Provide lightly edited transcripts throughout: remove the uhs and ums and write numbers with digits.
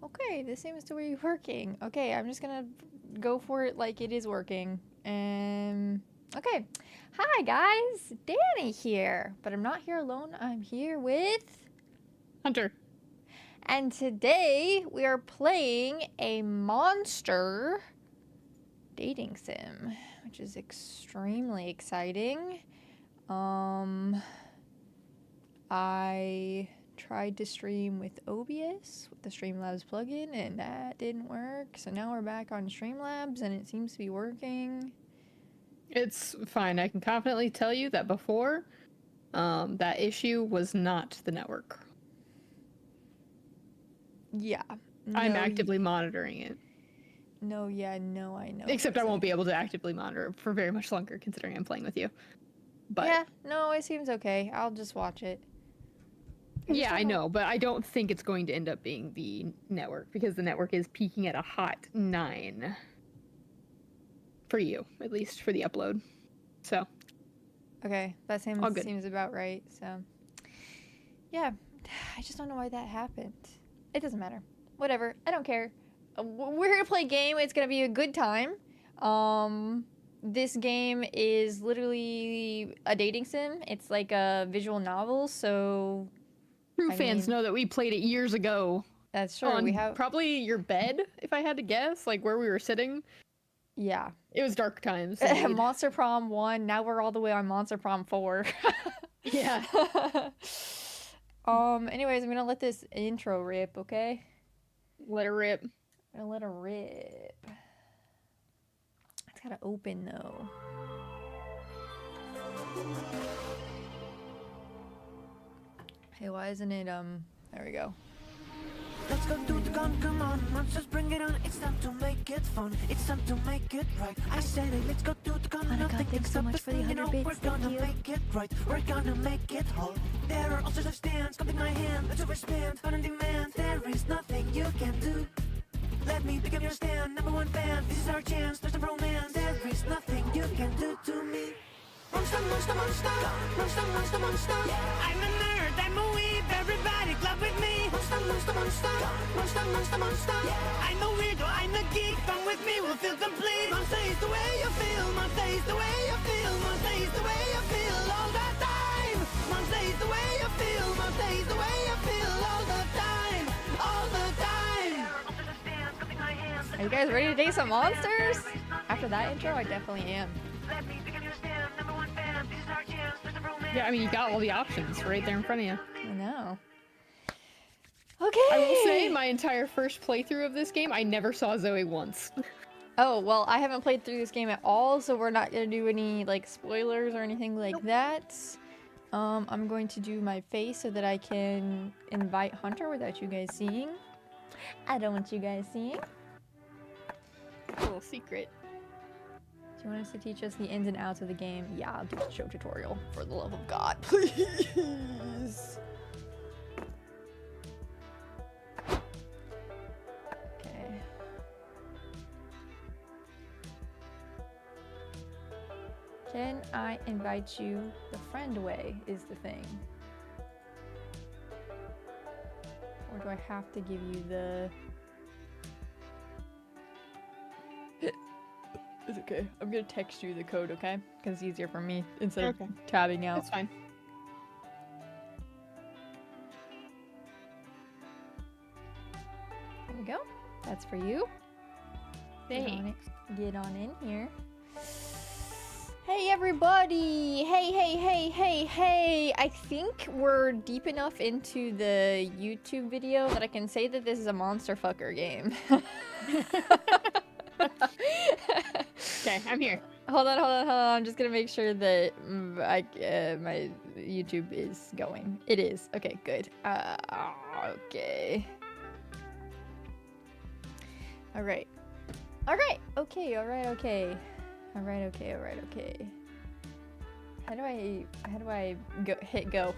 Okay, this seems to be working. Okay, I'm just gonna go for it like it is working. Okay. Hi, guys. Danny here. But I'm not here alone. I'm here with... Hunter. And today we are playing a monster dating sim, which is extremely exciting. I tried to stream with OBS with the Streamlabs plugin and that didn't work. So now we're back on Streamlabs and it seems to be working. It's fine. I can confidently tell you that before, that issue was not the network. Yeah. I'm actively monitoring it. No, I know. Except I won't be able to actively monitor it for very much longer, considering I'm playing with you. But yeah, no, it seems okay. I'll just watch it. Yeah, I know, but I don't think it's going to end up being the network, because the network is peaking at a hot 9. For you, at least, for the upload. So. Okay, that seems about right, so. Yeah, I just don't know why that happened. It doesn't matter. Whatever, I don't care. We're here to play a game. It's gonna be a good time. This game is literally a dating sim. It's like a visual novel, so... True fans know that we played it years ago. That's true. We have probably your bed, if I had to guess, like where we were sitting. Yeah. It was dark times. Monster Prom 1. Now we're all the way on Monster Prom 4. Yeah. Anyways, I'm gonna let this intro rip, okay? Let her rip. I'm gonna let her rip. It's gotta open though. Hey, why isn't it, there we go. Let's go do the gun, come on, monsters bring it on. It's time to make it fun, it's time to make it right. I said it, let's go do the gun, nothing can stop us. You know, we're gonna make it right, we're gonna make it whole. There are altars of stands, come take my hand, let's overspend, fun and demand. There is nothing you can do. Let me become your stand, #1 fan. This is our chance, there's no romance. There is nothing you can do to me. Monster, monster, monster, monster, monster, monster. I'm a nerd, I'm a weeb, everybody club with me. Monster, monster, monster, monster, monster, monster. I'm a weirdo, I'm a geek, come with me, we'll feel complete. Monster is the way you feel, monster is the way you feel, monster is the way you feel all the time. Monster is the way you feel, monster is the way you feel all the time, all the time. Are you guys ready to date some monsters? After that intro, I definitely am. Yeah, I mean, you got all the options right there in front of you. I know. Okay. I will say, my entire first playthrough of this game, I never saw Zoe once. Oh, well, I haven't played through this game at all, so we're not gonna do any, like, spoilers or anything like that. I'm going to do my face so that I can invite Hunter without you guys seeing. I don't want you guys seeing. A little secret. Do you want us to teach us the ins and outs of the game? Yeah, I'll do a show tutorial, for the love of God, please. Okay. Can I invite you the friend way is the thing. Or do I have to give you the... It's okay. I'm gonna text you the code, okay? Because it's easier for me instead of tabbing out. That's fine. There we go. That's for you. Thanks. Get on in here. Hey everybody! Hey! I think we're deep enough into the YouTube video that I can say that this is a monster fucker game. Okay, I'm here. Hold on. I'm just gonna make sure that my YouTube is going. It is. Okay, good. Okay. All right. Okay. How do I go hit go?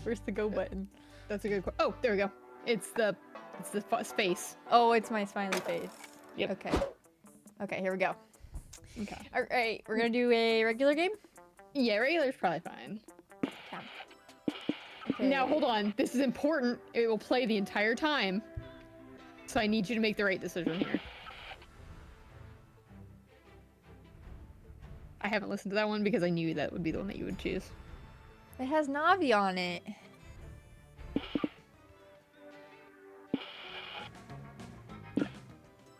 Where's the go button? That's a good question. Oh, there we go. It's the space. Oh, it's my smiley face. Yep. Okay, here we go. Okay. All right, we're gonna do a regular game. Yeah, regular's probably fine. Yeah. Now, hold on. This is important. It will play the entire time. So I need you to make the right decision here. I haven't listened to that one because I knew that would be the one that you would choose. It has Navi on it.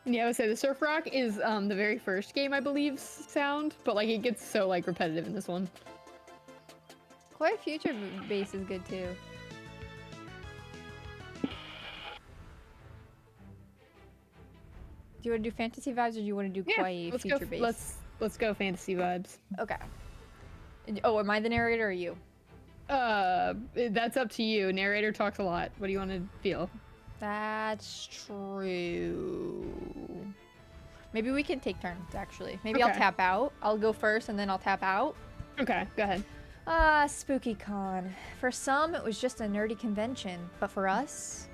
Yeah, I would say the Surf Rock is the very first game, I believe, sound, but like it gets so like repetitive in this one. Quiet Future Bass is good too. Do you want to do fantasy vibes or do you want to do Quiet Future Bass? Let's go fantasy vibes. Okay. Oh, am I the narrator or you? That's up to you. Narrator talks a lot. What do you want to feel? That's true. Maybe we can take turns, actually. Maybe I'll tap out. I'll go first and then I'll tap out. Okay, go ahead. Spooky Con. For some, it was just a nerdy convention, but for us,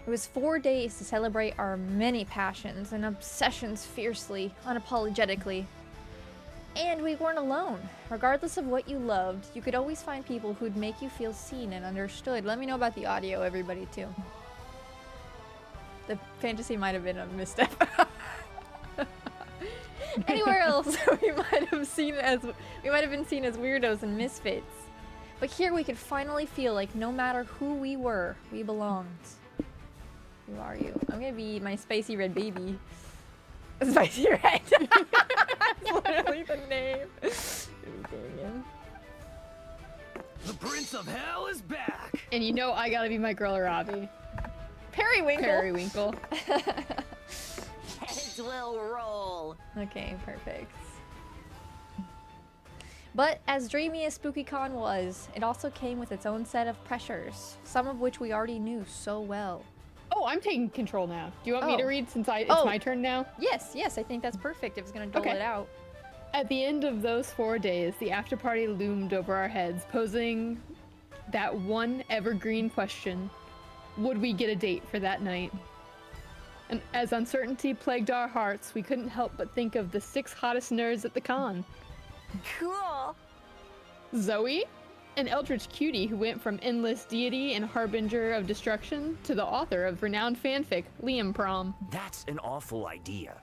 it was 4 days to celebrate our many passions and obsessions fiercely, unapologetically. And we weren't alone. Regardless of what you loved, you could always find people who'd make you feel seen and understood. Let me know about the audio, everybody, too. The fantasy might have been a misstep. Anywhere else, we might have been seen as weirdos and misfits. But here we could finally feel like no matter who we were, we belonged. Who are you? I'm gonna be my spicy red baby. Spicy red. That's literally the name. The Prince of Hell is back. And you know I gotta be my girl Robbie. Periwinkle. Periwinkle. Heads will roll. Okay, perfect. But as dreamy as SpookyCon was, it also came with its own set of pressures, some of which we already knew so well. Oh, I'm taking control now. Do you want me to read since it's my turn now? Yes, I think that's perfect if it's gonna dole it out. At the end of those 4 days, the after party loomed over our heads, posing that one evergreen question: would we get a date for that night? And as uncertainty plagued our hearts, we couldn't help but think of the 6 hottest nerds at the con. Cool. Zoe, an eldritch cutie who went from endless deity and harbinger of destruction to the author of renowned fanfic, Liam Prom. That's an awful idea.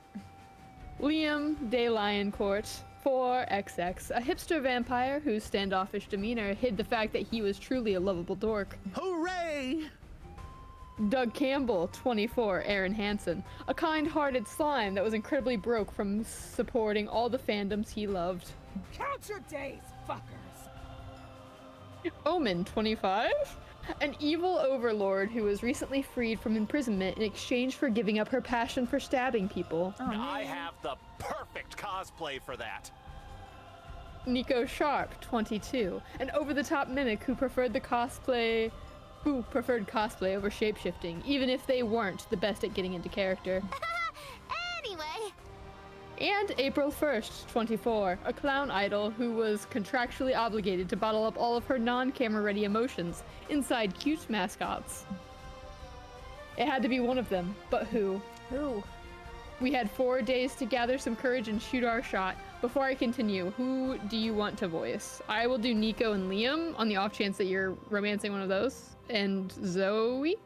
Liam de Lioncourt, 4XX, a hipster vampire whose standoffish demeanor hid the fact that he was truly a lovable dork. Hooray! Doug Campbell, 24, Aaron Hansen, a kind-hearted slime that was incredibly broke from supporting all the fandoms he loved. Count your days, fuckers! Omen, 25, an evil overlord who was recently freed from imprisonment in exchange for giving up her passion for stabbing people. I have the perfect cosplay for that. Nico Sharp, 22, an over-the-top mimic who preferred cosplay over shapeshifting, even if they weren't the best at getting into character. Anyway. And April 1st, 24, a clown idol who was contractually obligated to bottle up all of her non-camera ready emotions inside cute mascots. It had to be one of them, but who? Who? We had 4 days to gather some courage and shoot our shot. Before I continue, who do you want to voice? I will do Nico and Liam on the off chance that you're romancing one of those. And Zoe?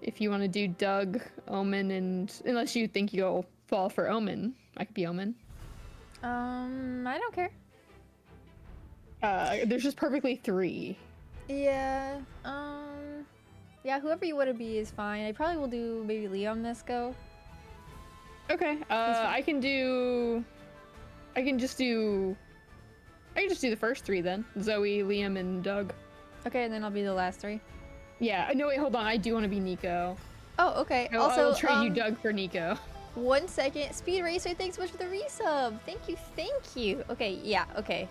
If you want to do Doug, Omen, and unless you think you'll fall for Omen, I could be Omen. I don't care. There's just perfectly 3. Yeah, yeah, whoever you want to be is fine. I probably will do maybe Liam this go. Okay, I can just do the first 3 then. Zoe, Liam, and Doug. Okay, and then I'll be the last 3. Yeah, no, wait, hold on. I do want to be Nico. Oh, okay. Also, I'll trade you Doug for Nico. 1 second. Speed Racer, thanks so much for the resub. Thank you. Okay, yeah, okay.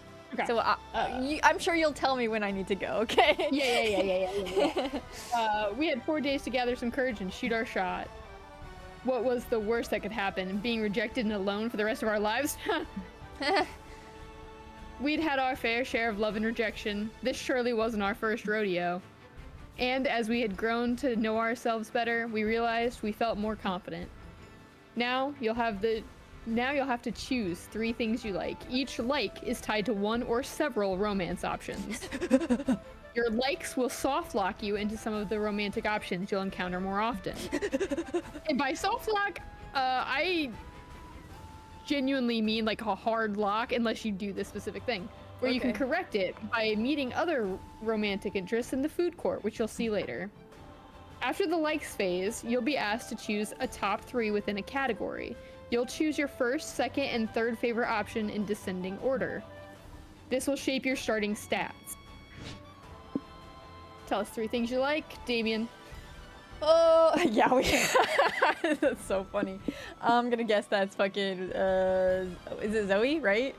So I'm sure you'll tell me when I need to go, okay? Yeah. We had 4 days to gather some courage and shoot our shot. What was the worst that could happen? Being rejected and alone for the rest of our lives? We'd had our fair share of love and rejection. This surely wasn't our first rodeo. And as we had grown to know ourselves better, we realized we felt more confident. Now you'll have to choose 3 things you like. Each like is tied to one or several romance options. Your likes will soft lock you into some of the romantic options you'll encounter more often. And by soft lock, I genuinely mean like a hard lock unless you do this specific thing, where you can Okay. correct it by meeting other romantic interests in the food court, which you'll see later. After the likes phase, you'll be asked to choose a top 3 within a category. You'll choose your first, second, and third favorite option in descending order. This will shape your starting stats. Tell us 3 things you like, Damien. Oh, yeah, that's so funny. I'm gonna guess that's fucking, is it Zoe, right?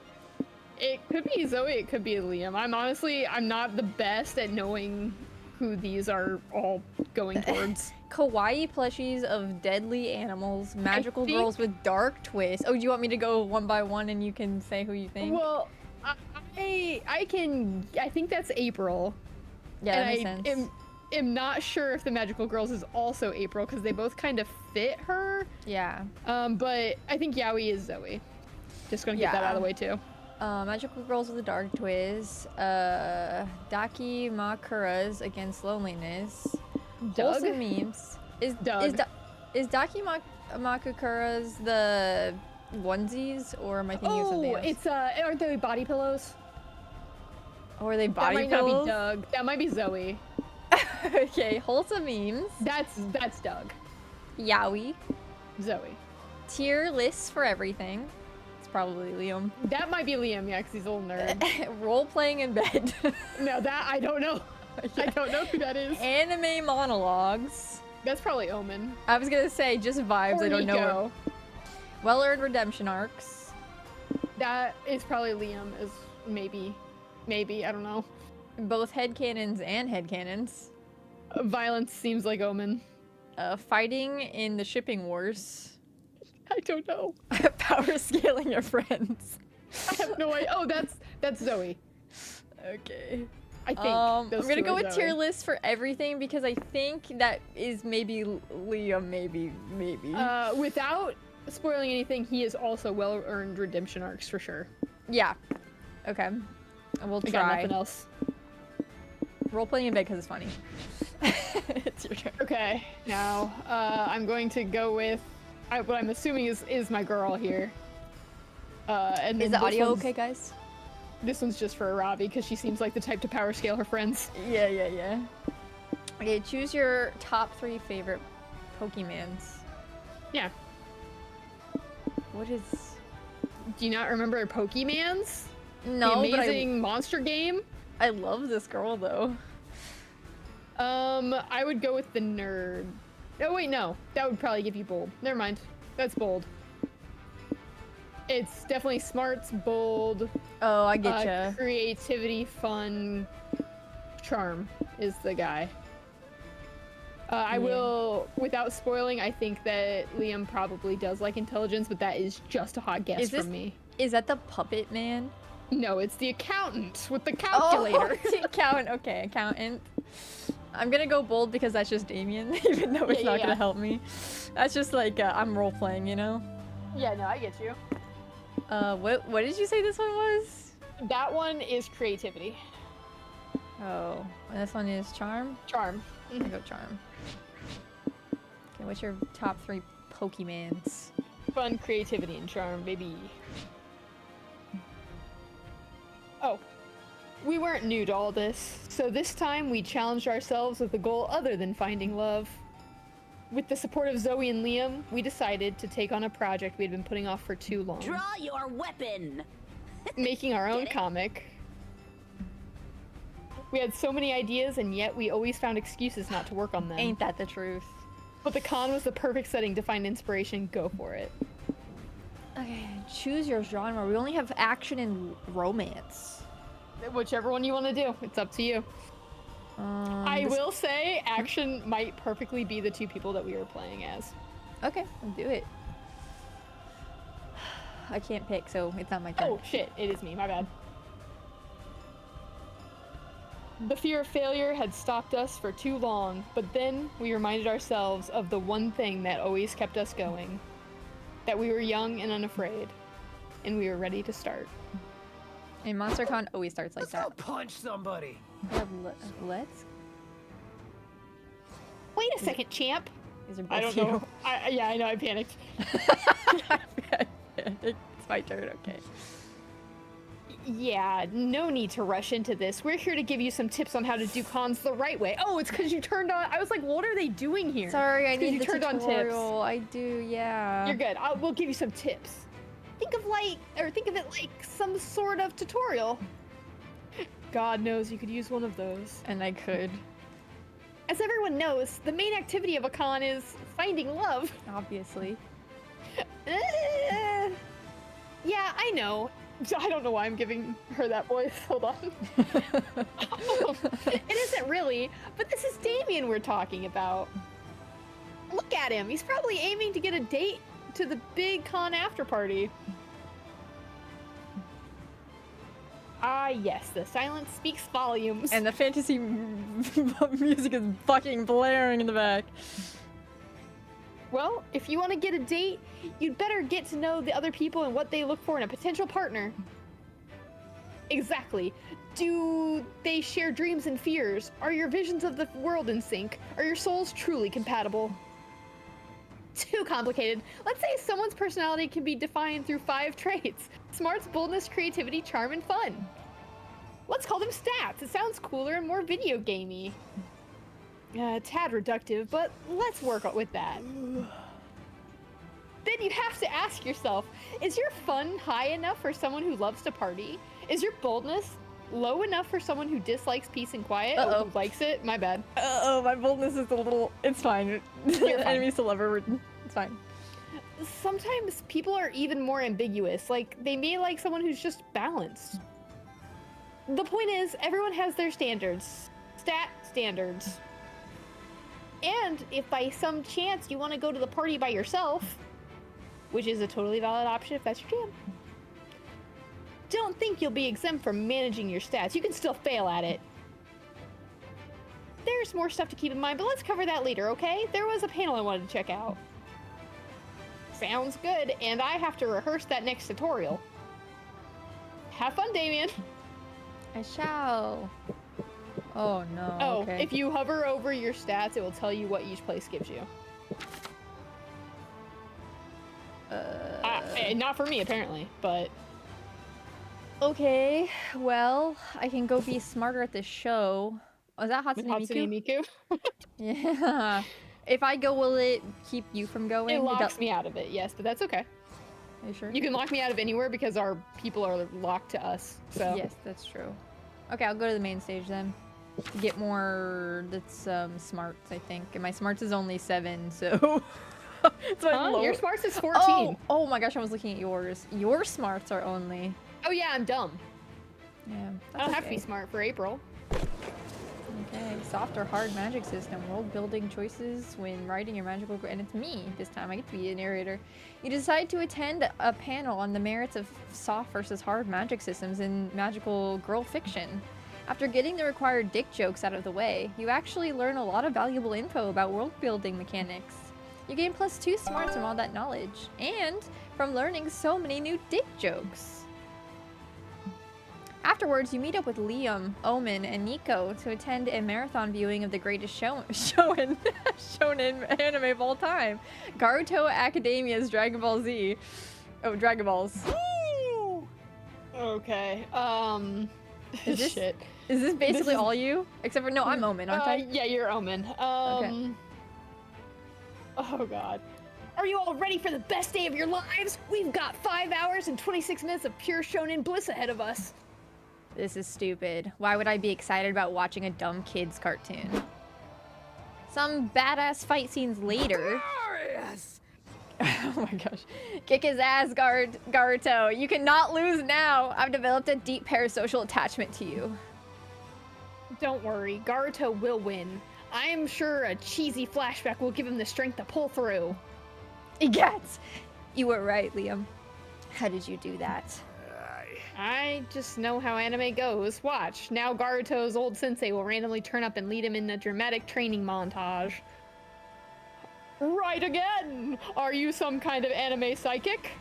It could be Zoe, it could be Liam. I'm not the best at knowing who these are all going towards. Kawaii plushies of deadly animals, magical think- girls with dark twists. Oh, do you want me to go one by one and you can say who you think? Well, I think that's April. yeah, that And makes I sense. am not sure if the magical girls is also April because they both kind of fit her. Yeah. But I think Yaoi is Zoe. Just gonna get that out of the way too. Magical girls with a dark twist. Daki Makura's against loneliness. Doug? Wholesome memes. Doug. Is Daki Makura's the onesies, or am I thinking of something else? It's aren't they body pillows? Or are they That body might pillows? not be Doug. That might be Zoe. Okay, wholesome memes. That's Doug. Yaoi. Zoe. Tier lists for everything. It's probably Liam. That might be Liam, yeah, because he's a little nerd. Role playing in bed. No, that I don't know. I don't know who that is. Anime monologues. That's probably Omen. I was gonna say just vibes. Or I don't know. Nico. Well-earned redemption arcs. That is probably Liam. Is maybe, I don't know. Both headcanons and headcanons. Violence seems like Omen. Fighting in the shipping wars. I don't know. Power scaling your friends. I have no idea. Oh, that's Zoe. Okay. I think. I'm those gonna two go are with Zoe. tier list for everything because I think that is maybe Liam, maybe. Without spoiling anything, he is also well-earned redemption arcs for sure. Yeah. Okay. We'll I got try. nothing else. Role playing in bed because it's funny. It's your turn. Okay, now I'm going to go with what I'm assuming is my girl here. And Is then the this audio one's- okay, guys? This one's just for Arabi because she seems like the type to power scale her friends. Yeah. Okay, choose your top 3 favorite Pokemans. Yeah. What is... Do you not remember Pokemans? No, the but amazing monster game? I love this girl, though. I would go with the nerd. Oh wait, no. That would probably give you bold. Never mind. That's bold. It's definitely smarts, bold, Oh, I getcha. creativity, fun, charm is the guy. I will, without spoiling, I think that Liam probably does like intelligence, but that is just a hot guess Is this- from me. Is that the puppet man? No, it's the accountant with the calculator. Oh, accountant. I'm gonna go bold because that's just Damien, even though it's not yeah. gonna help me. That's just like, I'm role playing, you know? Yeah, no, I get you. What did you say this one was? That one is creativity. Oh, and this one is charm? Charm. I'm gonna go charm. Okay, what's your top 3 Pokemans? Fun, creativity, and charm, baby. Oh, we weren't new to all this, so this time we challenged ourselves with a goal other than finding love. With the support of Zoe and Liam, we decided to take on a project we had been putting off for too long. Draw your weapon. Making our own Get it? comic. We had so many ideas, and yet we always found excuses not to work on them. Ain't that the truth? But the con was the perfect setting to find inspiration. Go for it. Okay, choose your genre. We only have action and romance. Whichever one you want to do, it's up to you. I This- will say, action might perfectly be the 2 people that we were playing as. Okay, I'll do it. I can't pick, so it's not my turn. Oh shit, it is me, my bad. The fear of failure had stopped us for too long, but then we reminded ourselves of the one thing that always kept us going. That we were young and unafraid, and we were ready to start. And MonsterCon always starts like Let's that. go punch somebody. We have let's. Wait a second, champ. These are both I don't you. know. Yeah, I know. I panicked. It's my turn. Okay. Yeah, no need to rush into this. We're here to give you some tips on how to do cons the right way. Oh, it's because you turned on. I was like, what are they doing here? Sorry, I It's 'cause need the you turned on tips. tutorial. I do, yeah. You're good. We'll give you some tips. Think of it like some sort of tutorial. God knows you could use one of those. And I could, As everyone knows, the main activity of a con is finding love. obviously. Yeah, I know. I don't know why I'm giving her that voice. Hold on. It isn't really, but this is Damien we're talking about. Look at him. He's probably aiming to get a date to the big con after party. Ah, yes, the silence speaks volumes. And the fantasy music is fucking blaring in the back. Well, if you want to get a date, you'd better get to know the other people and what they look for in a potential partner. Exactly. Do they share dreams and fears? Are your visions of the world in sync? Are your souls truly compatible? Too complicated. Let's say someone's personality can be defined through 5 traits: smarts, boldness, creativity, charm, and fun. Let's call them stats. It sounds cooler and more video gamey. A tad reductive, but let's work with that. Then you'd have to ask yourself, is your fun high enough for someone who loves to party? Is your boldness low enough for someone who dislikes peace and quiet? Uh-oh. Or who likes it? My bad. Oh, my boldness is a little. It's fine. You're fine. Enemies to lover. It's fine. Sometimes people are even more ambiguous. Like, they may like someone who's just balanced. The point is, everyone has their standards. Stat standards. And if by some chance you want to go to the party by yourself, which is a totally valid option if that's your jam, don't think you'll be exempt from managing your stats. You can still fail at it. There's more stuff to keep in mind, but let's cover that later, okay? There was a panel I wanted to check out. Sounds good, and I have to rehearse that next tutorial. Have fun, Damien. I shall. Oh no. Oh, okay. if you hover over your stats, it will tell you what each place gives you. Not for me, apparently, but... Okay, well, I can go be smarter at the show. Oh, is that Hatsune Miku? Miku? Yeah. If I go, will it keep you from going? It locks me out of it, yes, but that's okay. Are you sure? You can lock me out of anywhere because our people are locked to us, so... Yes, that's true. Okay, I'll go to the main stage then. To get more, that's smarts, I think. And my smarts is only 7, so... so I'm low. Your smarts is 14. Oh my gosh, I was looking at yours. Your smarts are only... Oh yeah, I'm dumb. Yeah, I don't have to be smart for April. Okay, soft or hard magic system, world building choices when writing your magical, and it's me this time. I get to be a narrator. You decide to attend a panel on the merits of soft versus hard magic systems in magical girl fiction. After getting the required dick jokes out of the way, you actually learn a lot of valuable info about world building mechanics. You gain +2 smarts from all that knowledge, and from learning so many new dick jokes. Afterwards, you meet up with Liam, Omen, and Nico to attend a marathon viewing of the greatest shonen anime of all time, Garuto Academia's Dragon Ball Z. Oh, Dragon Balls. Okay, Is this, shit. Is this basically all you? Except for, no, I'm Omen, aren't I? Yeah, you're Omen. Okay. Oh god. Are you all ready for the best day of your lives? We've got 5 hours and 26 minutes of pure shonen bliss ahead of us. This is stupid. Why would I be excited about watching a dumb kid's cartoon? Some badass fight scenes later. Glorious! Oh my gosh. Kick his ass, Garuto. You cannot lose now. I've developed a deep parasocial attachment to you. Don't worry, Garuto will win. I am sure a cheesy flashback will give him the strength to pull through. Egats! You were right, Liam. How did you do that? I just know how anime goes. Watch, now Garuto's old sensei will randomly turn up and lead him in a dramatic training montage. Right again! Are you some kind of anime psychic?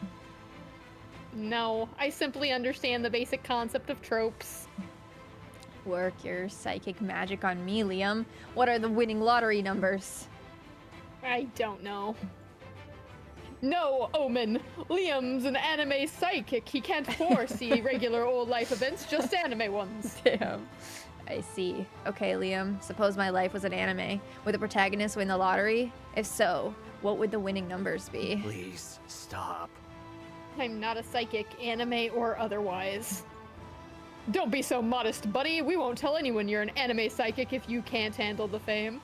No, I simply understand the basic concept of tropes. Work your psychic magic on me, Liam. What are the winning lottery numbers? I don't know. No, Omen. Liam's an anime psychic. He can't foresee regular old life events, just anime ones. Damn. I see. Okay, Liam, suppose my life was an anime. Would the protagonist win the lottery? If so, what would the winning numbers be? Please stop. I'm not a psychic, anime or otherwise. Don't be so modest, buddy. We won't tell anyone you're an anime psychic if you can't handle the fame.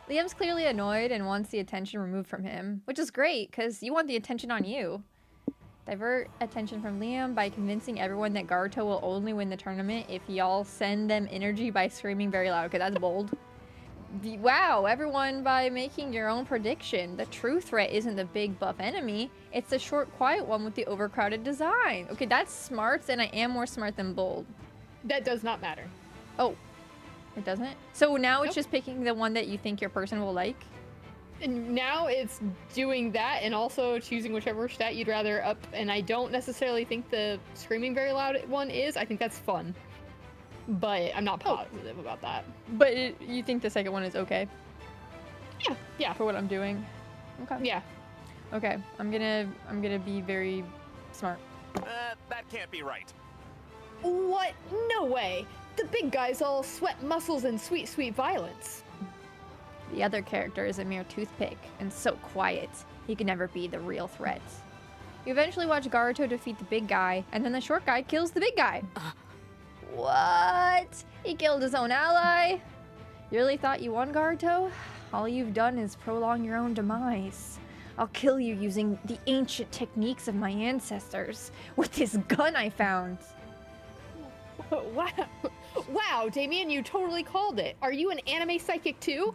Liam's clearly annoyed and wants the attention removed from him, which is great, because you want the attention on you. Divert attention from Liam by convincing everyone that Garuto will only win the tournament if y'all send them energy by screaming very loud. Okay, that's bold. Wow, everyone by making your own prediction. The true threat isn't the big buff enemy, it's the short quiet one with the overcrowded design. Okay, that's smart, and I am more smart than bold. That does not matter. Oh, it doesn't? So now it's Nope. just picking the one that you think your person will like? And now it's doing that and also choosing whichever stat you'd rather up. And I don't necessarily think the screaming very loud one is. I think that's fun. But I'm not positive about that. But you think the second one is okay Yeah. for what I'm doing? Okay. Yeah. Okay. I'm gonna be very smart. That can't be right. What? No way. The big guys all sweat muscles and sweet, sweet violence. The other character is a mere toothpick and so quiet. He can never be the real threat. You eventually watch Garuto defeat the big guy, and then the short guy kills the big guy. What? He killed his own ally? You really thought you won, Garuto? All you've done is prolong your own demise. I'll kill you using the ancient techniques of my ancestors with this gun I found. Wow. Wow, Damien, you totally called it. Are you an anime psychic too?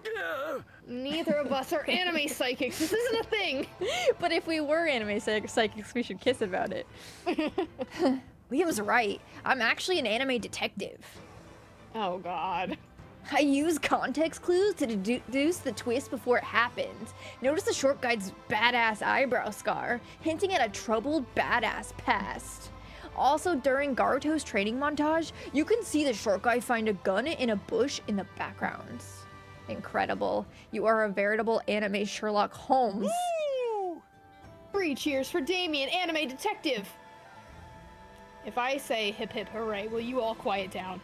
Neither of us are anime psychics. This isn't a thing. But if we were anime psychics, we should kiss about it. Liam's right. I'm actually an anime detective. Oh, God. I use context clues to deduce the twist before it happens. Notice the short guy's badass eyebrow scar, hinting at a troubled badass past. Also, during Garuto's training montage, you can see the short guy find a gun in a bush in the background. Incredible. You are a veritable anime Sherlock Holmes. Woo! 3 cheers for Damien, anime detective. If I say hip hip hooray, will you all quiet down?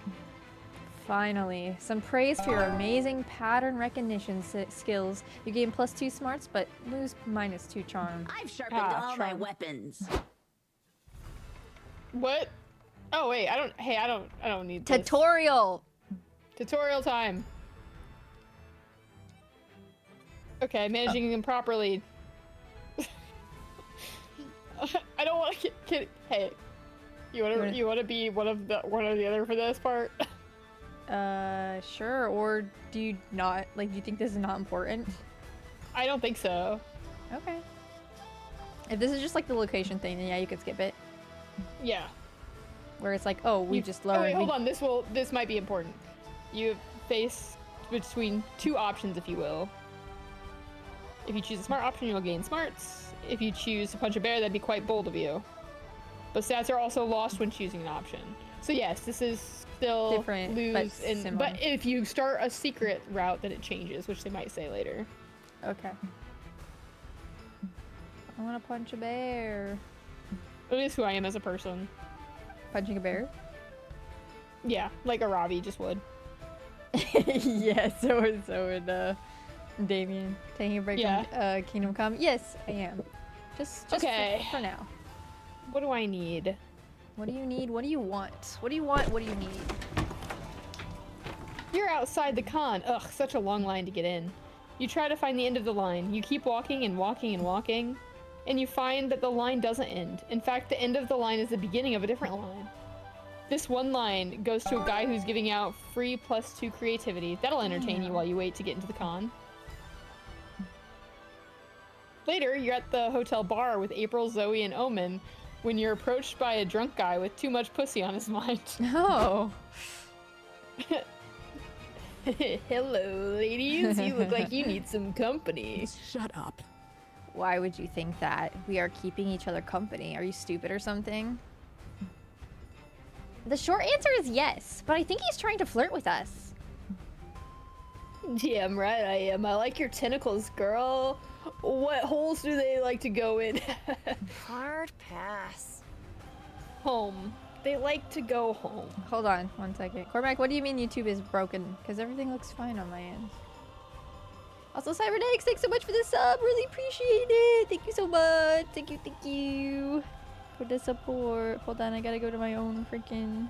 Finally, some praise for your amazing pattern recognition skills. You gain +2 smarts, but lose -2 charm. I've sharpened all my weapons. What? Oh wait, I don't need this. Tutorial! Tutorial time. Okay, managing them properly. I don't want to get. Hey, you want to be one or the other for this part? Sure. Or do you not? Like, do you think this is not important? I don't think so. Okay. If this is just like the location thing, then yeah, you could skip it. Yeah. Where it's like, oh, we just Oh learned. wait, hold on. This might be important. You face between 2 options, if you will. If you choose the smart option, you'll gain smarts. If you choose to punch a bear, that'd be quite bold of you. But stats are also lost when choosing an option. So yes, this is still Different, lose, but similar. but if you start a secret route, then it changes, which they might say later. Okay. I want to punch a bear. It is who I am as a person. Punching a bear? Yeah, like Arabi just would. Yeah, so would Damien. Taking a break Yeah. from Kingdom Come? Yes, I am. Just Okay. for now. What do I need? What do you need? What do you want? What do you want? What do you need? You're outside the con. Ugh, such a long line to get in. You try to find the end of the line. You keep walking and walking and walking, and you find that the line doesn't end. In fact, the end of the line is the beginning of a different line. This one line goes to a guy who's giving out free +2 creativity. That'll entertain you while you wait to get into the con. Later, you're at the hotel bar with April, Zoe, and Omen when you're approached by a drunk guy with too much pussy on his mind. No. Hello, ladies. You look like you need some company. Shut up. Why would you think that? We are keeping each other company. Are you stupid or something? The short answer is yes, but I think he's trying to flirt with us. Damn right I am. I like your tentacles, girl. What holes do they like to go in? Hard pass. Home. They like to go home. Hold on 1 second. Cormac, what do you mean YouTube is broken? Because everything looks fine on my end. Also, Cybernetics, thanks so much for the sub. Really appreciate it. Thank you so much. Thank you for the support. Hold on, I gotta go to my own freaking...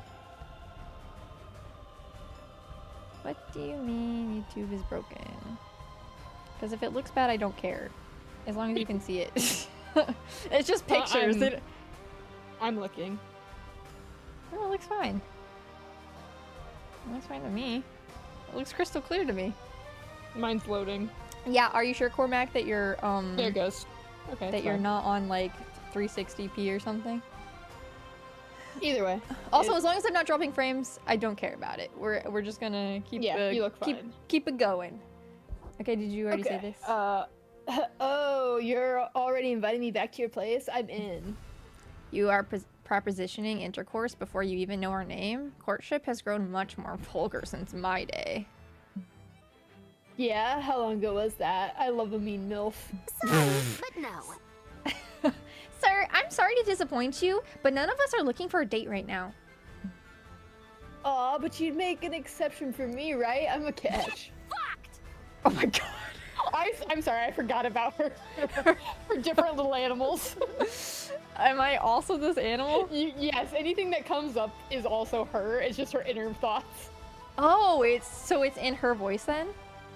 What do you mean YouTube is broken? Because if it looks bad, I don't care. As long as you can see it. It's just pictures. I'm looking. No, it looks fine. It looks fine to me. It looks crystal clear to me. Mine's loading. Yeah, are you sure, Cormac, that you're There it goes. Okay. that you're not on like 360p or something? Either way. Also, as long as I'm not dropping frames, I don't care about it. We're just gonna keep you look fine. keep it going. Okay, did you already say this? Oh, you're already inviting me back to your place? I'm in. You are propositioning intercourse before you even know our name? Courtship has grown much more vulgar since my day. Yeah, how long ago was that? I love a mean MILF. Sorry, but no. Sir, I'm sorry to disappoint you, but none of us are looking for a date right now. Aw, but you'd make an exception for me, right? I'm a catch. Fucked! Oh my god. I'm sorry, I forgot about her. Her different little animals. Am I also this animal? Yes, anything that comes up is also her. It's just her inner thoughts. Oh, it's in her voice then?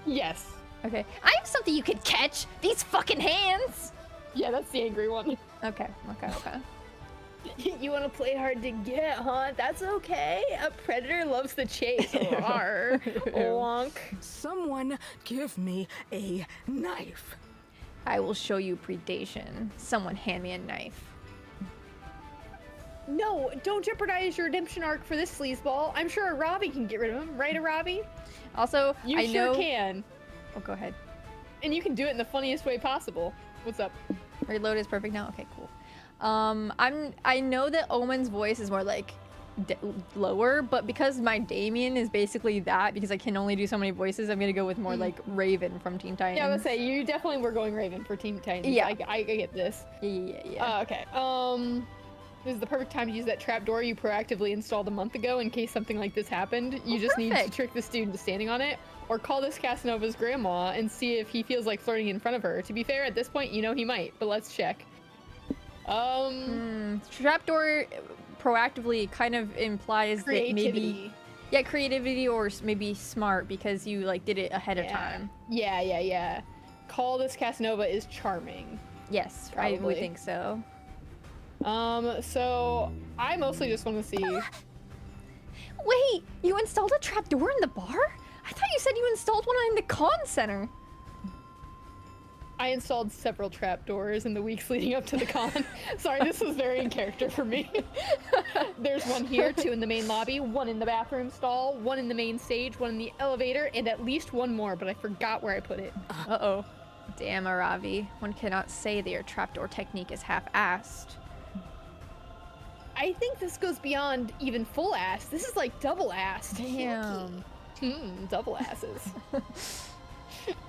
Yes. Okay. I'm something you could catch! These fucking hands! Yeah, that's the angry one. Okay. You want to play hard to get, huh? That's okay. A predator loves the chase. Rawr. Wonk. Someone give me a knife. I will show you predation. Someone hand me a knife. No, don't jeopardize your redemption arc for this sleazeball. I'm sure Robbie can get rid of him, right, Robbie? Also, You I sure know... can. Oh, go ahead. And you can do it in the funniest way possible. What's up? Reload is perfect now? Okay, cool. I know that Omen's voice is more like lower, but because my Damien is basically that, because I can only do so many voices, I'm gonna go with more like Raven from Teen Titans. Yeah, I was gonna say, you definitely were going Raven for Teen Titans. Yeah. I get this. Yeah. Okay. This is the perfect time to use that trapdoor you proactively installed a month ago in case something like this happened. You just need to trick the student to standing on it, or call this Casanova's grandma and see if he feels like flirting in front of her. To be fair, at this point, you know he might, but let's check. Trapdoor proactively kind of implies Creativity. that maybe... Yeah, creativity or maybe smart because you like did it ahead of time. Yeah. Call this Casanova is charming. Yes, I would Probably. think so. So I mostly just want to see. Wait, you installed a trapdoor in the bar? I thought you said you installed one in the con center. I installed several trapdoors in the weeks leading up to the con. Sorry, this was very in character for me. There's one here, 2 in the main lobby, 1 in the bathroom stall, 1 in the main stage, 1 in the elevator, and at least 1 more, but I forgot where I put it. Uh-oh. Damn, Aravi. One cannot say that your trapdoor technique is half-assed. I think this goes beyond even full ass. This is like double ass. Damn. Double asses.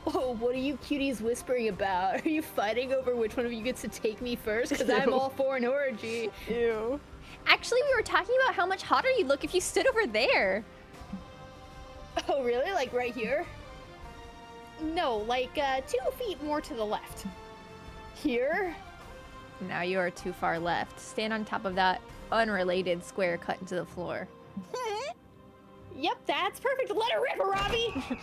Oh, what are you cuties whispering about? Are you fighting over which one of you gets to take me first? Because I'm all for an orgy. Ew. Actually, we were talking about how much hotter you'd look if you stood over there. Oh, really? Like right here? No, like 2 feet more to the left. Here? Now you are too far left. Stand on top of that unrelated square cut into the floor. Yep, that's perfect. Let it rip, Robbie!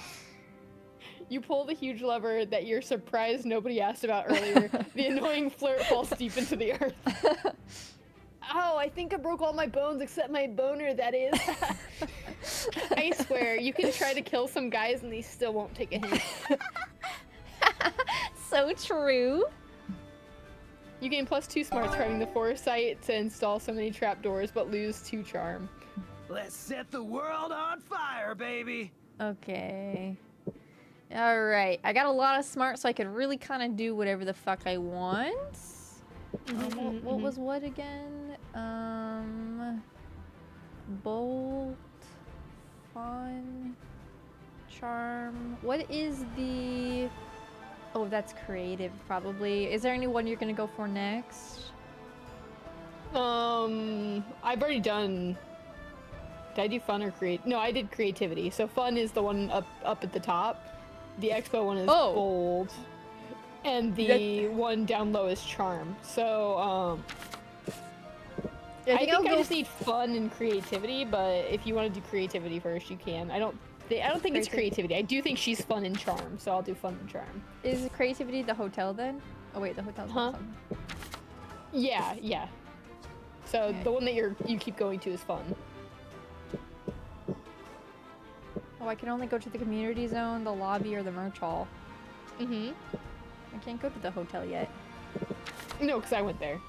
You pull the huge lever that you're surprised nobody asked about earlier. The annoying flirt falls deep into the earth. Oh, I think I broke all my bones except my boner, that is. I swear, you can try to kill some guys and they still won't take a hint. So true. You gain +2 smarts for having the foresight to install so many trapdoors, but lose 2 charm. Let's set the world on fire, baby. Okay. All right, I got a lot of smart, so I could really kind of do whatever the fuck I want. What was what again? Bold, fun, charm. What is the? Oh, that's creative, probably. Is there any one you're gonna go for next? I've already done. Did I do fun or create? No, I did creativity. So fun is the one up at the top. The expo one is bold, and the one down low is charm. So I think I just need fun and creativity. But if you want to do creativity first, you can. I don't think it's creativity. I do think she's fun and charm, so I'll do fun and charm. Is creativity the hotel then? Oh wait, the hotel's awesome. Yeah. So the one that you keep going to is fun. Oh, I can only go to the community zone, the lobby, or the merch hall. I can't go to the hotel yet. No, because I went there.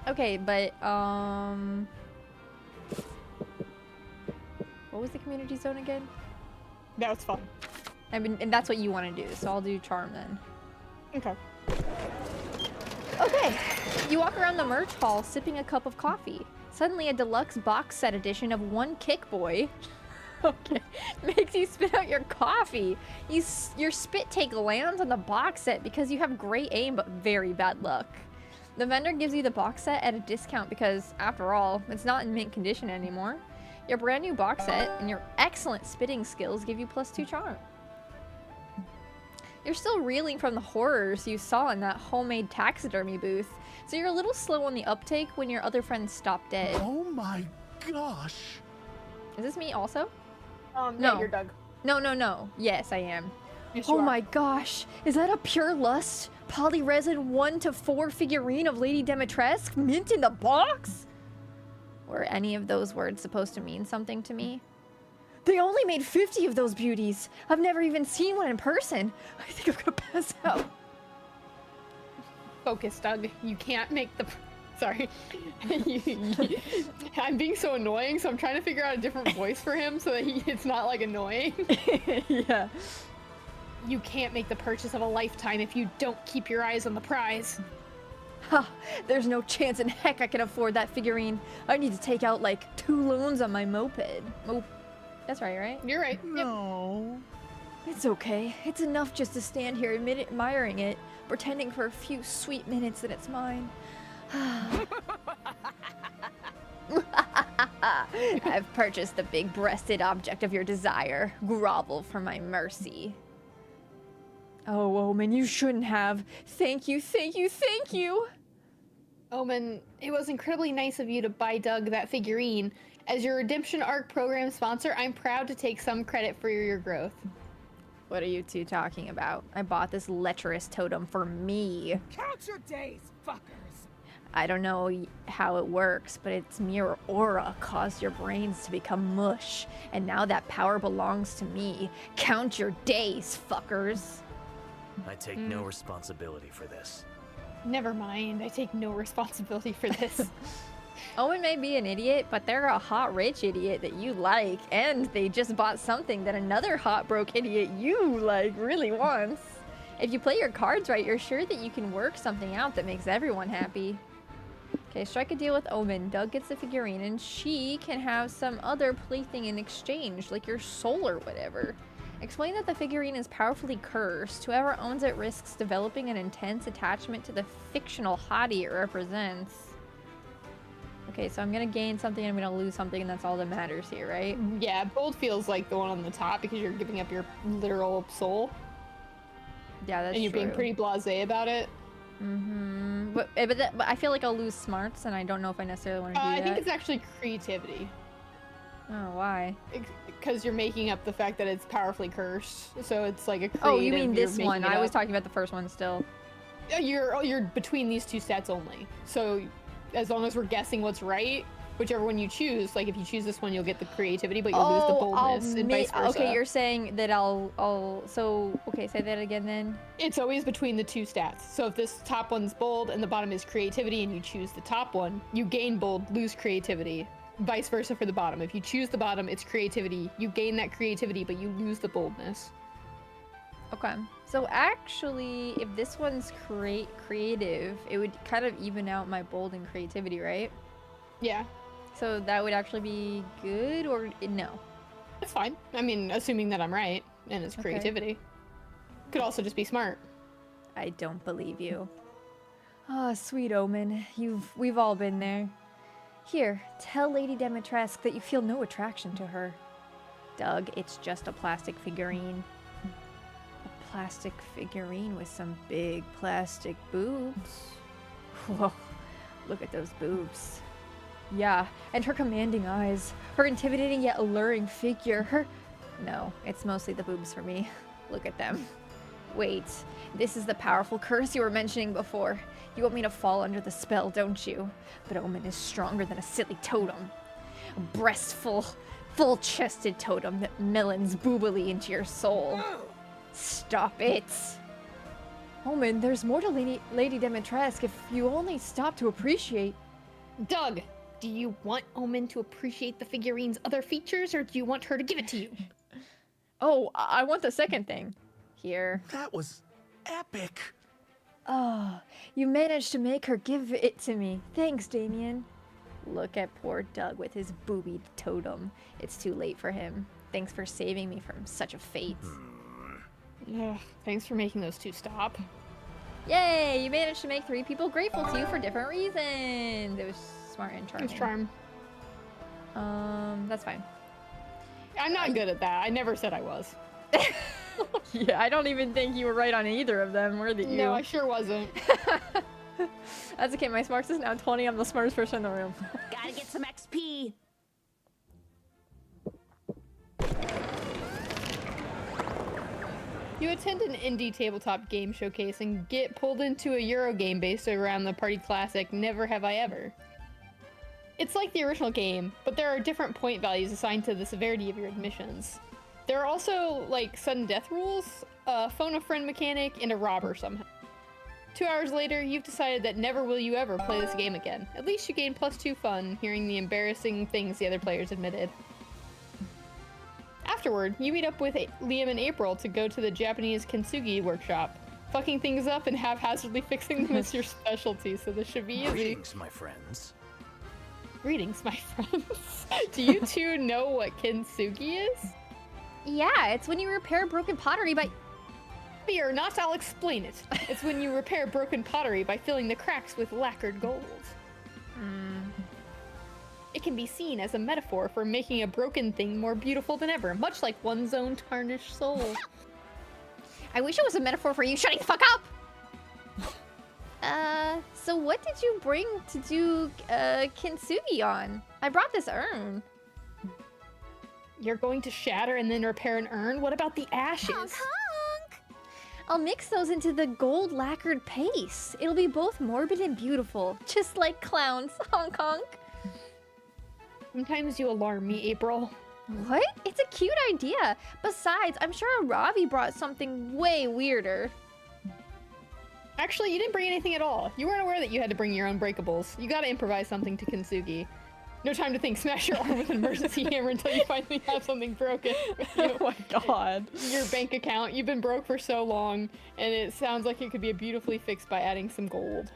Okay, but what was the community zone again? That was fun. I mean, and that's what you want to do, so I'll do charm then. Okay. Okay, you walk around the merch hall sipping a cup of coffee. Suddenly, a deluxe box set edition of One Kick Boy makes you spit out your coffee. Your spit take lands on the box set because you have great aim but very bad luck. The vendor gives you the box set at a discount because, after all, it's not in mint condition anymore. Your brand new box set and your excellent spitting skills give you +2 charm. You're still reeling from the horrors you saw in that homemade taxidermy booth, so you're a little slow on the uptake when your other friends stop dead. Oh my gosh. Is this me also? No, No. you're Doug. No. Yes, I am. Yes, Oh you are. my gosh, is that a Pure Lust polyresin 1:4 figurine of Lady Demetresque mint in the box? Were any of those words supposed to mean something to me? They only made 50 of those beauties. I've never even seen one in person. I think I'm gonna pass out. Focus, Doug. You can't make the... Sorry. I'm being so annoying, so I'm trying to figure out a different voice for him so that it's not, like, annoying. Yeah. You can't make the purchase of a lifetime if you don't keep your eyes on the prize. Ha! There's no chance in heck I can afford that figurine. I need to take out, like, 2 loans on my moped. That's right? You're right. No. It's okay. It's enough just to stand here admiring it, pretending for a few sweet minutes that it's mine. I've purchased the big-breasted object of your desire. Grovel for my mercy. Oh, Omen, you shouldn't have. Thank you. Omen, it was incredibly nice of you to buy Doug that figurine. As your Redemption Arc program sponsor, I'm proud to take some credit for your growth. What are you two talking about? I bought this lecherous totem for me. Count your days, fuckers. I don't know how it works, but its mere aura caused your brains to become mush, and now that power belongs to me. Count your days, fuckers. I take no responsibility for this. Never mind, I take no responsibility for this. Owen may be an idiot, but they're a hot rich idiot that you like, and they just bought something that another hot broke idiot you like really wants. If you play your cards right, you're sure that you can work something out that makes everyone happy. Okay, strike a deal with Omen. Doug gets the figurine, and she can have some other plaything in exchange, like your soul or whatever. Explain that the figurine is powerfully cursed. Whoever owns it risks developing an intense attachment to the fictional hottie it represents. Okay, so I'm gonna gain something, I'm gonna lose something, and that's all that matters here, right? Yeah, bold feels like the one on the top because you're giving up your literal soul. Yeah, that's true. And you're being pretty blasé about it. Mm-hmm. But I feel like I'll lose smarts, and I don't know if I necessarily want to do that. I think it's actually creativity. Oh, why? Because you're making up the fact that it's powerfully cursed, so it's like a creative. Oh, you mean you're this making one? it I was up. talking about the first one still. You're between these two sets only. So as long as we're guessing what's right, whichever one you choose, like if you choose this one, you'll get the creativity, but you'll lose the boldness, and vice versa. Okay, you're saying that okay, say that again then. It's always between the two stats. So if this top one's bold and the bottom is creativity, and you choose the top one, you gain bold, lose creativity. Vice versa for the bottom. If you choose the bottom, it's creativity. You gain that creativity, but you lose the boldness. Okay. So actually, if this one's creative, it would kind of even out my bold and creativity, right? Yeah, So that would actually be good, or no? that's fine. I mean, assuming that I'm right and it's Okay. creativity. Could also just be smart. I don't believe you. Ah, sweet Omen. We've all been there. Here, tell Lady Demetresque that you feel no attraction to her. Doug, it's just a plastic figurine. A plastic figurine with some big plastic boobs. Whoa, look at those boobs. Yeah, and her commanding eyes. Her intimidating yet alluring figure. No, it's mostly the boobs for me. Look at them. Wait, this is the powerful curse you were mentioning before. You want me to fall under the spell, don't you? But Omen is stronger than a silly totem. A breastful, full-chested totem that melons boobily into your soul. Stop it! Omen, there's more to Lady Demetresque if you only stop to appreciate. Doug, do you want Omen to appreciate the figurine's other features, or do you want her to give it to you? Oh, I want the second thing. Here. That was epic. Oh, you managed to make her give it to me. Thanks, Damien. Look at poor Doug with his boobied totem. It's too late for him. Thanks for saving me from such a fate. Ugh, thanks for making those two stop. Yay! You managed to make 3 people grateful to you for different reasons. It was smart and charming. Nice charm. That's fine. I'm not good at that. I never said I was. Yeah, I don't even think you were right on either of them, were you? No, I sure wasn't. That's okay, my smarts is now 20. I'm the smartest person in the room. Gotta get some XP. You attend an indie tabletop game showcase and get pulled into a Euro game based around the party classic Never Have I Ever. It's like the original game, but there are different point values assigned to the severity of your admissions. There are also, like, sudden death rules, a phone a friend mechanic, and a robber somehow. 2 hours later, you've decided that never will you ever play this game again. At least you gain +2 fun hearing the embarrassing things the other players admitted. Afterward, you meet up with Liam and April to go to the Japanese kintsugi workshop. Fucking things up and haphazardly fixing them is your specialty, so this should be easy. Greetings, my friends. Greetings, my friends. Do you two know what kintsugi is? Yeah, it's when you repair broken pottery by... Fear not, I'll explain it. It's when you repair broken pottery by filling the cracks with lacquered gold. It can be seen as a metaphor for making a broken thing more beautiful than ever, much like one's own tarnished soul. I wish it was a metaphor for you shutting the fuck up! So what did you bring to do, kintsugi on? I brought this urn. You're going to shatter and then repair an urn? What about the ashes? Honk, honk. I'll mix those into the gold lacquered paste. It'll be both morbid and beautiful, just like clowns. Honk honk. Sometimes you alarm me, April. What? It's a cute idea. Besides, I'm sure Ravi brought something way weirder. Actually, you didn't bring anything at all. You weren't aware that you had to bring your own breakables. You gotta improvise something to kintsugi. No time to think. Smash your arm with an emergency hammer until you finally have something broken. Oh my god. Your bank account. You've been broke for so long, and it sounds like it could be beautifully fixed by adding some gold.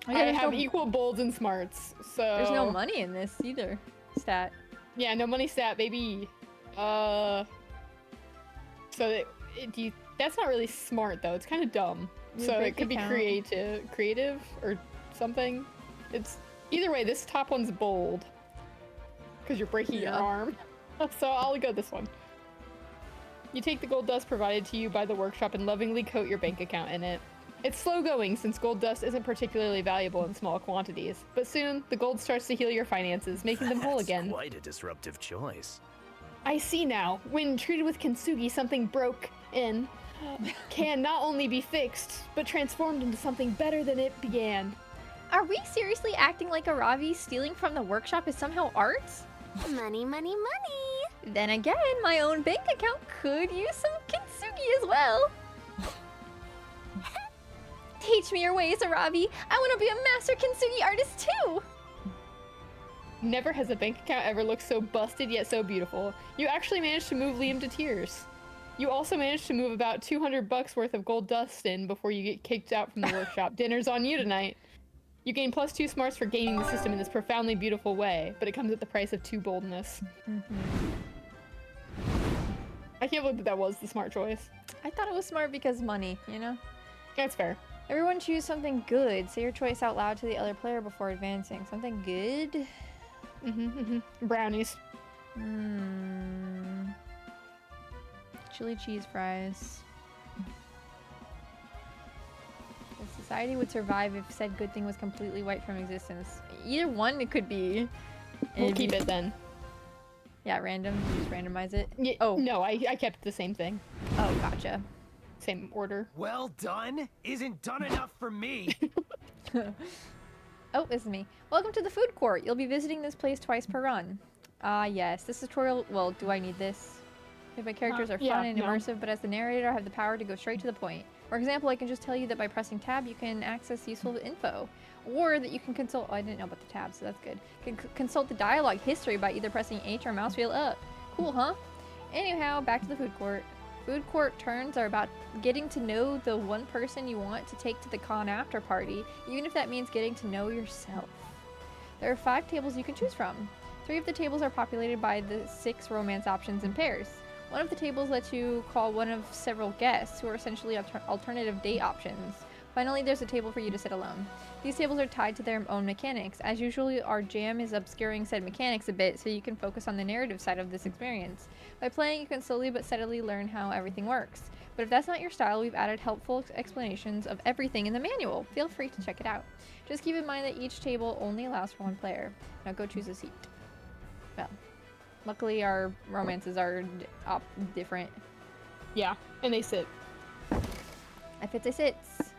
I have equal bolds and smarts, so... There's no money in this either. Stat. Yeah, no money stat, baby. So that's not really smart though. It's kind of dumb. Your So bank it could be account. creative or something. It's either way. This top one's bold because you're breaking your Yeah. arm. So I'll go this one. You take the gold dust provided to you by the workshop and lovingly coat your bank account in it. It's slow going since gold dust isn't particularly valuable in small quantities, but soon the gold starts to heal your finances, making them whole That's again. quite a disruptive choice. I see now. When treated with kintsugi, something broke in can not only be fixed, but transformed into something better than it began. Are we seriously acting like Aravi stealing from the workshop is somehow art? Money, money, money. Then again, my own bank account could use some kintsugi as well. Teach me your ways, Aravi. I want to be a master kintsugi artist too. Never has a bank account ever looked so busted yet so beautiful. You actually managed to move Liam to tears. You also managed to move about $200 worth of gold dust in before you get kicked out from the workshop. Dinner's on you tonight. You gain +2 smarts for gaming the system in this profoundly beautiful way, but it comes at the price of 2 boldness. I can't believe that was the smart choice. I thought it was smart because money, you know? That's fair. Everyone choose something good. Say your choice out loud to the other player before advancing. Something good? Brownies. Chili cheese fries. The society would survive if said good thing was completely wiped from existence. Either one it could be. We'll keep it then. Yeah, random. You just randomize it. Yeah, Oh. No, I kept the same thing. Oh, gotcha. Same order. Well done isn't done enough for me. Oh, this is me. Welcome to the food court. You'll be visiting this place twice per run. Yes. This tutorial... Well, do I need this? If my characters are fun and immersive, but as the narrator, I have the power to go straight to the point. For example, I can just tell you that by pressing tab, you can access useful info. Or that you can consult... Oh, I didn't know about the tab, so that's good. You can consult the dialogue history by either pressing H or mouse wheel up. Cool, huh? Anyhow, back to the food court. Food court turns are about getting to know the one person you want to take to the con after party, even if that means getting to know yourself. There are 5 tables you can choose from. 3 of the tables are populated by the 6 romance options in pairs. One of the tables lets you call one of several guests, who are essentially alternative date options. Finally, there's a table for you to sit alone. These tables are tied to their own mechanics. As usual, our jam is obscuring said mechanics a bit so you can focus on the narrative side of this experience. By playing, you can slowly but steadily learn how everything works. But if that's not your style, we've added helpful explanations of everything in the manual. Feel free to check it out. Just keep in mind that each table only allows for 1 player. Now go choose a seat. Well, luckily our romances are different. Yeah, and they sit. I fit the sits.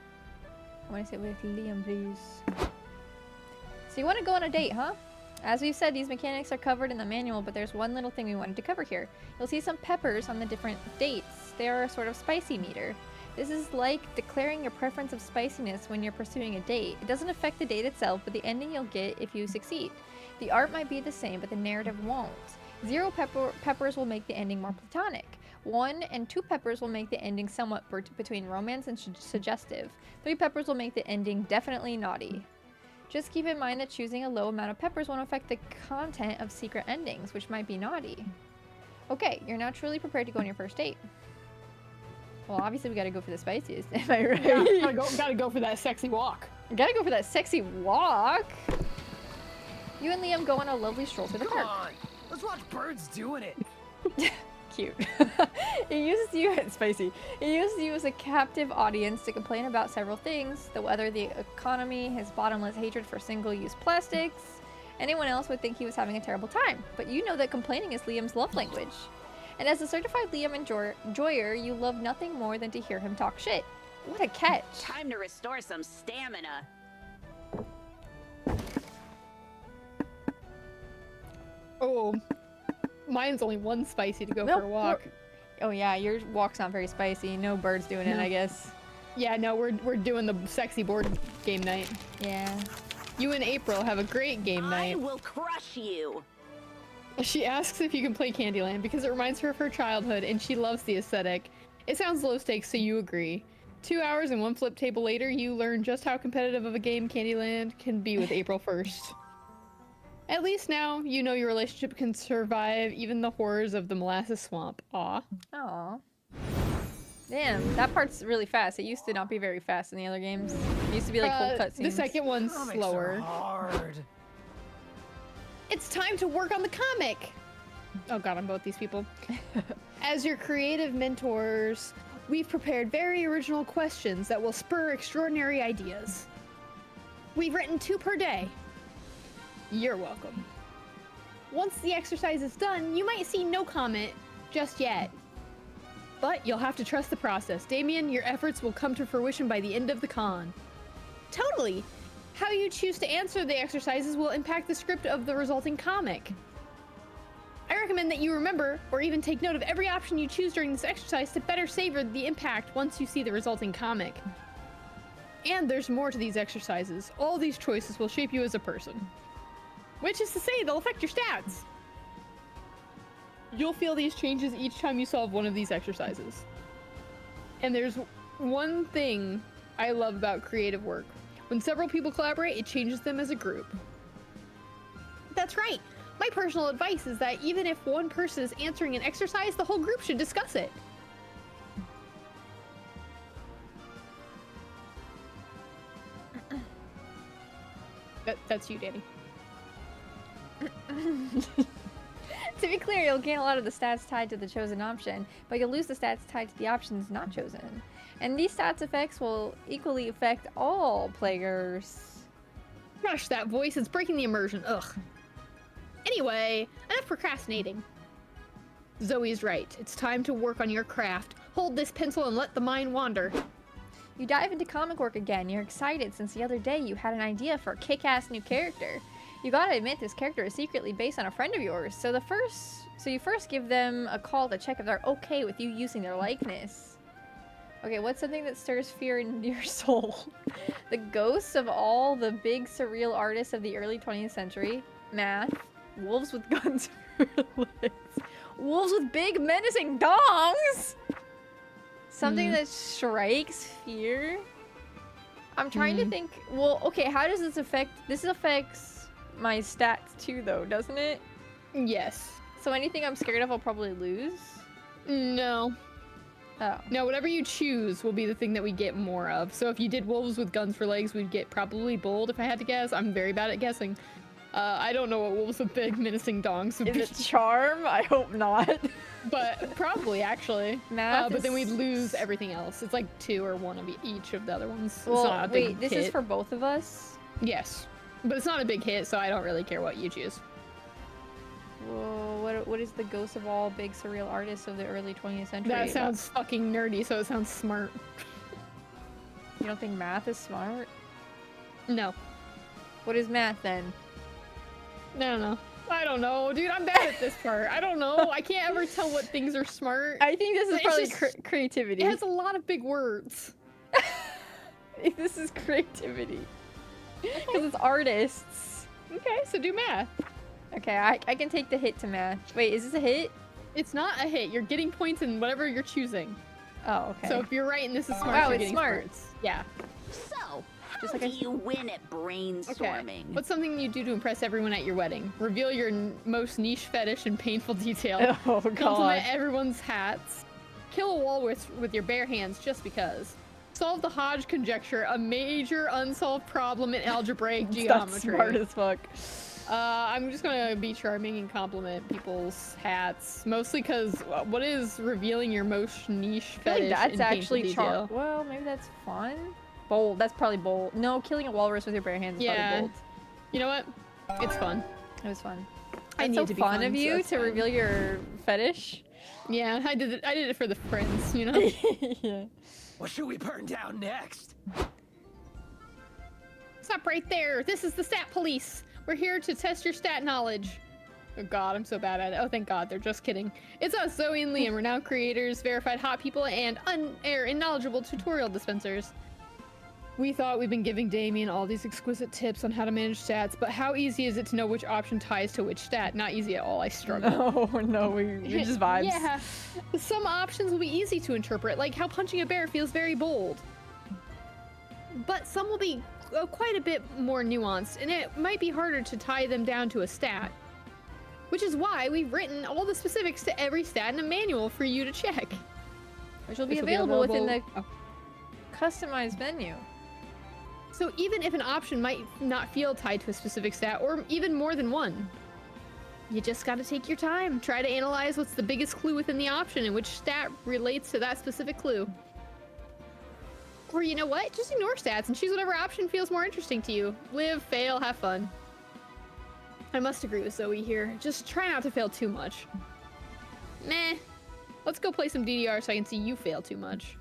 I want to sit with Liam, please. So you want to go on a date, huh? As we've said, these mechanics are covered in the manual, but there's one little thing we wanted to cover here. You'll see some peppers on the different dates. They are a sort of spicy meter. This is like declaring your preference of spiciness when you're pursuing a date. It doesn't affect the date itself, but the ending you'll get if you succeed. The art might be the same, but the narrative won't. 0 peppers will make the ending more platonic. 1 and 2 peppers will make the ending somewhat between romance and suggestive. 3 peppers will make the ending definitely naughty. Just keep in mind that choosing a low amount of peppers won't affect the content of secret endings, which might be naughty. Okay, you're now truly prepared to go on your first date. Well, obviously we gotta go for the spiciest, am I right? Yeah, gotta go for that sexy walk. Gotta go for that sexy walk. You and Liam go on a lovely stroll through the Come park. on, let's watch birds doing it. Cute. It uses you, it's spicy. It uses you as a captive audience to complain about several things: the weather, the economy, his bottomless hatred for single-use plastics. Anyone else would think he was having a terrible time, but you know that complaining is Liam's love language. And as a certified Liam enjoyer, you love nothing more than to hear him talk shit. What a catch. Time to restore some stamina. Oh, mine's only 1 spicy to go for a walk. Oh yeah, your walk's not very spicy. No birds doing it, I guess. Yeah, no, we're doing the sexy board game night. Yeah. You and April have a great game I night. will crush you. She asks if you can play Candyland because it reminds her of her childhood and she loves the aesthetic. It sounds low stakes, so you agree. 2 hours and 1 flip table later, you learn just how competitive of a game Candyland can be with April 1st. At least now, you know your relationship can survive even the horrors of the molasses swamp. Aw. Aw. Damn, that part's really fast. It used to not be very fast in the other games. It used to be like full cutscenes. The second one's Comics slower. are hard. It's time to work on the comic! Oh god, I'm both these people. As your creative mentors, we've prepared very original questions that will spur extraordinary ideas. We've written 2 per day. You're welcome. Once the exercise is done, you might see no comment just yet. But you'll have to trust the process. Damien, your efforts will come to fruition by the end of the con. Totally! How you choose to answer the exercises will impact the script of the resulting comic. I recommend that you remember, or even take note of every option you choose during this exercise to better savor the impact once you see the resulting comic. And there's more to these exercises. All these choices will shape you as a person. Which is to say, they'll affect your stats. You'll feel these changes each time you solve one of these exercises. And there's one thing I love about creative work. When several people collaborate, it changes them as a group. That's right. My personal advice is that even if one person is answering an exercise, the whole group should discuss it. That's you, Dani. To be clear, you'll gain a lot of the stats tied to the chosen option, but you'll lose the stats tied to the options not chosen. And these stats effects will equally affect all players. Gosh, that voice is breaking the immersion. Ugh. Anyway, enough procrastinating. Zoe's right. It's time to work on your craft. Hold this pencil and let the mind wander. You dive into comic work again. You're excited since the other day you had an idea for a kick-ass new character. You gotta admit this character is secretly based on a friend of yours, so you first give them a call to check if they're okay with you using their likeness. Okay, what's something that stirs fear in your soul? The ghosts of all the big surreal artists of the early 20th century. Math. Wolves with guns for legs. Wolves with big menacing dongs! Something that strikes fear? I'm trying to think. Well, okay, how does this affect... This affects my stats too, though, doesn't it? Yes. So anything I'm scared of, I'll probably lose? No. Oh. No, whatever you choose will be the thing that we get more of. So if you did wolves with guns for legs, we'd get probably bold, if I had to guess. I'm very bad at guessing. I don't know what wolves with big menacing dongs would be. Is it charm? I hope not. But probably, actually. Math but then is- we'd lose everything else. It's like 2 or 1 of each of the other ones. It's Well, not a big wait, this hit. is for both of us? Yes. But it's not a big hit, so I don't really care what you choose. Whoa, what is the ghost of all big surreal artists of the early 20th century? That sounds fucking nerdy, so it sounds smart. You don't think math is smart? No. What is math then? I don't know, dude. I'm bad at this part. I don't know. I can't ever tell what things are smart. I think this is It's probably just- creativity. It has a lot of big words. This is creativity. Because it's artists. Okay, so do math. Okay, I can take the hit to math. Wait, is this a hit? It's not a hit. You're getting points in whatever you're choosing. Oh, okay. So if you're right and this is smart, Wow, you're it's getting smart. points. Yeah. So, how Just like do I- you win at brainstorming? What's something you do to impress everyone at your wedding? Reveal your most niche fetish in painful detail. Oh, God. Compliment everyone's hats. Kill a walrus with your bare hands just because. Solve the Hodge conjecture, a major unsolved problem in algebraic That's geometry. smart as fuck. I'm just gonna be charming and compliment people's hats, mostly because what is revealing your most niche I feel fetish like that's in painful actually detail? Well, maybe that's fun. Bold. That's probably bold. No, killing a walrus with your bare hands is Yeah. probably bold. You know what? It's fun. It was fun. I That's need so to be fun fun, of so you that's to fine. reveal your fetish. Yeah, I did it for the friends, you know? Yeah. What should we burn down next? Stop right there. This is the stat police. We're here to test your stat knowledge. Oh god, I'm so bad at it. Oh, thank god, they're just kidding. It's us, Zoe and Liam, renowned creators, verified hot people, and unair and knowledgeable tutorial dispensers. We thought we've been giving Damien all these exquisite tips on how to manage stats, but how easy is it to know which option ties to which stat? Not easy at all, I struggle. No, we're just vibes. Yeah, some options will be easy to interpret, like how punching a bear feels very bold. But some will be quite a bit more nuanced, and it might be harder to tie them down to a stat. Which is why we've written all the specifics to every stat in a manual for you to check. Which will be Which available within the Oh. customized menu. So even if an option might not feel tied to a specific stat, or even more than one, you just gotta take your time. Try to analyze what's the biggest clue within the option and which stat relates to that specific clue. Or you know what? Just ignore stats and choose whatever option feels more interesting to you. Live, fail, have fun. I must agree with Zoe here. Just try not to fail too much. Meh. Let's go play some DDR so I can see you fail too much.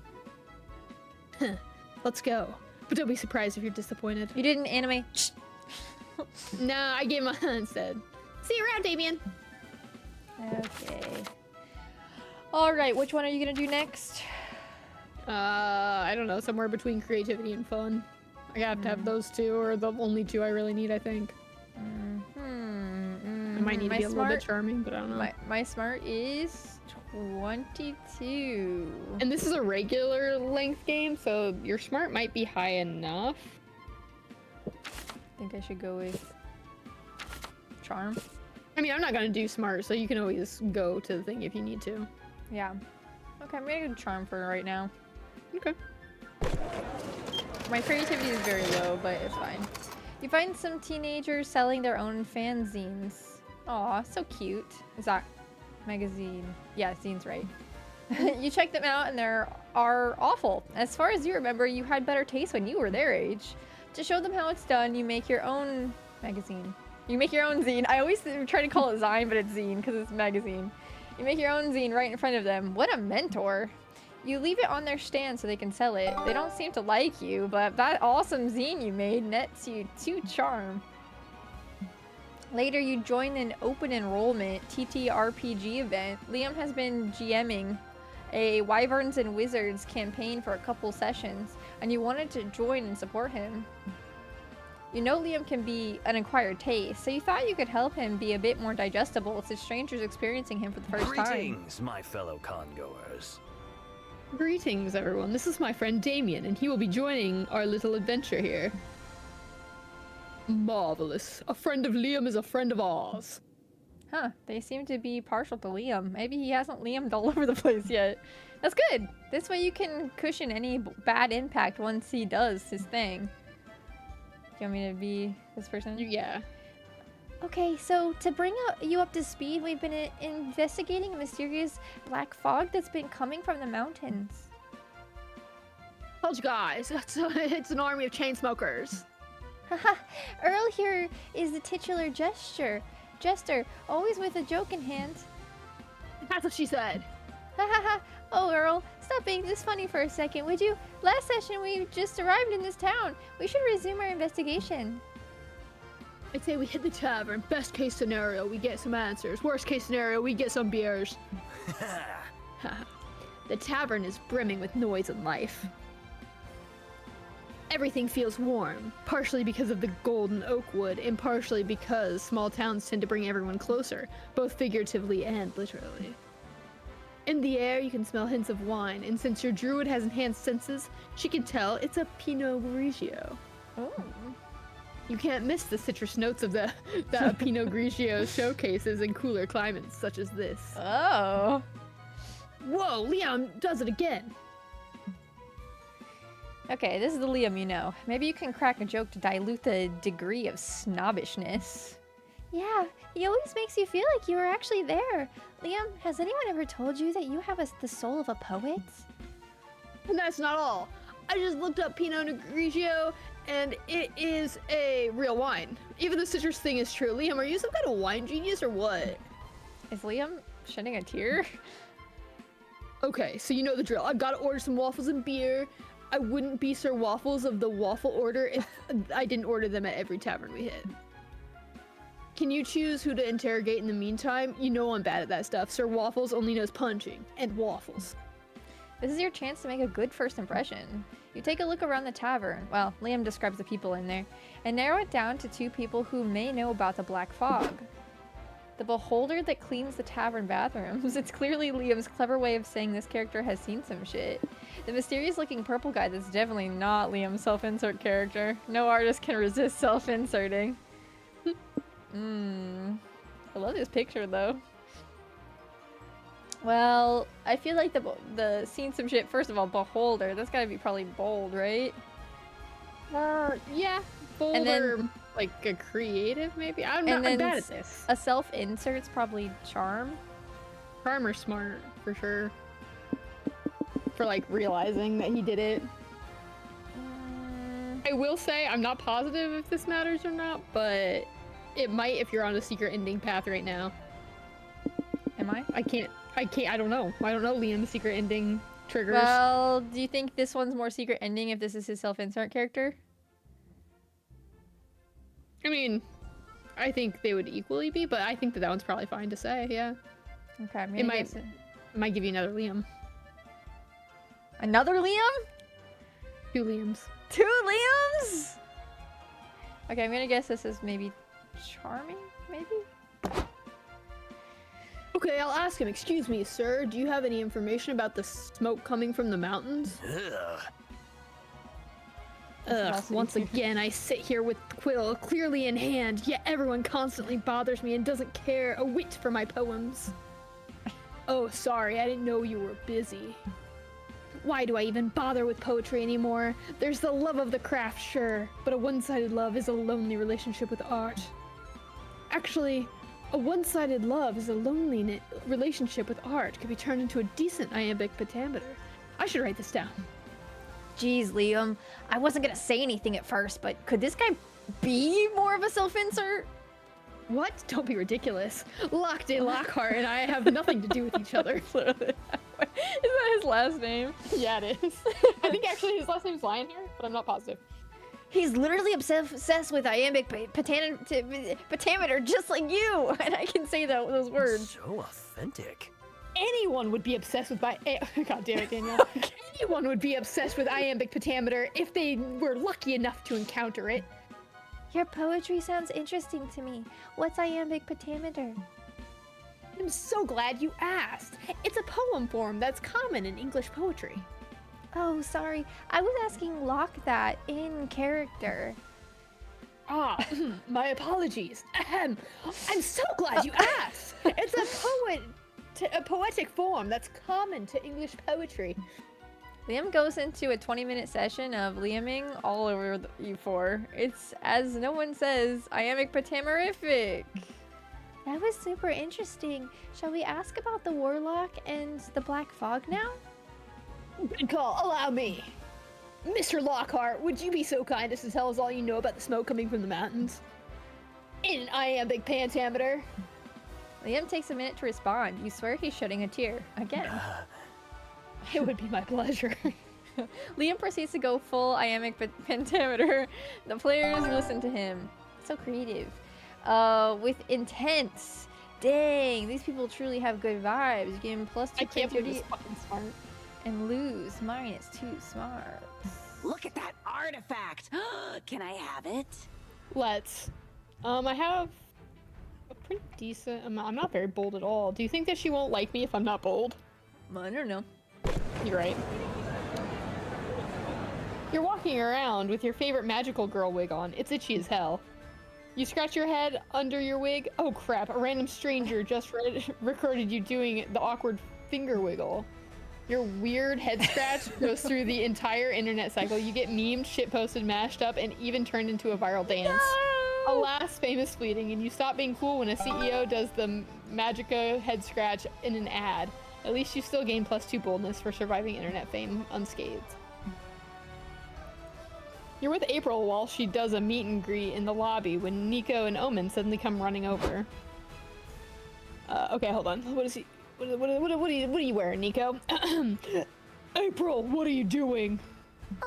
Let's go. But don't be surprised if you're disappointed. You didn't anime. Nah, I gave him a instead. See you around, Damien. Okay. Alright, which one are you gonna do next? I don't know, somewhere between creativity and fun. I have to have those two, or the only two I really need, I think. It might need to My be a little bit charming, but I don't know. My smart is 22. And this is a regular length game, so your smart might be high enough. I think I should go with charm. I mean, I'm not gonna do smart, so you can always go to the thing if you need to. Yeah. Okay, I'm gonna go charm for right now. Okay. My creativity is very low, but it's fine. You find some teenagers selling their own fanzines. Aw, so cute. Is that magazine? Yeah, zine's right. You check them out and they are awful. As far as you remember, you had better taste when you were their age. To show them how it's done, you make your own magazine. You make your own zine. I always try to call it zine, but it's zine because it's magazine. You make your own zine right in front of them. What a mentor. You leave it on their stand so they can sell it. They don't seem to like you, but that awesome zine you made nets you 2 charm. Later, you join an open enrollment TTRPG event. Liam has been GMing a Wyverns and Wizards campaign for a couple sessions, and you wanted to join and support him. You know Liam can be an acquired taste, so you thought you could help him be a bit more digestible to strangers experiencing him for the first time. Greetings, my fellow congoers. Greetings, everyone. This is my friend Damien, and he will be joining our little adventure here. Marvelous. A friend of Liam is a friend of ours. Huh, they seem to be partial to Liam. Maybe he hasn't Liamed all over the place yet. That's good. This way you can cushion any bad impact once he does his thing. Do you want me to be this person? Yeah. Okay, so to bring you up to speed, we've been investigating a mysterious black fog that's been coming from the mountains. Told you guys, it's an army of chain smokers. Haha, Earl here is the titular jester, always with a joke in hand. That's what she said. Hahaha, oh Earl, stop being this funny for a second, would you? Last session we just arrived in this town. We should resume our investigation. I'd say we hit the tavern. Best case scenario, we get some answers. Worst case scenario, we get some beers. The tavern is brimming with noise and life. Everything feels warm, partially because of the golden oak wood, and partially because small towns tend to bring everyone closer, both figuratively and literally. In the air, you can smell hints of wine, and since your druid has enhanced senses, she can tell it's a Pinot Grigio. Oh. You can't miss the citrus notes of the Pinot Grigio showcases in cooler climates such as this. Oh. Whoa, Liam does it again. Okay, this is the Liam you know. Maybe you can crack a joke to dilute the degree of snobbishness. Yeah, he always makes you feel like you were actually there. Liam, has anyone ever told you that you have the soul of a poet? And that's not all. I just looked up Pinot Grigio, and it is a real wine. Even the citrus thing is true. Liam, are you some kind of wine genius or what? Is Liam shedding a tear? Okay, so you know the drill. I've got to order some waffles and beer. I wouldn't be Sir Waffles of the waffle order if I didn't order them at every tavern we hit. Can you choose who to interrogate in the meantime? You know I'm bad at that stuff. Sir Waffles only knows punching and waffles. This is your chance to make a good first impression. You take a look around the tavern. Well, Liam describes the people in there, and narrow it down to 2 people who may know about the black fog. The beholder that cleans the tavern bathrooms. It's clearly Liam's clever way of saying this character has seen some shit. The mysterious looking purple guy that's definitely not Liam's self-insert character. No artist can resist self-inserting. I love this picture though. Well, I feel like the seen some shit, first of all, beholder, that's gotta be probably bold, right? Yeah, bold And then- or like a creative maybe? I'm bad at this. A self-insert's probably charm. Charm or smart, for sure. For like realizing that he did it. I will say, I'm not positive if this matters or not, but it might if you're on a secret ending path right now. Am I? I don't know. I don't know Liam's secret ending triggers. Well, do you think this one's more secret ending if this is his self-insert character? I mean, I think they would equally be, but I think that one's probably fine to say, yeah. Okay, I'm It gonna might, guess it. might give you another Liam. Another Liam? 2 Liams. 2 Liams? Okay, I'm gonna guess this is maybe charming, maybe? Okay, I'll ask him. Excuse me, sir. Do you have any information about the smoke coming from the mountains? Ugh, once again, I sit here with quill clearly in hand, yet everyone constantly bothers me and doesn't care a whit for my poems. Oh, sorry, I didn't know you were busy. Why do I even bother with poetry anymore? There's the love of the craft, sure, but a one-sided love is a lonely relationship with art. Actually, a one-sided love is a lonely relationship with art could be turned into a decent iambic pentameter. I should write this down. Jeez, Liam. I wasn't gonna say anything at first, but could this guy be more of a self-insert? What? Don't be ridiculous. Lockhart and I have nothing to do with each other. Literally. Is that his last name? Yeah, it is. I think actually his last name's Lionhair, but I'm not positive. He's literally obsessed with iambic pentameter just like you, and I can say those words. So authentic. Anyone would be obsessed with God damn it, Danielle. Anyone would be obsessed with iambic pentameter if they were lucky enough to encounter it. Your poetry sounds interesting to me. What's iambic pentameter? I'm so glad you asked. It's a poem form that's common in English poetry. Oh, sorry. I was asking Locke that in character. Ah, my apologies. Ahem. I'm so glad you asked. It's a poetic form that's common to English poetry. Liam goes into a 20-minute session of Liaming all over you four. It's, as no one says, iambic pentamerific. That was super interesting. Shall we ask about the warlock and the black fog now? Good call. Allow me. Mr. Lockhart, would you be so kind as to tell us all you know about the smoke coming from the mountains? In an iambic pentameter. Liam takes a minute to respond. You swear he's shedding a tear. Again. It would be my pleasure. Liam proceeds to go full iambic pentameter. The players listen to him. So creative. With intense. Dang, these people truly have good vibes. You give him +2 I can't believe creativity this fucking smart. and lose -2 smart. Look at that artifact. Can I have it? Let's. I have a pretty decent amount. I'm not very bold at all. Do you think that she won't like me if I'm not bold? I don't know. You're right. You're walking around with your favorite magical girl wig on. It's itchy as hell. You scratch your head under your wig. Oh crap, a random stranger just recorded you doing the awkward finger wiggle. Your weird head scratch goes through the entire internet cycle. You get memed, shitposted, mashed up, and even turned into a viral dance. No! Alas, fame is fleeting, and you stop being cool when a CEO does the Magica head scratch in an ad. At least you still gain +2 boldness for surviving internet fame unscathed. You're with April while she does a meet and greet in the lobby when Nico and Omen suddenly come running over. Okay, hold on. What is he? What are you wearing, Nico? April, what are you doing?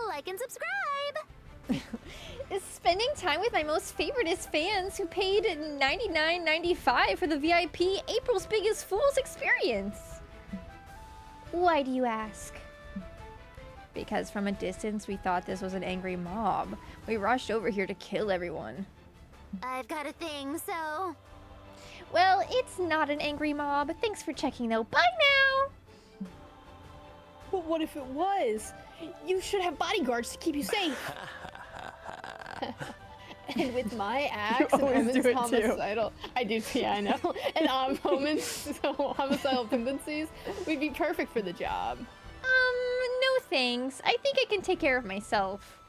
Like and subscribe! Is spending time with my most favoritist fans who paid $99.95 for the VIP April's Biggest Fools experience. Why do you ask? Because from a distance we thought this was an angry mob. We rushed over here to kill everyone. I've got a thing, so... Well, it's not an angry mob. Thanks for checking though. Bye now! But what if it was? You should have bodyguards to keep you safe. And with my axe and Omen's homicidal... I do, yeah, I know. And Omen's homicidal tendencies, we'd be perfect for the job. No thanks. I think I can take care of myself.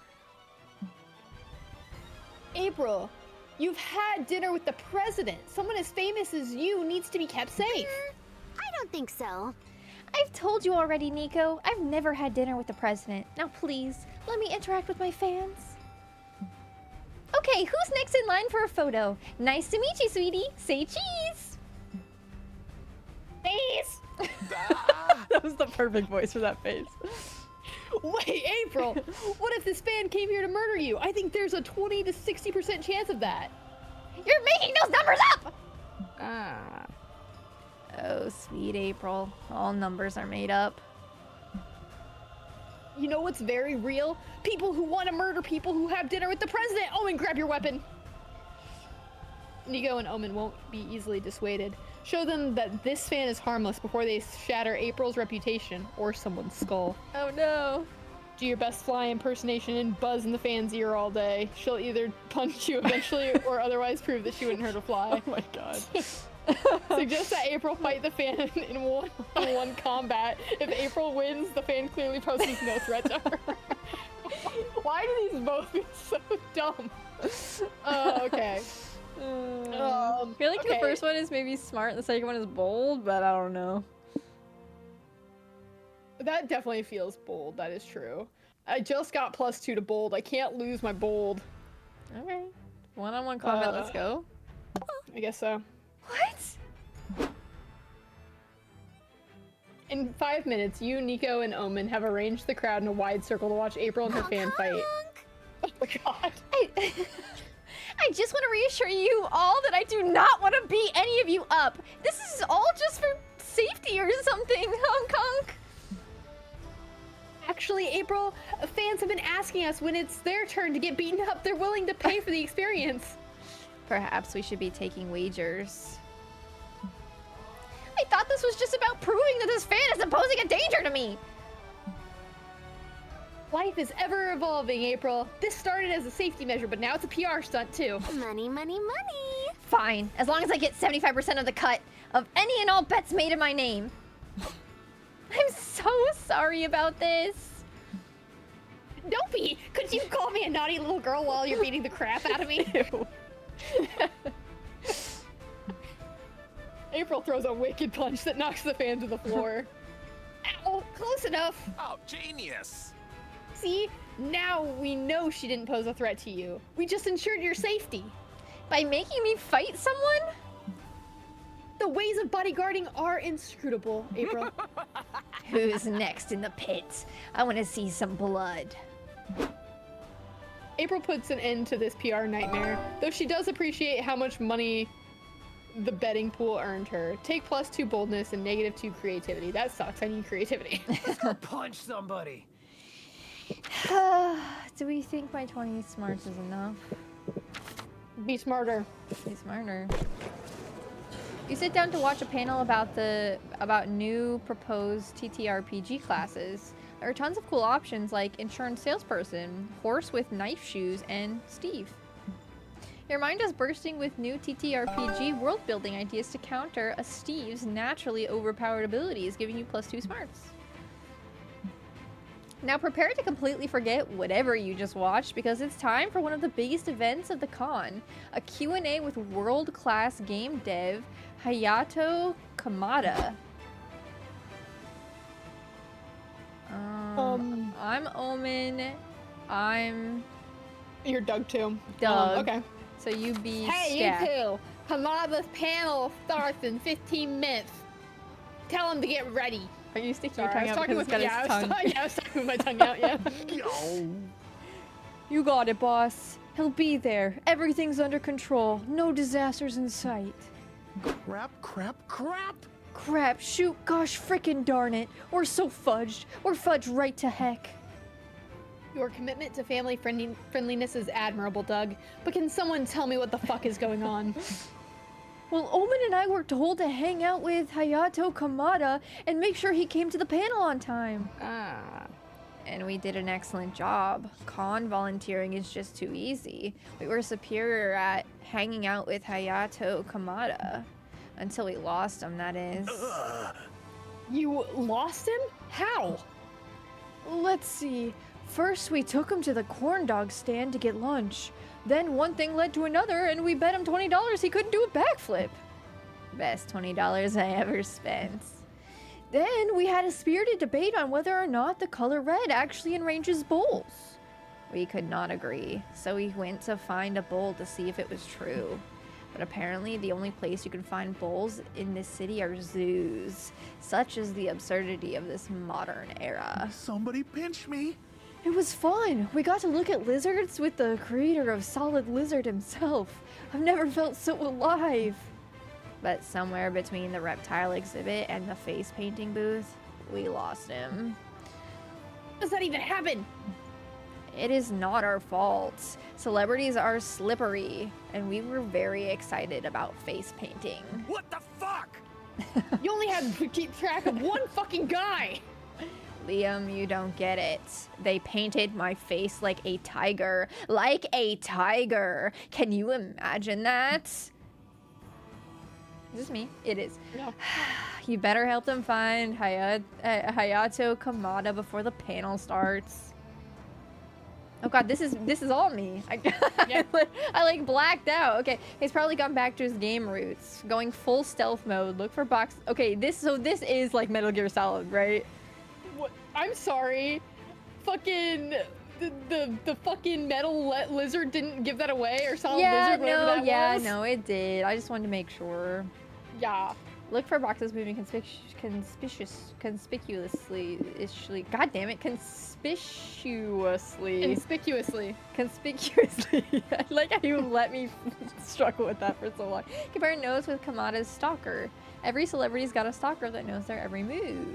April, you've had dinner with the president. Someone as famous as you needs to be kept safe. I don't think so. I've told you already, Nico. I've never had dinner with the president. Now please, let me interact with my fans. Okay, who's next in line for a photo? Nice to meet you, sweetie. Say cheese. Face! That was the perfect voice for that face. Wait, April, what if this fan came here to murder you? I think there's a 20 to 60% chance of that. You're making those numbers up! Ah. Oh, sweet April. All numbers are made up. You know what's very real? People who want to murder people who have dinner with the president. Omen, grab your weapon. Nico and Omen won't be easily dissuaded. Show them that this fan is harmless before they shatter April's reputation or someone's skull. Oh no. Do your best fly impersonation and buzz in the fan's ear all day. She'll either punch you eventually or otherwise prove that she wouldn't hurt a fly. Oh my god. Suggest that April fight the fan in one-on-one combat. If April wins, the fan clearly poses no threat to her. Why do these both feel so dumb? Oh, okay. I feel like the first one is maybe smart and the second one is bold, but I don't know. That definitely feels bold, that is true. I just got +2 to bold. I can't lose my bold. Okay. One-on-one combat, let's go. I guess so. What? In 5 minutes, you, Nico, and Omen have arranged the crowd in a wide circle to watch April and her fan fight. Oh my god. I just want to reassure you all that I do not want to beat any of you up. This is all just for safety or something, honk honk. Actually, April, fans have been asking us when it's their turn to get beaten up. They're willing to pay for the experience. Perhaps we should be taking wagers. I thought this was just about proving that this fan isn't posing a danger to me. Life is ever evolving, April. This started as a safety measure, but now it's a PR stunt too. Money, money, money. Fine, as long as I get 75% of the cut of any and all bets made in my name. I'm so sorry about this. Don't be! Could you call me a naughty little girl while you're beating the crap out of me? April throws a wicked punch that knocks the fan to the floor. Ow, close enough. Oh, genius! See? Now we know she didn't pose a threat to you. We just ensured your safety. By making me fight someone? The ways of bodyguarding are inscrutable, April. Who's next in the pit? I want to see some blood. April puts an end to this PR nightmare, though she does appreciate how much money the betting pool earned her. Take +2 boldness and -2 creativity. That sucks. I need creativity. Punch somebody. Do we think my 20 smarts is enough? Be smarter. Be smarter. You sit down to watch a panel about new proposed TTRPG classes. There are tons of cool options like insurance salesperson, horse with knife shoes, and Steve. Your mind is bursting with new TTRPG world building ideas to counter a Steve's naturally overpowered abilities, giving you +2 smarts. Now prepare to completely forget whatever you just watched because it's time for one of the biggest events of the con, a Q&A with world-class game dev Hayato Kamada. I'm Omen. You're Doug too. Doug. Okay. So you be Hey, Staff. you two. Kamada's panel starts in 15 minutes. Tell him to get ready. Are you sticking Sorry, your tongue out because it's got his tongue? I was talking with my tongue out, yeah. You got it, boss. He'll be there. Everything's under control. No disasters in sight. Crap, crap, crap! Crap, shoot, gosh, frickin' darn it. We're so fudged. We're fudged right to heck. Your commitment to family friendliness is admirable, Doug. But can someone tell me what the fuck is going on? Well, Omen and I were told to hang out with Hayato Kamada and make sure he came to the panel on time. And we did an excellent job. Con volunteering is just too easy. We were superior at hanging out with Hayato Kamada. Until we lost him, that is. You lost him? How? Let's see. First, we took him to the corn dog stand to get lunch. Then one thing led to another, and we bet him $20 he couldn't do a backflip. Best $20 I ever spent. Then we had a spirited debate on whether or not the color red actually enranges bowls. We could not agree, so we went to find a bowl to see if it was true. But apparently the only place you can find bowls in this city are zoos. Such is the absurdity of this modern era. Somebody pinch me! It was fun. We got to look at lizards with the creator of Solid Lizard himself. I've never felt so alive. But somewhere between the reptile exhibit and the face painting booth, we lost him. How does that even happen? It is not our fault. Celebrities are slippery, and we were very excited about face painting. What the fuck? You only had to keep track of one fucking guy. Liam, you don't get it. They painted my face like a tiger. Like a tiger. Can you imagine that? Is this me? It is. No. You better help them find Hayato Kamada before the panel starts. Oh god, this is all me. Yeah. I like blacked out. Okay, he's probably gone back to his game roots. Going full stealth mode. Look for box. Okay, this is like Metal Gear Solid, right? What? I'm sorry. Fucking the fucking metal lizard didn't give that away, or solid lizard, whatever that was. No, it did. I just wanted to make sure. Yeah. Look for boxes moving conspicuously. God damn it, conspicuously. Conspicuously. I like how you let me struggle with that for so long. Compare notes with Kamada's stalker. Every celebrity's got a stalker that knows their every move.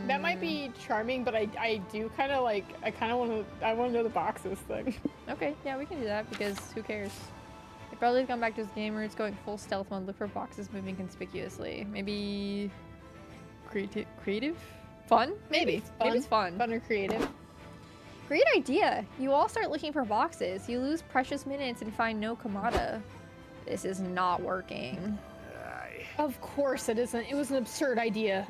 That might be charming, but I do kind of like, I want to know the boxes thing. Okay, yeah, we can do that because who cares? He probably gone back to his game roots, going full stealth mode, look for boxes moving conspicuously. Maybe creative? Fun? Maybe. Maybe it's fun. Fun or creative. Great idea. You all start looking for boxes. You lose precious minutes and find no Kamada. This is not working. Of course it isn't. It was an absurd idea.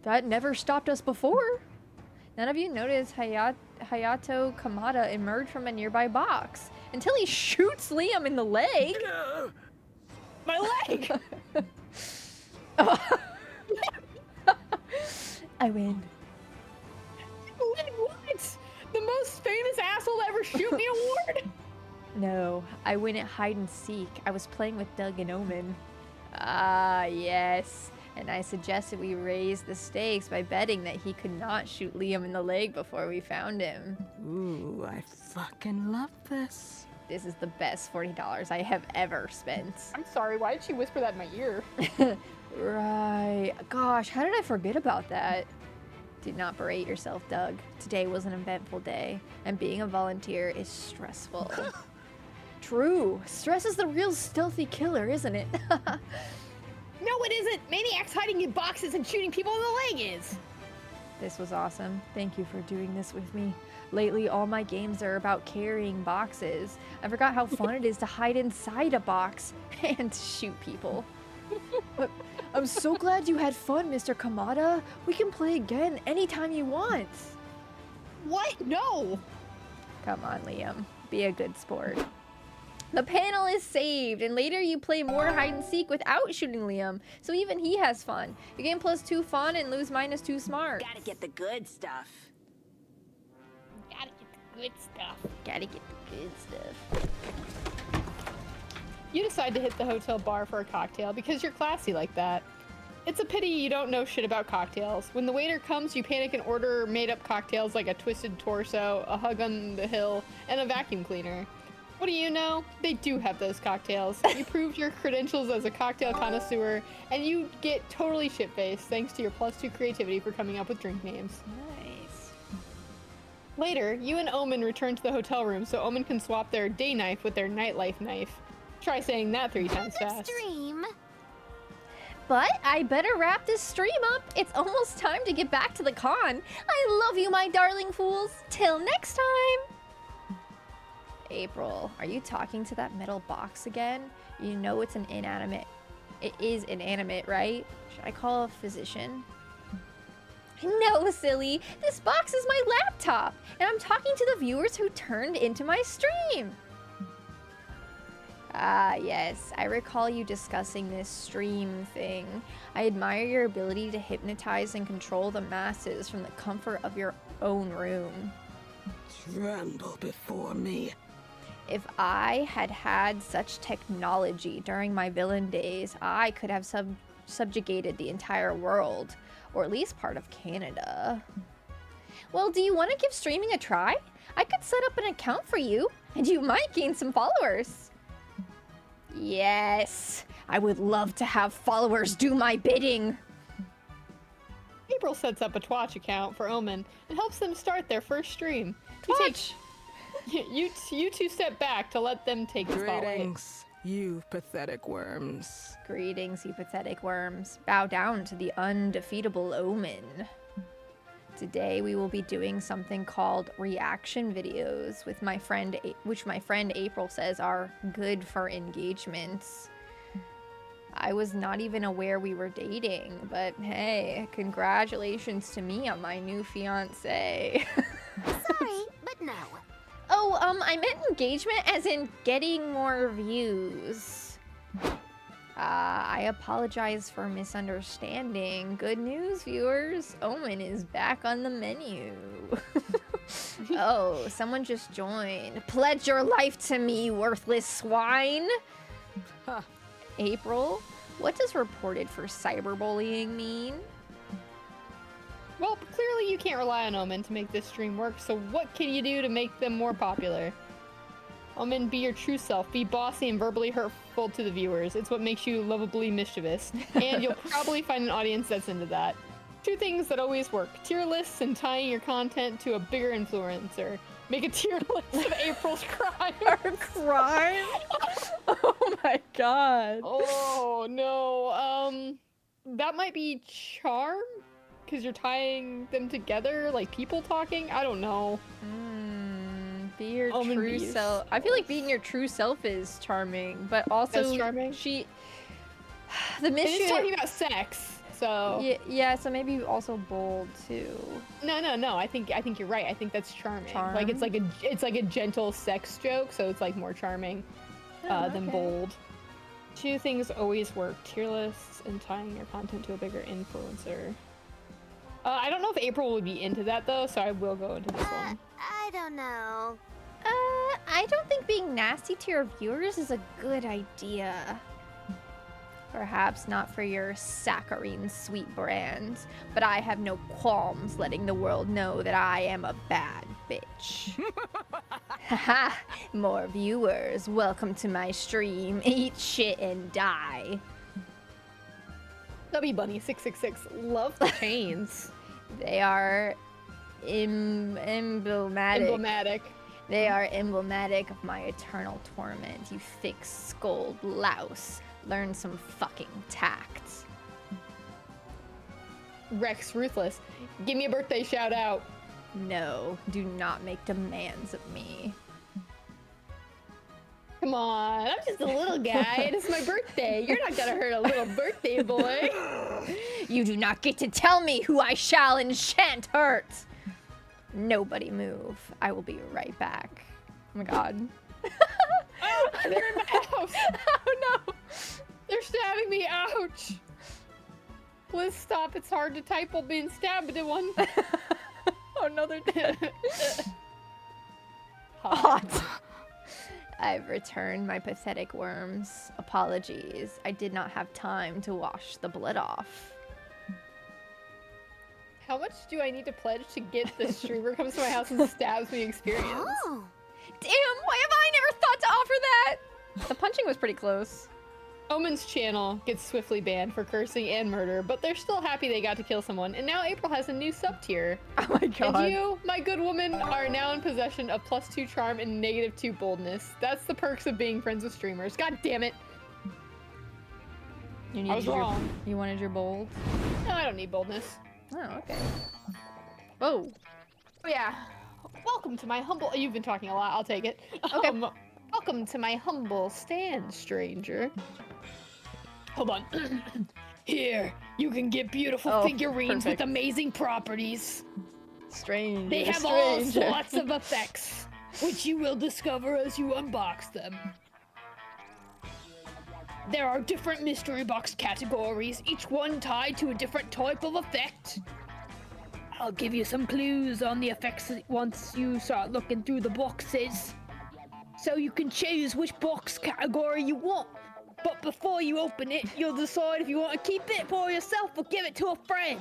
That never stopped us before. None of you noticed Hayato Kamada emerge from a nearby box until he shoots Liam in the leg. My leg! I win. What? The most famous asshole to ever shoot me award? No, I win at hide and seek. I was playing with Doug and Omen. Ah, yes. And I suggested we raise the stakes by betting that he could not shoot Liam in the leg before we found him. Ooh, I fucking love this. This is the best $40 I have ever spent. I'm sorry, why did she whisper that in my ear? Right. Gosh, how did I forget about that? Do not berate yourself, Doug. Today was an eventful day, and being a volunteer is stressful. True. Stress is the real stealthy killer, isn't it? No, it isn't! Maniacs hiding in boxes and shooting people in the leg is! This was awesome. Thank you for doing this with me. Lately, all my games are about carrying boxes. I forgot how fun it is to hide inside a box and shoot people. But I'm so glad you had fun, Mr. Kamada. We can play again anytime you want. What? No! Come on, Liam. Be a good sport. The panel is saved, and later you play more hide and seek without shooting Liam, so even he has fun. You gain +2 fun and lose -2 smart. Gotta get the good stuff. Gotta get the good stuff. Gotta get the good stuff. You decide to hit the hotel bar for a cocktail because you're classy like that. It's a pity you don't know shit about cocktails. When the waiter comes, you panic and order made-up cocktails like a twisted torso, a hug on the hill, and a vacuum cleaner. What do you know? They do have those cocktails. You proved your credentials as a cocktail connoisseur, and you get totally shit-faced thanks to your +2 creativity for coming up with drink names. Nice. Later, you and Omen return to the hotel room so Omen can swap their day knife with their nightlife knife. Try saying that 3 times fast. Stream. But I better wrap this stream up. It's almost time to get back to the con. I love you, my darling fools. Till next time. April, are you talking to that metal box again? You know it's an inanimate. It is inanimate, right? Should I call a physician? No, silly. This box is my laptop, and I'm talking to the viewers who turned into my stream. Ah, yes. I recall you discussing this stream thing. I admire your ability to hypnotize and control the masses from the comfort of your own room. Tremble before me. If I had had such technology during my villain days, I could have subjugated the entire world, or at least part of Canada. Well, do you want to give streaming a try? I could set up an account for you, and you might gain some followers. Yes, I would love to have followers do my bidding. April sets up a Twitch account for Omen and helps them start their first stream. Twitch! You two step back to let them take the spotlight. Greetings, you pathetic worms. Greetings, you pathetic worms. Bow down to the undefeatable Omen. Today we will be doing something called reaction videos with my friend, which my friend April says are good for engagements. I was not even aware we were dating, but hey, congratulations to me on my new fiance. Sorry, but no. Oh, I meant engagement as in getting more views. I apologize for misunderstanding. Good news, viewers. Omen is back on the menu. Oh, someone just joined. Pledge your life to me, worthless swine. Huh. April, what does reported for cyberbullying mean? Well, clearly you can't rely on Omen to make this stream work, so what can you do to make them more popular? Omen, be your true self. Be bossy and verbally hurtful to the viewers. It's what makes you lovably mischievous. And you'll probably find an audience that's into that. Two things that always work. Tier lists and tying your content to a bigger influencer. Make a tier list of April's crimes. Her crime? Oh my god. Oh, no. That might be charm? Because you're tying them together, like people talking? I don't know. Be your Omen true be self. I feel like being your true self is charming, but also That's charming? the And it's mystery. talking about sex, so... Yeah, so maybe also bold too. No. I think you're right. I think that's charming. Charm? Like it's like a gentle sex joke, so it's like more charming than okay. bold. Two things always work: tier lists and tying your content to a bigger influencer. I don't know if April would be into that though, so I will go into this one. I don't know. I don't think being nasty to your viewers is a good idea. Perhaps not for your saccharine sweet brands, but I have no qualms letting the world know that I am a bad bitch. Haha, more viewers. Welcome to my stream. Eat shit and die. Stubby Bunny 666. Love the chains. They are emblematic. Emblematic. They are emblematic of my eternal torment. You thick-skulled louse. Learn some fucking tact. Rex Ruthless. Give me a birthday shout out. No, do not make demands of me. Come on, I'm just a little guy. It's my birthday. You're not gonna hurt a little birthday boy. You do not get to tell me who I shall and shan't hurt. Nobody move. I will be right back. Oh my god. Oh, they're in my house. Oh no. They're stabbing me. Ouch. Please stop. It's hard to type while being stabbed in one. Oh no, they're dead. Hot. I've returned my pathetic worms. Apologies. I did not have time to wash the blood off. How much do I need to pledge to get the streamer comes to my house and stabs me experience? Oh. Damn, why have I never thought to offer that? The punching was pretty close. Omen's channel gets swiftly banned for cursing and murder, but they're still happy they got to kill someone, and now April has a new sub-tier. Oh my god. And you, my good woman, are now in possession of +2 charm and -2 boldness. That's the perks of being friends with streamers. God damn it. You I was wrong. You wanted your bold? No, I don't need boldness. Oh, okay. Whoa. Oh yeah. Welcome to my humble... You've been talking a lot. I'll take it. Okay. Welcome to my humble stand, stranger. Hold on. Here, you can get beautiful figurines perfect. with amazing properties. Strange. They have all sorts of effects, which you will discover as you unbox them. There are different mystery box categories, each one tied to a different type of effect. I'll give you some clues on the effects once you start looking through the boxes. So you can choose which box category you want. But before you open it, you'll decide if you want to keep it for yourself or give it to a friend.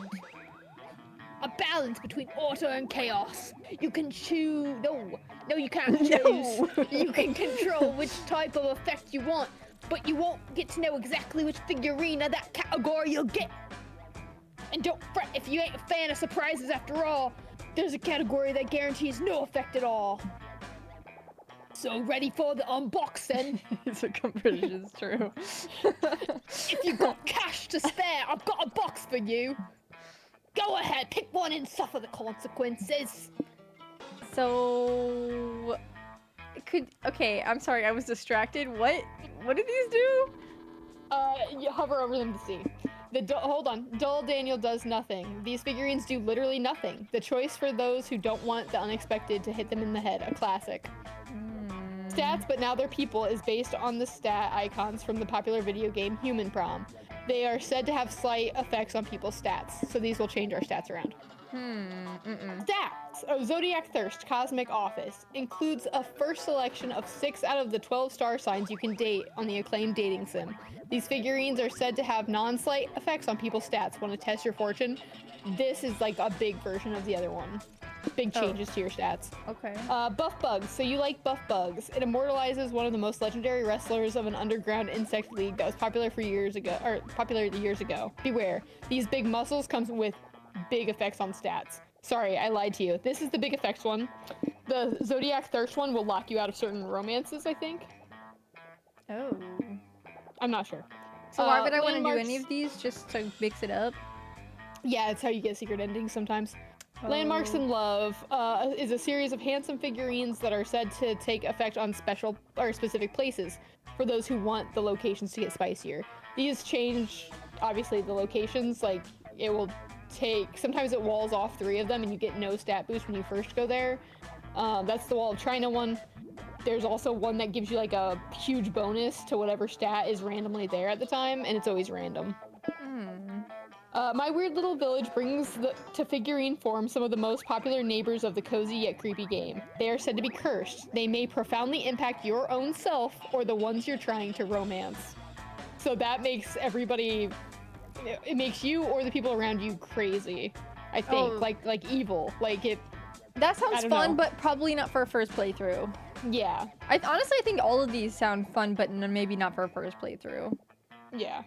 A balance between order and chaos. You can choose... No, you can't choose. No. You can control which type of effect you want, but you won't get to know exactly which figurine of that category you'll get. And don't fret if you ain't a fan of surprises after all. There's a category that guarantees no effect at all. So ready for the unboxing? It's a conversion, it's true. If you got cash to spare, I've got a box for you. Go ahead, pick one and suffer the consequences. So, okay, I'm sorry, I was distracted. What do these do? You hover over them to see. Hold on. Dull Daniel does nothing. These figurines do literally nothing. The choice for those who don't want the unexpected to hit them in the head. A classic. Stats, but now they're people, is based on the stat icons from the popular video game Human Prom. They are said to have slight effects on people's stats, so these will change our stats around. Stats! Oh, Zodiac Thirst Cosmic Office includes a first selection of 6 out of the 12 star signs you can date on the acclaimed dating sim. These figurines are said to have non-slight effects on people's stats. Want to test your fortune? This is like a big version of the other one. Big changes to your stats. Okay. Buff Bugs. So you like Buff Bugs. It immortalizes one of the most legendary wrestlers of an underground insect league that was popular years ago. Beware. These big muscles comes with big effects on stats. Sorry, I lied to you. This is the big effects one. The Zodiac Thirst one will lock you out of certain romances, I think. Oh. I'm not sure. So why would I want to do Landmarks- any of these? Just to mix it up? Yeah, it's how you get secret endings sometimes. Landmarks in Love is a series of handsome figurines that are said to take effect on special or specific places for those who want the locations to get spicier. These change, obviously, the locations. Like, it will take, sometimes it walls off 3 of them and you get no stat boost when you first go there. That's the Wall of China one. There's also one that gives you like a huge bonus to whatever stat is randomly there at the time, and it's always random. My Weird Little Village brings to figurine form some of the most popular neighbors of the cozy yet creepy game. They are said to be cursed. They may profoundly impact your own self or the ones you're trying to romance. So that makes everybody, it makes you or the people around you crazy. I think, like evil, like it. That sounds don't fun, know. but probably not for a first playthrough. Yeah, Honestly, I think all of these sound fun, but maybe not for a first playthrough. yeah.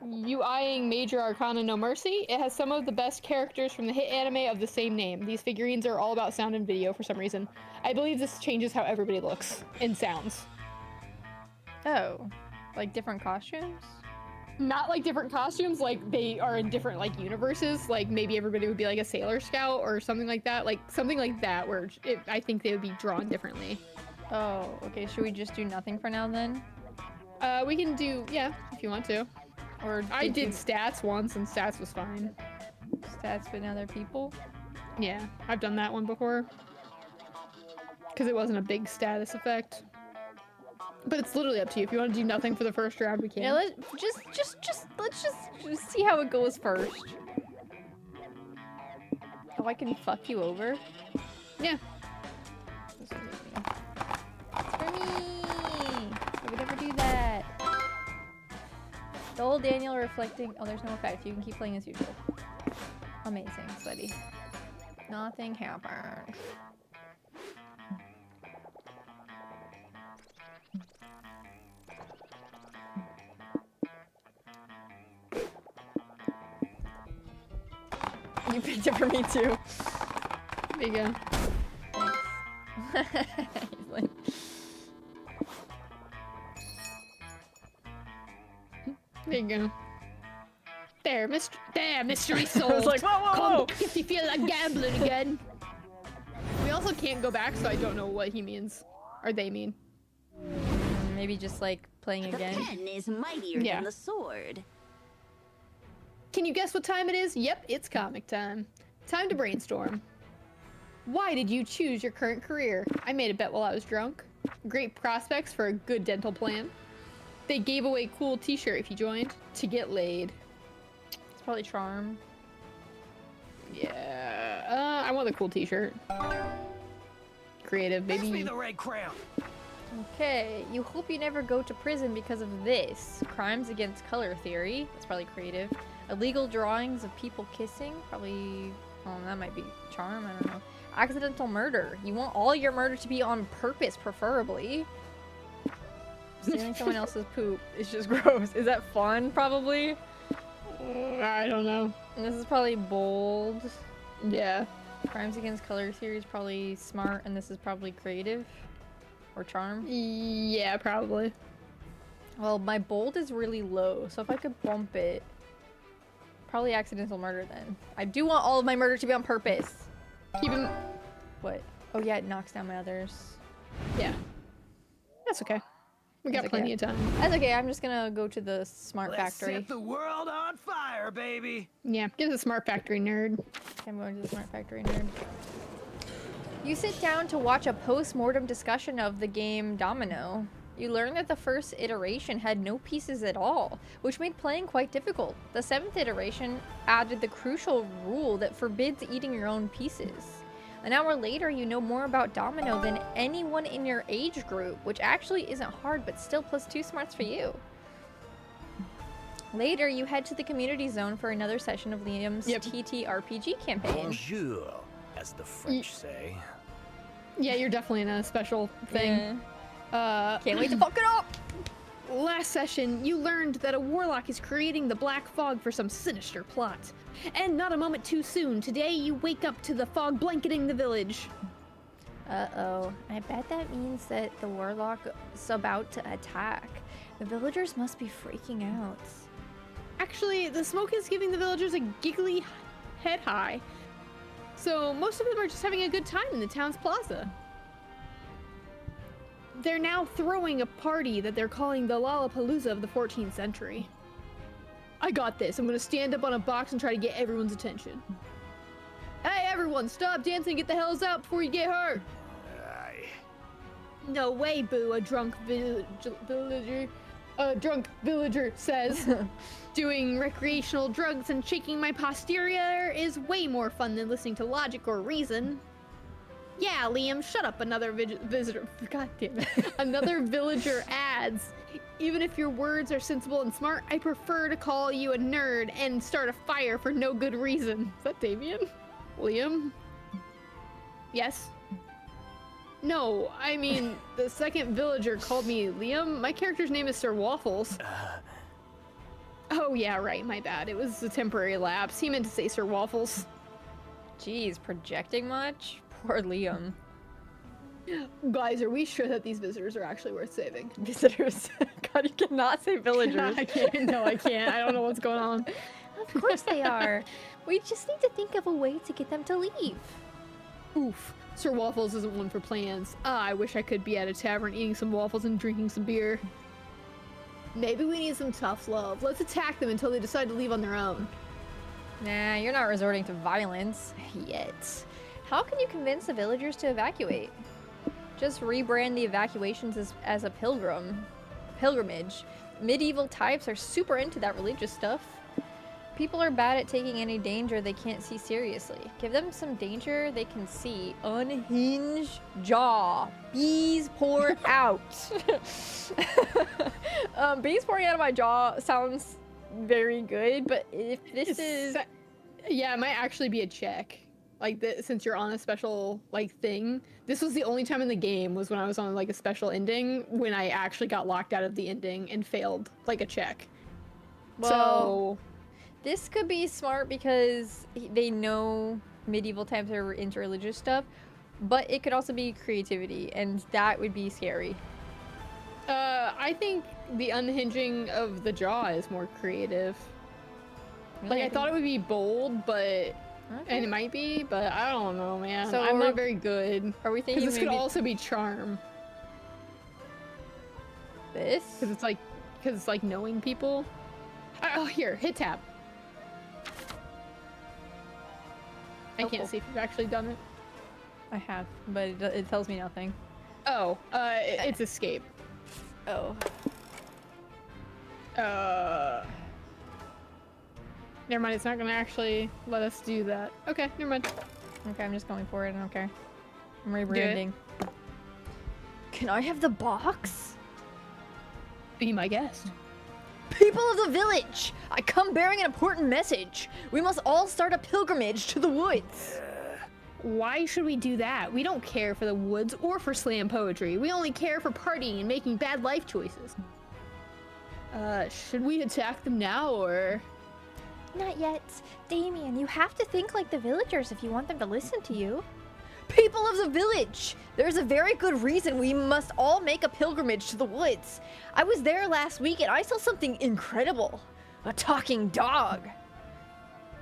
You eyeing Major Arcana No Mercy? It has some of the best characters from the hit anime of the same name. These figurines are all about sound and video for some reason. I believe this changes how everybody looks and sounds. Oh, like different costumes? Not like different costumes, like they are in different like universes. Like maybe everybody would be like a Sailor Scout or something like that. Like something like that where I think they would be drawn differently. Oh, okay. Should we just do nothing for now then? We can do, yeah, if you want to. Or I did you- stats once and stats was fine. stats, but now they're people? Yeah, I've done that one before. Because it wasn't a big status effect. But it's literally up to you. If you want to do nothing for the first round, we can. Yeah, let's just see how it goes first. Oh, I can fuck you over? Yeah. This will hit me. It's for me! I would never do that. The old Daniel reflecting. Oh, there's no effect. You can keep playing as usual. Amazing, sweaty. Nothing happened. You picked it for me too. There you go. Thanks. He's like, There you go. There, mystery solved. I was like, whoa! Come if you feel like gambling again. We also can't go back, so I don't know what he means. Or they mean. Maybe just like playing The again. pen is mightier Yeah. than the sword. Can you guess what time it is? Yep, it's comic time. Time to brainstorm. Why did you choose your current career? I made a bet while I was drunk. Great prospects for a good dental plan. They gave away cool t-shirt if you joined. To get laid. It's probably charm. Yeah. I want the cool t-shirt. Creative, Pass me maybe. the red crown. Okay, you hope you never go to prison because of this. Crimes against color theory. That's probably creative. Illegal drawings of people kissing. Probably, oh, that might be charm. I don't know. Accidental murder. You want all your murder to be on purpose, preferably. Stealing someone else's poop is just gross. Is that fun? Probably. I don't know. And this is probably bold. Yeah. Crimes Against Color series probably smart, and this is probably creative or charm. Yeah, probably. Well, my bold is really low, so if I could bump it, probably accidental murder then. I do want all of my murder to be on purpose. Keep him. What? Oh yeah, it knocks down my others. Yeah. That's okay. We got That's plenty okay. of time. That's okay. I'm just gonna go to the smart Let's factory. set the world on fire, baby. Yeah, get the smart factory, nerd. I'm going to the smart factory, nerd. You sit down to watch a post-mortem discussion of the game Domino. You learn that the first iteration had no pieces at all, which made playing quite difficult. The 7th iteration added the crucial rule that forbids eating your own pieces. An hour later, you know more about Domino than anyone in your age group, which actually isn't hard, but still +2 smarts for you. Later, you head to the community zone for another session of Liam's TTRPG campaign. Bonjour, as the French say. Yeah, you're definitely in a special thing. Can't wait to fuck it up! Last session, you learned that a warlock is creating the black fog for some sinister plot. And not a moment too soon, today you wake up to the fog blanketing the village. Uh-oh. I bet that means that the warlock is about to attack. The villagers must be freaking out. Actually, the smoke is giving the villagers a giggly head high. So most of them are just having a good time in the town's plaza. They're now throwing a party that they're calling the Lollapalooza of the 14th century. I got this. I'm gonna stand up on a box and try to get everyone's attention. Hey everyone, stop dancing and get the hells out before you get hurt! No way, boo, a drunk villager says. Doing recreational drugs and shaking my posterior is way more fun than listening to logic or reason. Yeah, Liam, shut up, another visitor. God damn it. Another villager adds, even if your words are sensible and smart, I prefer to call you a nerd and start a fire for no good reason. Is that Damien? Liam? Yes? No, I mean, the second villager called me Liam. My character's name is Sir Waffles. Oh yeah, right, my bad. It was a temporary lapse. He meant to say Sir Waffles. Jeez, projecting much? Poor Liam. Guys, are we sure that these visitors are actually worth saving? Visitors. God, you cannot say villagers. I can't. No, I can't. I don't know what's going on. Of course they are. We just need to think of a way to get them to leave. Oof. Sir Waffles isn't one for plans. Ah, I wish I could be at a tavern eating some waffles and drinking some beer. Maybe we need some tough love. Let's attack them until they decide to leave on their own. Nah, you're not resorting to violence. Yet. How can you convince the villagers to evacuate? Just rebrand the evacuations as a pilgrimage. Medieval types are super into that religious stuff. People are bad at taking any danger they can't see seriously. Give them some danger they can see. Unhinged jaw. Bees pour out. Bees pouring out of my jaw sounds very good, but if this is... Yeah, it might actually be a check. Like, since you're on a special, like, thing. This was the only time in the game was when I was on, like, a special ending when I actually got locked out of the ending and failed, like, a check. Well, so... This could be smart because they know medieval times are into religious stuff, but it could also be creativity, and that would be scary. I think the unhinging of the jaw is more creative. Really? Like, I thought it would be bold, but... Okay. And it might be, but I don't know, man. So I'm not very good. Are we thinking Because this maybe could also be charm. this? Because it's like knowing people. Oh, here, hit tab. I can't see if you've actually done it. I have, but it tells me nothing. Oh, it's escape. Oh. Never mind, it's not gonna actually let us do that. Okay, never mind. Okay, I'm just going for it. I don't care. I'm rebranding. Can I have the box? Be my guest. People of the village! I come bearing an important message. We must all start a pilgrimage to the woods. Why should we do that? We don't care for the woods or for slam poetry. We only care for partying and making bad life choices. Should we attack them now, or... Not yet. Damien, you have to think like the villagers if you want them to listen to you. People of the village! There's a very good reason we must all make a pilgrimage to the woods. I was there last week and I saw something incredible. A talking dog.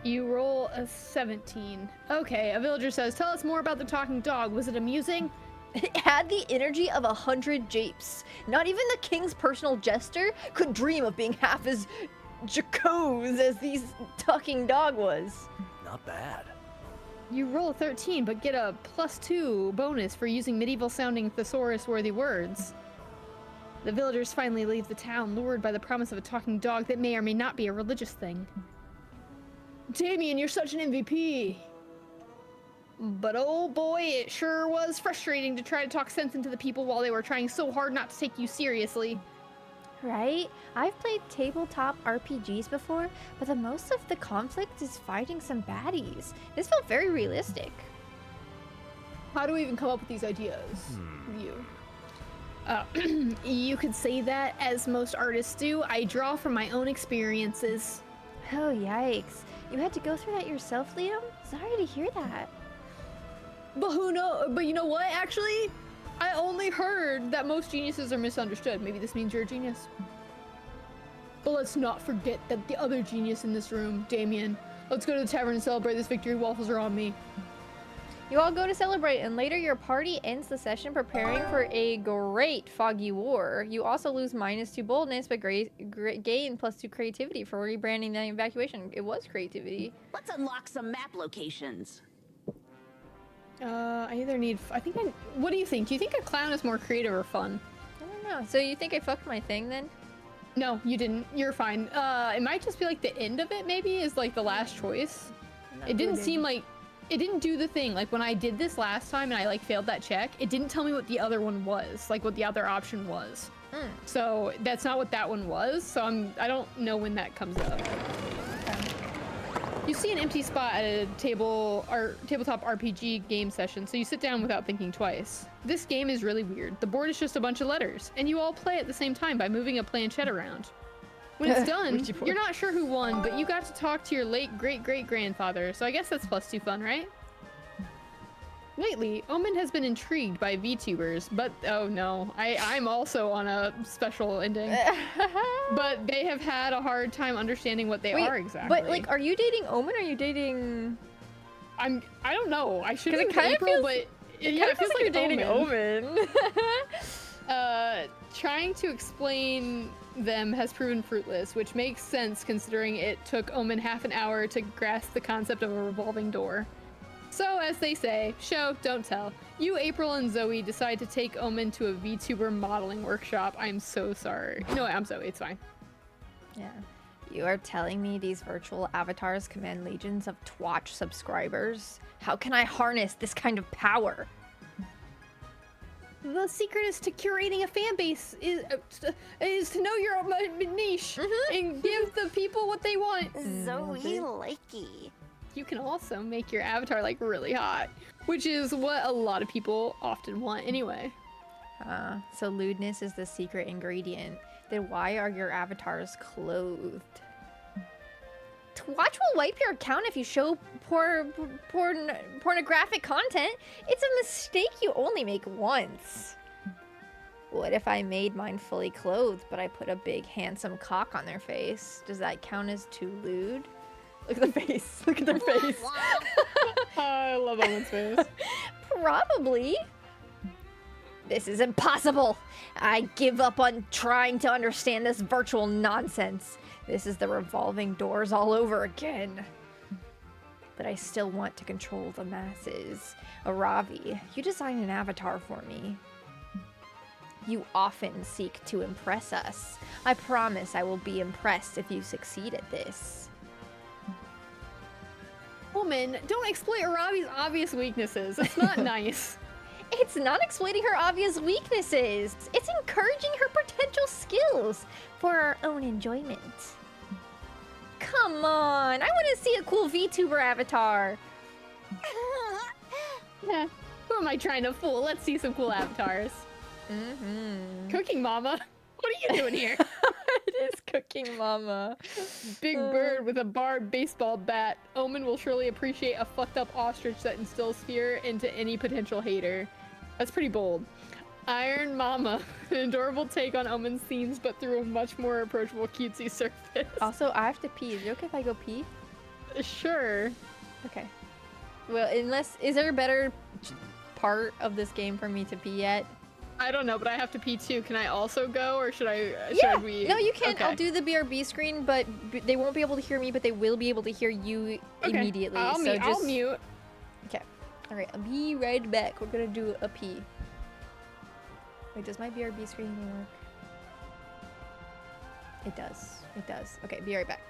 You roll a 17. Okay, a villager says, tell us more about the talking dog. Was it amusing? It had the energy of 100 japes. Not even the king's personal jester could dream of being half as jocose as this talking dog was. Not bad. You roll a 13, but get a +2 bonus for using medieval-sounding thesaurus-worthy words. The villagers finally leave the town, lured by the promise of a talking dog that may or may not be a religious thing. Damien, you're such an MVP! But oh boy, it sure was frustrating to try to talk sense into the people while they were trying so hard not to take you seriously. Right? I've played tabletop RPGs before, but the most of the conflict is fighting some baddies. This felt very realistic. How do we even come up with these ideas? You. You could say that, as most artists do. I draw from my own experiences. Oh, yikes. You had to go through that yourself, Liam? Sorry to hear that. But who knows? But you know what, actually? I only heard that most geniuses are misunderstood. Maybe this means you're a genius. But let's not forget that the other genius in this room, Damien. Let's go to the tavern and celebrate this victory. Waffles are on me. You all go to celebrate, and later your party ends the session preparing for a great foggy war. You also lose -2 boldness, but gain +2 creativity for rebranding the evacuation. It was creativity. Let's unlock some map locations. I either need... what do you think? Do you think a clown is more creative or fun? I don't know. So you think I fucked my thing then? No, you didn't. You're fine. It might just be like the end of it, maybe, is like the last choice. It didn't seem like... It didn't do the thing. Like when I did this last time and I like failed that check, it didn't tell me what the other one was. Like what the other option was. So that's not what that one was. So I don't know when that comes up. You see an empty spot at a tabletop RPG game session, so you sit down without thinking twice. This game is really weird. The board is just a bunch of letters, and you all play at the same time by moving a planchette around. When it's done, you're not sure who won, but you got to talk to your late great-great-grandfather, so I guess that's +2 fun, right? Lately, Omen has been intrigued by VTubers, but oh no, I'm also on a special ending. But they have had a hard time understanding what they are exactly. But like, are you dating Omen or are you dating... I don't know. I should be with kind of April, feels, but it feels like you're dating Omen. Trying to explain them has proven fruitless, which makes sense considering it took Omen half an hour to grasp the concept of a revolving door. So, as they say, show, don't tell. You, April, and Zoe decide to take Omen to a VTuber modeling workshop. I'm so sorry. No, I'm Zoe, it's fine. Yeah. You are telling me these virtual avatars command legions of Twitch subscribers? How can I harness this kind of power? The secret is to curating a fan base, is to know your niche and give the people what they want. Zoe likey. You can also make your avatar like really hot, which is what a lot of people often want anyway. So lewdness is the secret ingredient. Then why are your avatars clothed? Twitch will wipe your account if you show pornographic content. It's a mistake you only make once. What if I made mine fully clothed, but I put a big handsome cock on their face? Does that count as too lewd? Look at the face. Look at their face. I love Owen's face. Probably. This is impossible. I give up on trying to understand this virtual nonsense. This is the revolving doors all over again. But I still want to control the masses. Aravi, you design an avatar for me. You often seek to impress us. I promise I will be impressed if you succeed at this. Woman, don't exploit Aravi's obvious weaknesses. It's not nice. It's not exploiting her obvious weaknesses. It's encouraging her potential skills for our own enjoyment. Come on, I want to see a cool VTuber avatar. Yeah. Who am I trying to fool? Let's see some cool avatars. Cooking Mama. What are you doing here? It is Cooking mama. Big bird with a barbed baseball bat. Omen will surely appreciate a fucked up ostrich that instills fear into any potential hater. That's pretty bold. Iron Mama, an adorable take on Omen's themes, but through a much more approachable, cutesy surface. Also, I have to pee. Is it okay if I go pee? Sure. Okay. Well, is there a better part of this game for me to pee at? I don't know, but I have to pee too. Can I also go, or should I? Yeah. Should we? No, you can. Okay. I'll do the BRB screen, but they won't be able to hear me, but they will be able to hear you immediately. I'll mute. Okay. All right. I'll be right back. We're gonna do a pee. Wait, does my BRB screen work? It does. It does. Okay, be right back.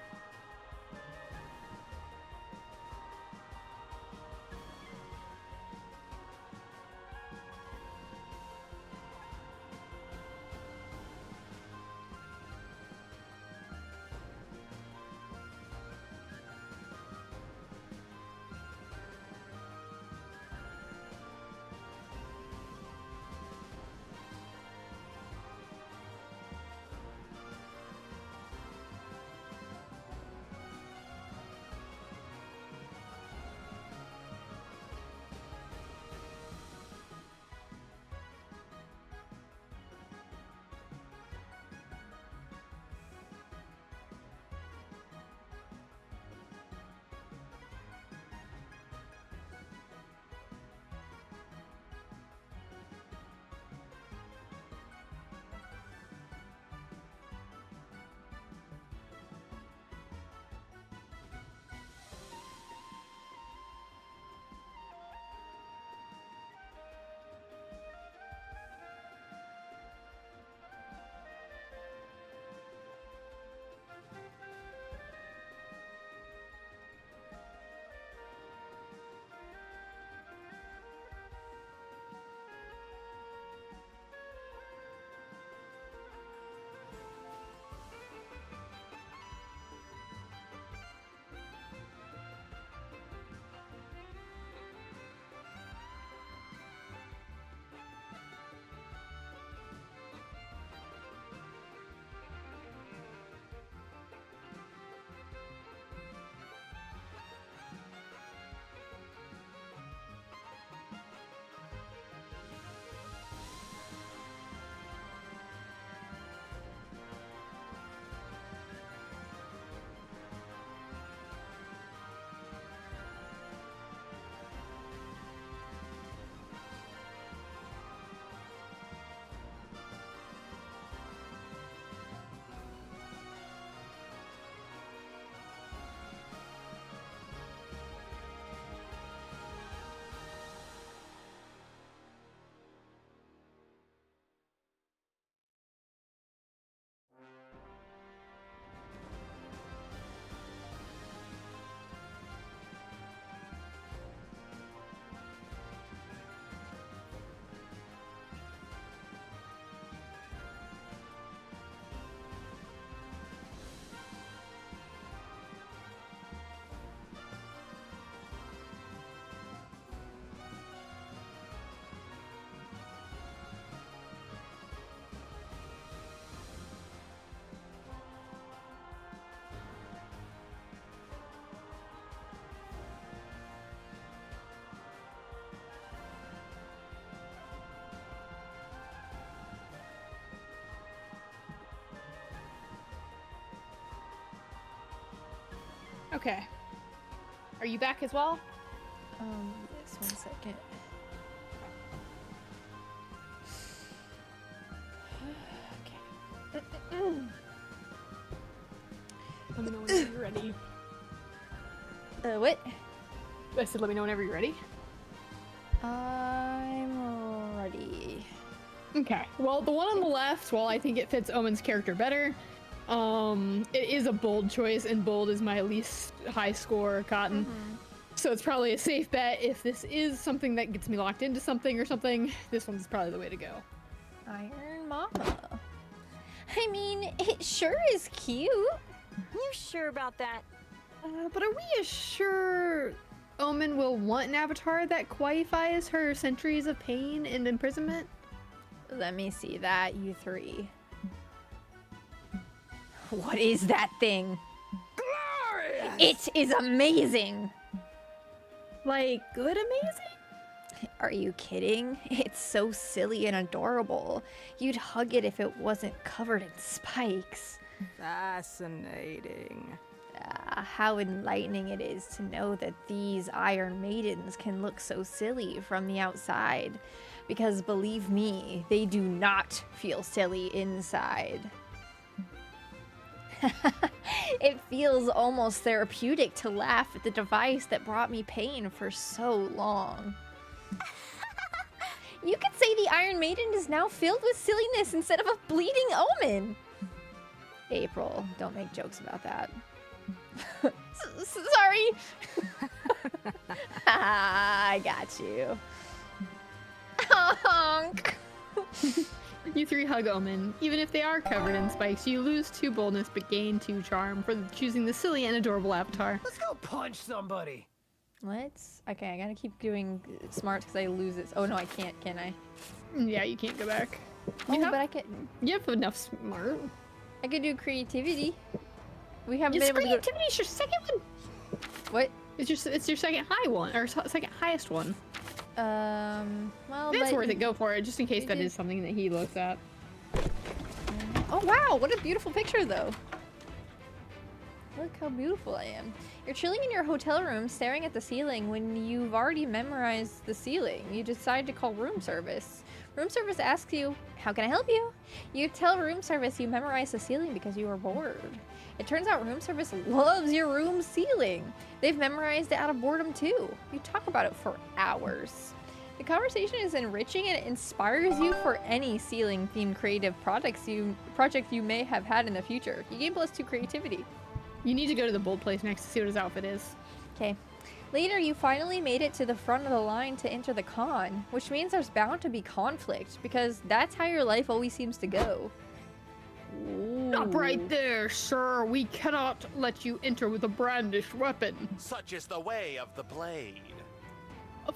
Okay. Are you back as well? Yes, 1 second. Let me know whenever you're ready. What? I said let me know whenever you're ready. I'm ready. Okay. Well, the one on the left, while I think it fits Omen's character better, it is a bold choice, and bold is my least high score cotton. So it's probably a safe bet. If this is something that gets me locked into something or something, this one's probably the way to go. Iron Mama. I mean, it sure is cute. You sure about that? But are we sure Omen will want an avatar that qualifies her centuries of pain and imprisonment? Let me see that, you three. What is that thing? Glorious! It is amazing! Like, good amazing? Are you kidding? It's so silly and adorable. You'd hug it if it wasn't covered in spikes. Fascinating. How enlightening it is to know that these Iron Maidens can look so silly from the outside. Because believe me, they do not feel silly inside. It feels almost therapeutic to laugh at the device that brought me pain for so long. You could say the Iron Maiden is now filled with silliness instead of a bleeding omen. April, don't make jokes about that. Sorry. I got you. Honk. You three hug Omen. Even if they are covered in spikes, you lose 2 boldness but gain 2 charm for choosing the silly and adorable avatar. Let's go punch somebody. Let's. Okay, I gotta keep doing smarts because I lose it. Oh no, I can't. Can I? Yeah, you can't go back. Oh, You have, but I could. you have enough smart. I could do creativity. We haven't Yes, been able to go. creativity is your second one. What? It's your second high one, or second highest one. Well, It's but- worth it. Go for it, just in case You that did- is something that he looks at. Oh wow, what a beautiful picture though. Look how beautiful I am. You're chilling in your hotel room staring at the ceiling when you've already memorized the ceiling. You decide to call room service. Room service asks you, how can I help you? You tell room service you memorized the ceiling because you were bored. It turns out room service loves your room ceiling. They've memorized it out of boredom too. You talk about it for hours. The conversation is enriching and it inspires you for any ceiling-themed creative project you may have had in the future. You gain +2 creativity. You need to go to the bold place next to see what his outfit is. Okay. Later, you finally made it to the front of the line to enter the con, which means there's bound to be conflict, because that's how your life always seems to go. Stop right there, sir. We cannot let you enter with a brandished weapon. Such is the way of the blade.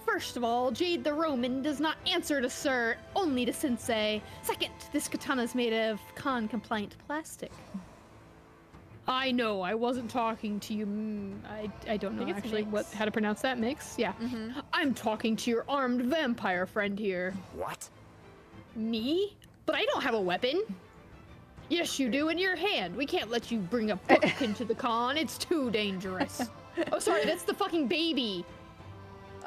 First of all, Jade the Roman does not answer to sir, only to sensei. Second, this katana's made of con-compliant plastic. I know, I wasn't talking to you. I don't know think it's actually mix. how to pronounce that. Mix? Yeah. I'm talking to your armed vampire friend here. What? Me? But I don't have a weapon. Yes, you do in your hand. We can't let you bring a book into the con. It's too dangerous. Oh, sorry, that's the fucking baby.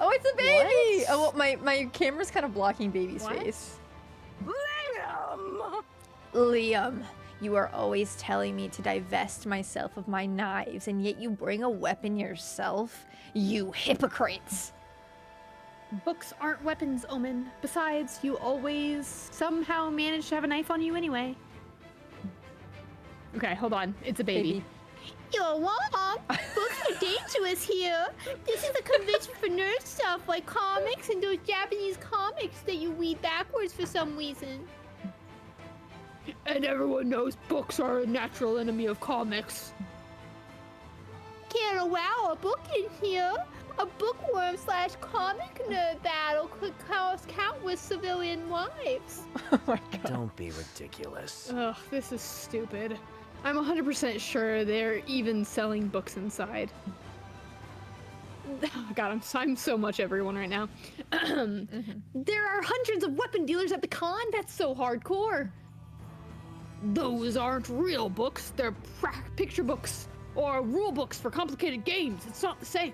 Oh, it's a baby! Oh, well, my camera's kind of blocking baby's What? face. Liam! Liam, you are always telling me to divest myself of my knives, and yet you bring a weapon yourself? You hypocrites! Books aren't weapons, Omen. Besides, you always somehow manage to have a knife on you anyway. Okay, hold on. It's a baby. You're wrong. Books are dangerous here. This is a convention for nerd stuff like comics and those Japanese comics that you read backwards for some reason. And everyone knows books are a natural enemy of comics. Can't allow a book in here. A bookworm / comic nerd battle could cost countless civilian lives. Oh my god. Don't be ridiculous. Ugh, this is stupid. I'm 100% sure they're even selling books inside. Oh god, I'm so much everyone right now. There are hundreds of weapon dealers at the con. That's so hardcore. Those aren't real books. They're picture books or rule books for complicated games. It's not the same.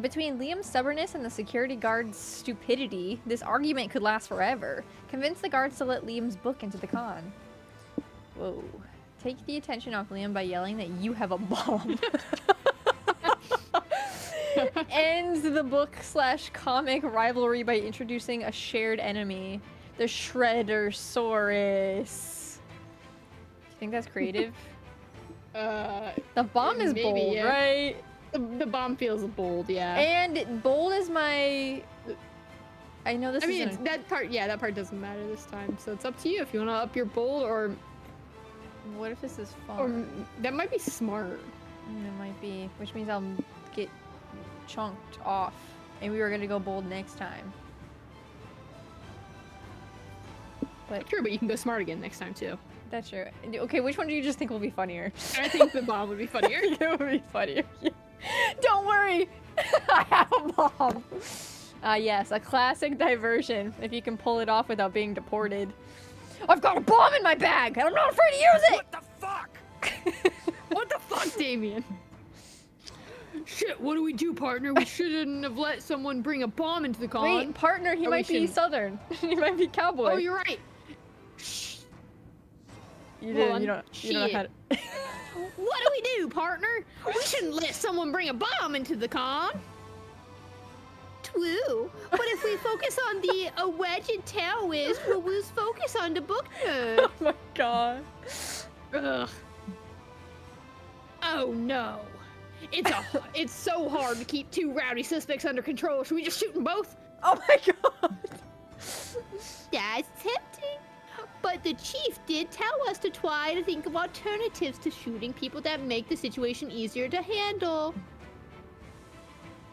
Between Liam's stubbornness and the security guard's stupidity, this argument could last forever. Convince the guards to let Liam's book into the con. Whoa. Take the attention off Liam by yelling that you have a bomb. Ends the book / comic rivalry by introducing a shared enemy, the Shredder-saurus. Do you think that's creative? The bomb is maybe, bold, yeah. right? The bomb feels bold, yeah. And bold is my... I know this I is mean, that part doesn't matter this time. So it's up to you if you want to up your bold or What if this is fun? that might be smart. It might be, which means I'll get chunked off. And we were gonna go bold next time. True, but you can go smart again next time too. That's true. Okay, which one do you just think will be funnier? I think the bomb would be funnier. It would be funnier. Don't worry, I have a bomb. Yes, a classic diversion. If you can pull it off without being deported. I've got a bomb in my bag, and I'm not afraid to use it. What the fuck? What the fuck, Damien? Shit, what do we do, partner? We shouldn't have let someone bring a bomb into the con. Wait, partner, he Or we might be shouldn't. Southern. He might be cowboy. Oh, you're right. Shh. You Hold did. on. You don't know how to. What do we do, partner? We shouldn't let someone bring a bomb into the con. True. But if we focus on the alleged terrorist, we'll lose focus on the book nerd. Oh my god. Ugh. Oh no. It's so hard to keep two rowdy suspects under control. Should we just shoot them both? Oh my god. That's tempting. But the chief did tell us to try to think of alternatives to shooting people that make the situation easier to handle.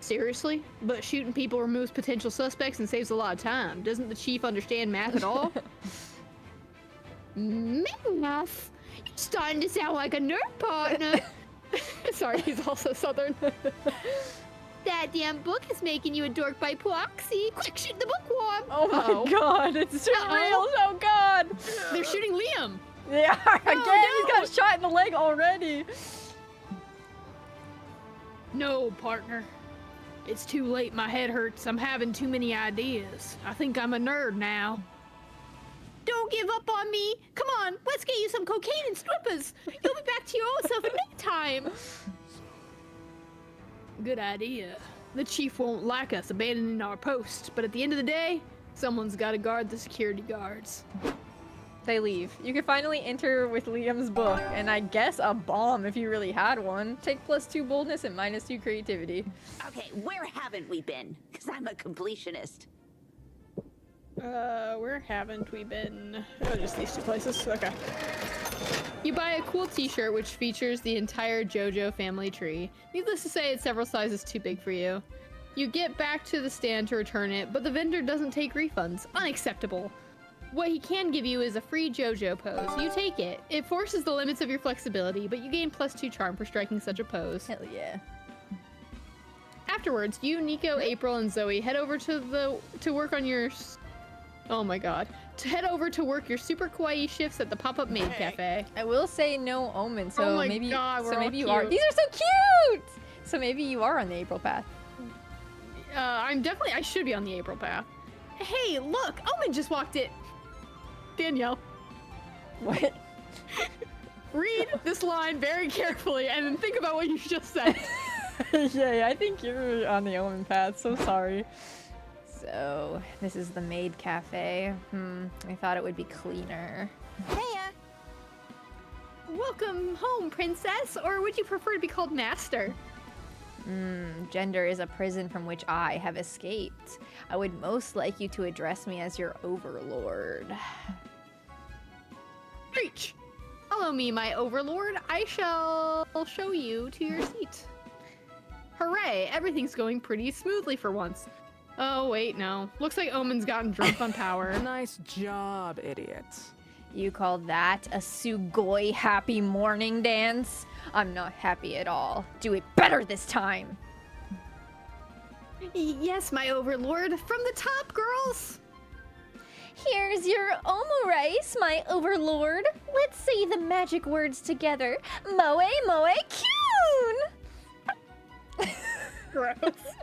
Seriously? But shooting people removes potential suspects and saves a lot of time. Doesn't the chief understand math at all? Math? You're starting to sound like a nerd partner. Sorry, he's also Southern. That damn book is making you a dork by proxy. Quick, shoot the bookworm. Oh my Uh-oh. god, it's too real. Oh god. They're shooting Liam. They are again. no. He's got shot in the leg already. No, partner. It's too late. My head hurts. I'm having too many ideas. I think I'm a nerd now. Don't give up on me. Come on, let's get you some cocaine and strippers. You'll be back to your old self in no time. Good idea. The chief won't like us abandoning our post, but at the end of the day, someone's got to guard the security guards. They leave. You can finally enter with Liam's book, and I guess a bomb if you really had one. Take +2 boldness and -2 creativity. Okay, where haven't we been? Because I'm a completionist. Where haven't we been? Oh, just these two places. Okay. You buy a cool t-shirt which features the entire JoJo family tree. Needless to say, it's several sizes too big for you. You get back to the stand to return it, but the vendor doesn't take refunds. Unacceptable. What he can give you is a free JoJo pose. You take it. It forces the limits of your flexibility, but you gain +2 charm for striking such a pose. Hell yeah. Afterwards, you, Nico, April, and Zoe head over to work on your... Oh my god. To head over to work your super kawaii shifts at the pop-up maid cafe. I will say no omen, so Oh my maybe God, we're so all maybe you are. cute. These are so cute. So maybe you are on the April path. I should be on the April path. Hey, look! Omen just walked in. Danielle, What? read this line very carefully and then think about what you just said. Yeah, I think you're on the omen path. So sorry. So this is the maid cafe. I thought it would be cleaner. Heya. Welcome home, princess, or would you prefer to be called master? Gender is a prison from which I have escaped. I would most like you to address me as your overlord. Preach! Follow me, my overlord. I shall show you to your seat. Hooray! Everything's going pretty smoothly for once. Oh, wait, no. Looks like Omen's gotten drunk on power. Nice job, idiots. You call that a Sugoi happy morning dance? I'm not happy at all. Do it better this time. Yes, my overlord. From the top, girls! Here's your omurice, my overlord. Let's say the magic words together. Moe moe kyun! Gross.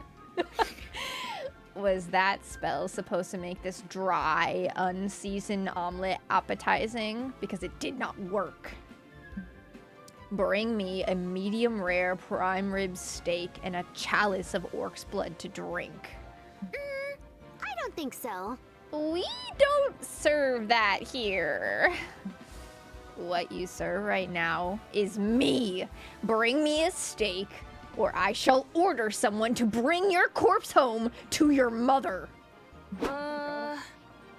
Was that spell supposed to make this dry, unseasoned omelet appetizing? Because it did not work. Bring me a medium rare prime rib steak and a chalice of orc's blood to drink. I don't think so. We don't serve that here. What you serve right now is me. Bring me a steak, or I shall order someone to bring your corpse home to your mother.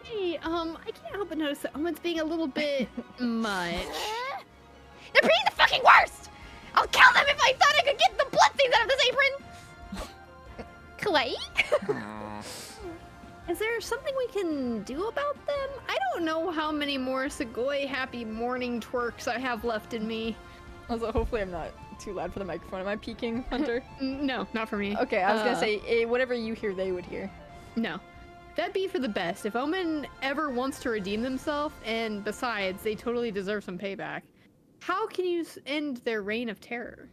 Hey, I can't help but notice that Omen's being a little bit much. They're being the fucking worst! I'll kill them if I thought I could get the blood stains out of this apron! Clay? Is there something we can do about them? I don't know how many more Segoy happy morning twerks I have left in me. Also, hopefully I'm not too loud for the microphone. Am I peeking, Hunter? No, not for me. Okay, I was gonna say, whatever you hear, they would hear. No. That'd be for the best. If Omen ever wants to redeem themselves, and besides, they totally deserve some payback, how can you end their reign of terror?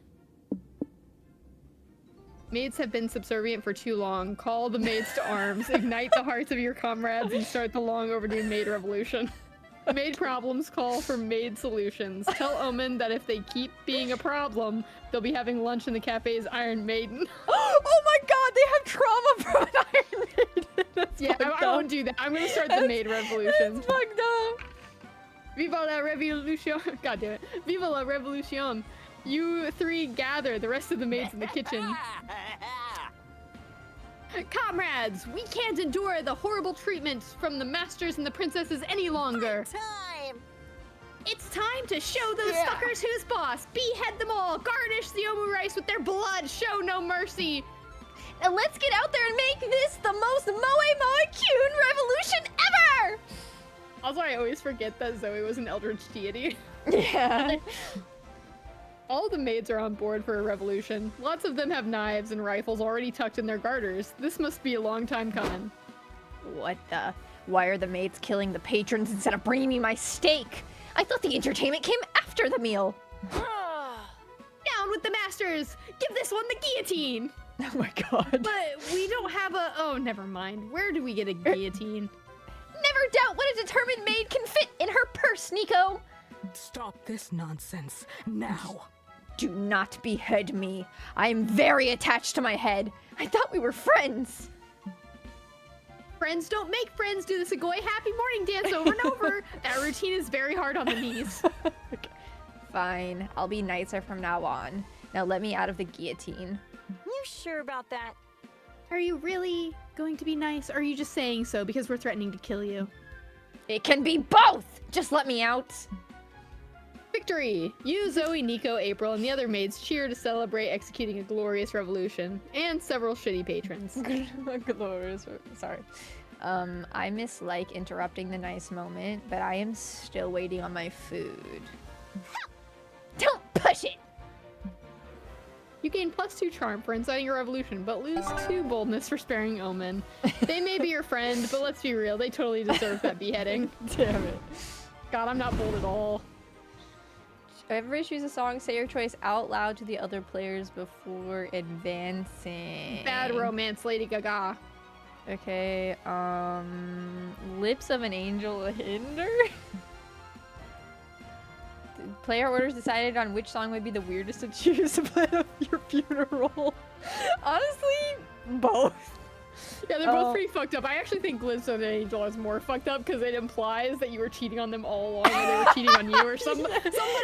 Maids have been subservient for too long. Call the maids to arms. Ignite the hearts of your comrades and start the long overdue maid revolution. Maid problems call for maid solutions. Tell Omen that if they keep being a problem, they'll be having lunch in the cafe's Iron Maiden. Oh my god, they have trauma from an Iron Maiden. That's Yeah, I won't do that. I'm gonna start the maid revolution. That's fucked up. Viva la revolution! God damn it. Viva la revolution! You three gather the rest of the maids in the kitchen. Comrades, we can't endure the horrible treatments from the masters and the princesses any longer. Time! It's time to show those fuckers who's boss. Behead them all. Garnish the omu rice with their blood. Show no mercy. Now let's get out there and make this the most Moe revolution ever! Also, I always forget that Zoe was an eldritch deity. Yeah. All the maids are on board for a revolution. Lots of them have knives and rifles already tucked in their garters. This must be a long time coming. What the? Why are the maids killing the patrons instead of bringing me my steak? I thought the entertainment came after the meal. Down with the masters. Give this one the guillotine. Oh my god. But we don't have a... Oh, never mind. Where do we get a guillotine? Never doubt what a determined maid can fit in her purse, Nico. Stop this nonsense now. Do not behead me. I am very attached to my head. I thought we were friends. Friends don't make friends. Do the Segoy happy morning dance over and over. That routine is very hard on the knees. Okay. Fine. I'll be nicer from now on. Now let me out of the guillotine. You sure about that? Are you really going to be nice, or are you just saying so because we're threatening to kill you? It can be both! Just let me out. Victory! You, Zoe, Nico, April, and the other maids cheer to celebrate executing a glorious revolution, and several shitty patrons. Glorious. Sorry. I mislike interrupting the nice moment, but I am still waiting on my food. Don't push it! You gain +2 charm for inciting a revolution, but lose 2 boldness for sparing Omen. They may be your friend, but let's be real, they totally deserve that beheading. Damn it. God, I'm not bold at all. Everybody choose a song, say your choice out loud to the other players before advancing. Bad romance, Lady Gaga. Okay, Lips of an Angel Hinder? Player orders decided on which song would be the weirdest to choose to play at your funeral. Honestly, both. Yeah, they're both pretty fucked up. I actually think Lips of an Angel is more fucked up because it implies that you were cheating on them all along, or they were cheating on you, or somebody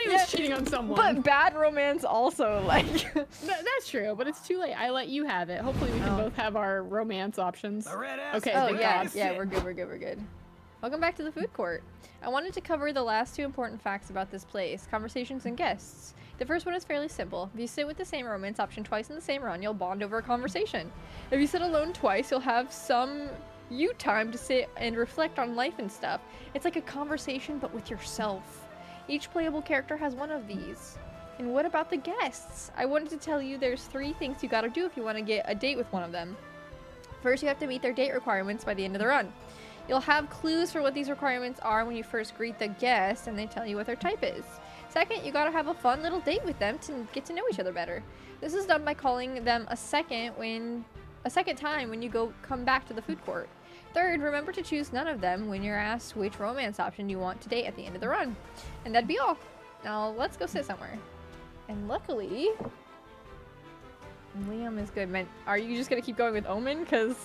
was cheating on someone. But bad romance also, like... That's true, but it's too late. I let you have it. Hopefully we can both have our romance options. Okay. Oh, yeah, we're good. Welcome back to the food court. I wanted to cover the last 2 important facts about this place, conversations and guests. The first one is fairly simple. If you sit with the same romance option twice in the same run, you'll bond over a conversation. If you sit alone twice, you'll have some you time to sit and reflect on life and stuff. It's like a conversation, but with yourself. Each playable character has one of these. And what about the guests? I wanted to tell you there's 3 things you gotta do if you want to get a date with one of them. First, you have to meet their date requirements by the end of the run. You'll have clues for what these requirements are when you first greet the guest and they tell you what their type is. Second, you gotta have a fun little date with them to get to know each other better. This is done by calling them a second time when you come back to the food court. Third, remember to choose none of them when you're asked which romance option you want to date at the end of the run. And that'd be all. Now let's go sit somewhere. And luckily, Liam is good. Man, are you just gonna keep going with Omen? Cause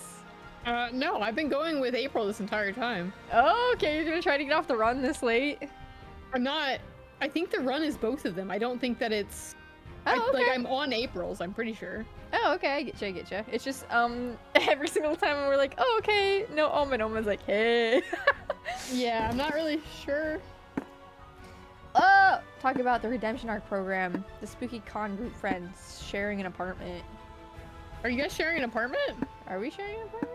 no, I've been going with April this entire time. oh, okay, you're gonna try to get off the run this late. I'm not. I think the run is both of them. I don't think that it's. Oh, okay. Like I'm on April's. I'm pretty sure. Oh, okay, I get you. It's just every single time we're like, oh, okay, no, Omen's like, hey. Yeah, I'm not really sure. Talk about the redemption arc program. The spooky con group friends sharing an apartment. Are you guys sharing an apartment? Are we sharing an apartment?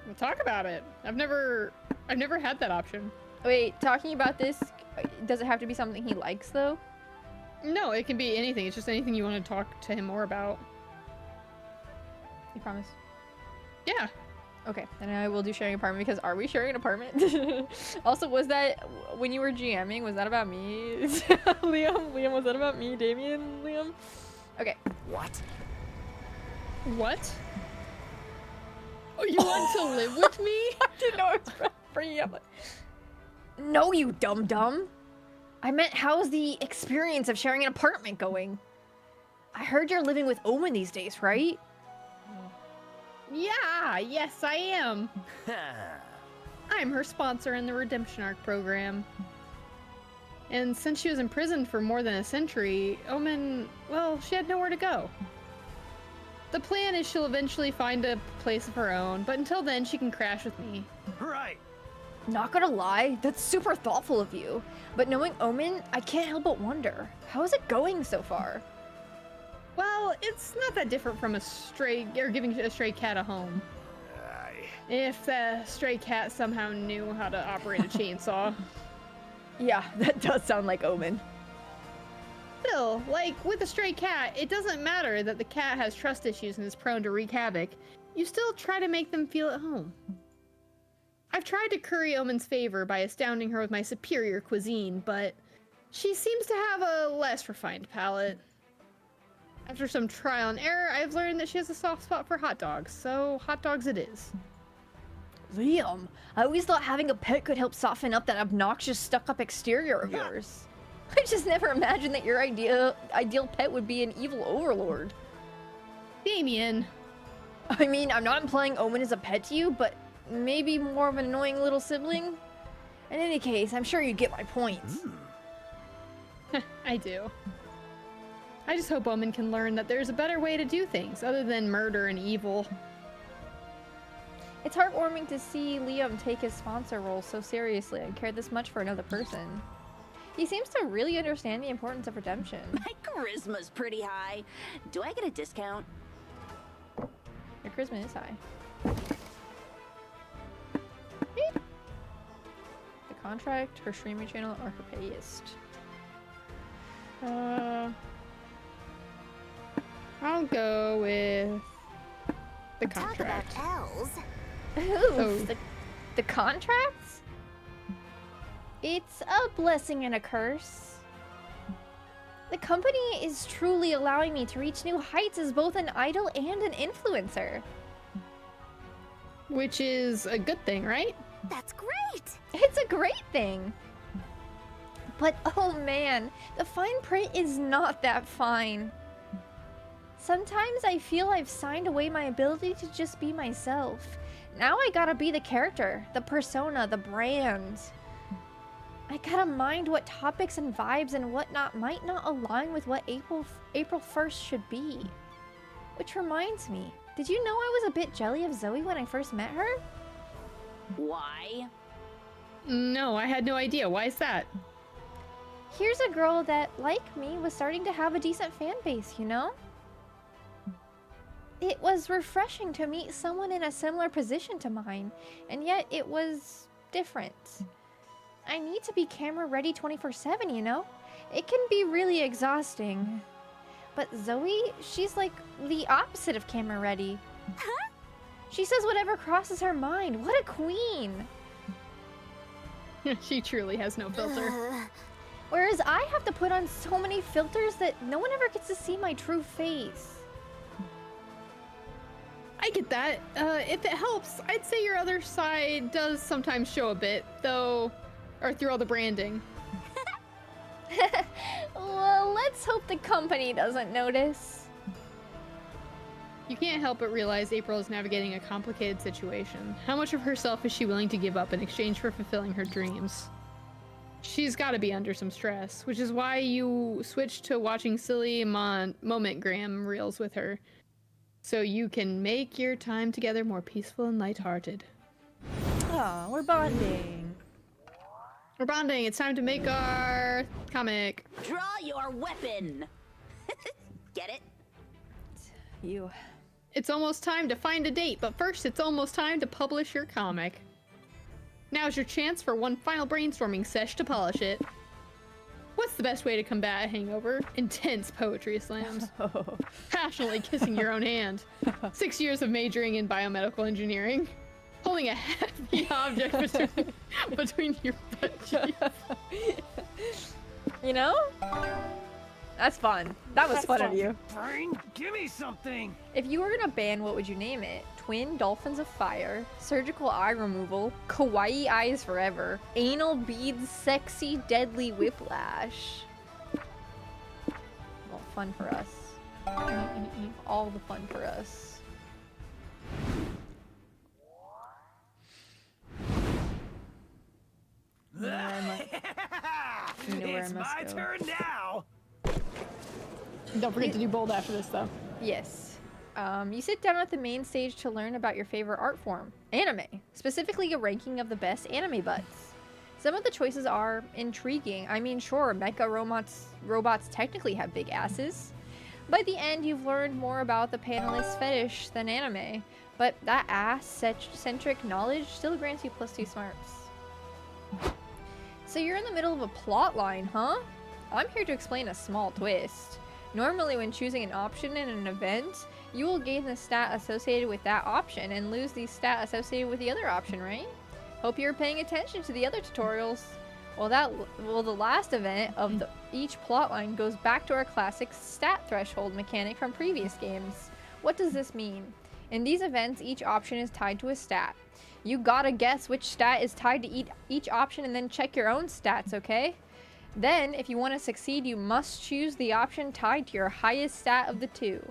We'll talk about it. I've never had that option. Wait, talking about this, does it have to be something he likes though? No, it can be anything. It's just anything you want to talk to him more about. You promise? Yeah. Okay, then I will do sharing apartment because are we sharing an apartment? Also, was that when you were GMing? Was that about me, Liam? Liam, was that about me, Damien, Liam? Okay. What? What? Oh, you want to live with me? I didn't know I was bringing up. No, you dum-dum. I meant, how's the experience of sharing an apartment going? I heard you're living with Omen these days, right? Yeah, yes, I am. I'm her sponsor in the Redemption Arc program. And since she was imprisoned for more than a century, Omen, well, she had nowhere to go. The plan is she'll eventually find a place of her own, but until then, she can crash with me. Right. Not gonna lie, that's super thoughtful of you. But knowing Omen, I can't help but wonder, how is it going so far? Well, it's not that different from giving a stray cat a home. If the stray cat somehow knew how to operate a chainsaw. Yeah, that does sound like Omen. Still, like, with a stray cat, it doesn't matter that the cat has trust issues and is prone to wreak havoc. You still try to make them feel at home. I've tried to curry Omen's favor by astounding her with my superior cuisine, but she seems to have a less refined palate. After some trial and error, I've learned that she has a soft spot for hot dogs, so hot dogs it is. Liam, I always thought having a pet could help soften up that obnoxious stuck-up exterior of yours. I just never imagined that your ideal pet would be an evil overlord. Damien. I mean, I'm not implying Omen is a pet to you, but maybe more of an annoying little sibling? In any case, I'm sure you get my point. I do. I just hope Omen can learn that there's a better way to do things other than murder and evil. It's heartwarming to see Liam take his sponsor role so seriously and care this much for another person. He seems to really understand the importance of redemption. My charisma's pretty high. Do I get a discount? Your charisma is high. The contract, her streaming channel, or her payist? I'll go with the contract. Talk about L's. Ooh, the contracts? It's a blessing and a curse. The company is truly allowing me to reach new heights as both an idol and an influencer. Which is a good thing, right? That's great. It's a great thing. But oh man, the fine print is not that fine. Sometimes I feel I've signed away my ability to just be myself. Now I gotta be the character, the persona, the brand. I gotta mind what topics and vibes and whatnot might not align with what April 1st should be. Which reminds me, did you know I was a bit jelly of Zoe when I first met her? Why? No, I had no idea. Why is that? Here's a girl that, like me, was starting to have a decent fan base, you know? It was refreshing to meet someone in a similar position to mine, and yet it was different. I need to be camera ready 24/7, you know? It can be really exhausting. But Zoe, she's like the opposite of camera ready. Huh? She says whatever crosses her mind. What a queen! She truly has no filter. Whereas I have to put on so many filters that no one ever gets to see my true face. I get that. If it helps, I'd say your other side does sometimes show a bit, though, or through all the branding. Well, let's hope the company doesn't notice. You can't help but realize April is navigating a complicated situation. How much of herself is she willing to give up in exchange for fulfilling her dreams? She's got to be under some stress, which is why you switched to watching silly moment-gram reels with her, so you can make your time together more peaceful and lighthearted. Oh, we're bonding. We're bonding. It's time to make our comic. Draw your weapon. Get it? You. It's almost time to find a date, but first it's almost time to publish your comic. Now's your chance for one final brainstorming sesh to polish it. What's the best way to combat a hangover? Intense poetry slams. Passionately kissing your own hand. 6 years of majoring in biomedical engineering. Holding a heavy object between your butt cheeks. You know? That's fun. That was fun of you. Brain, give me something. If you were gonna ban, what would you name it? Twin Dolphins of Fire, Surgical Eye Removal, Kawaii Eyes Forever, Anal Beads, Sexy Deadly Whiplash. Well, fun for us. All the fun for us. You know where It's I must my go. turn now. Don't forget to do bold after this, though. Yes. You sit down at the main stage to learn about your favorite art form, anime, specifically a ranking of the best anime butts. Some of the choices are intriguing. I mean, sure, mecha robots technically have big asses. By the end, you've learned more about the panelist's fetish than anime, but that ass-centric knowledge still grants you +2 smarts. So you're in the middle of a plot line, huh? I'm here to explain a small twist. Normally, when choosing an option in an event, you will gain the stat associated with that option and lose the stat associated with the other option, right? Hope you're paying attention to the other tutorials. Well, the last event of each plotline goes back to our classic stat threshold mechanic from previous games. What does this mean? In these events, each option is tied to a stat. You gotta guess which stat is tied to each option and then check your own stats, okay? Then, if you want to succeed, you must choose the option tied to your highest stat of the two.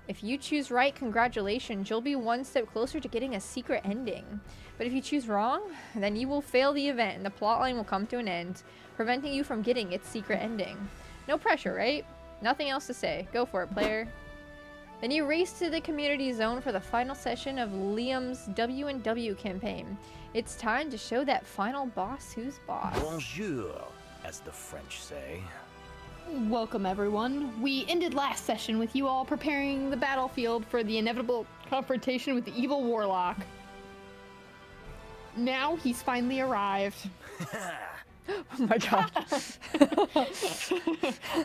If you choose right, congratulations, you'll be one step closer to getting a secret ending. But if you choose wrong, then you will fail the event and the plotline will come to an end, preventing you from getting its secret ending. No pressure, right? Nothing else to say. Go for it, player. Then you race to the community zone for the final session of Liam's W&W campaign. It's time to show that final boss who's boss. Bonjour, as the French say. Welcome, everyone. We ended last session with you all preparing the battlefield for the inevitable confrontation with the evil warlock. Now he's finally arrived. Oh my god.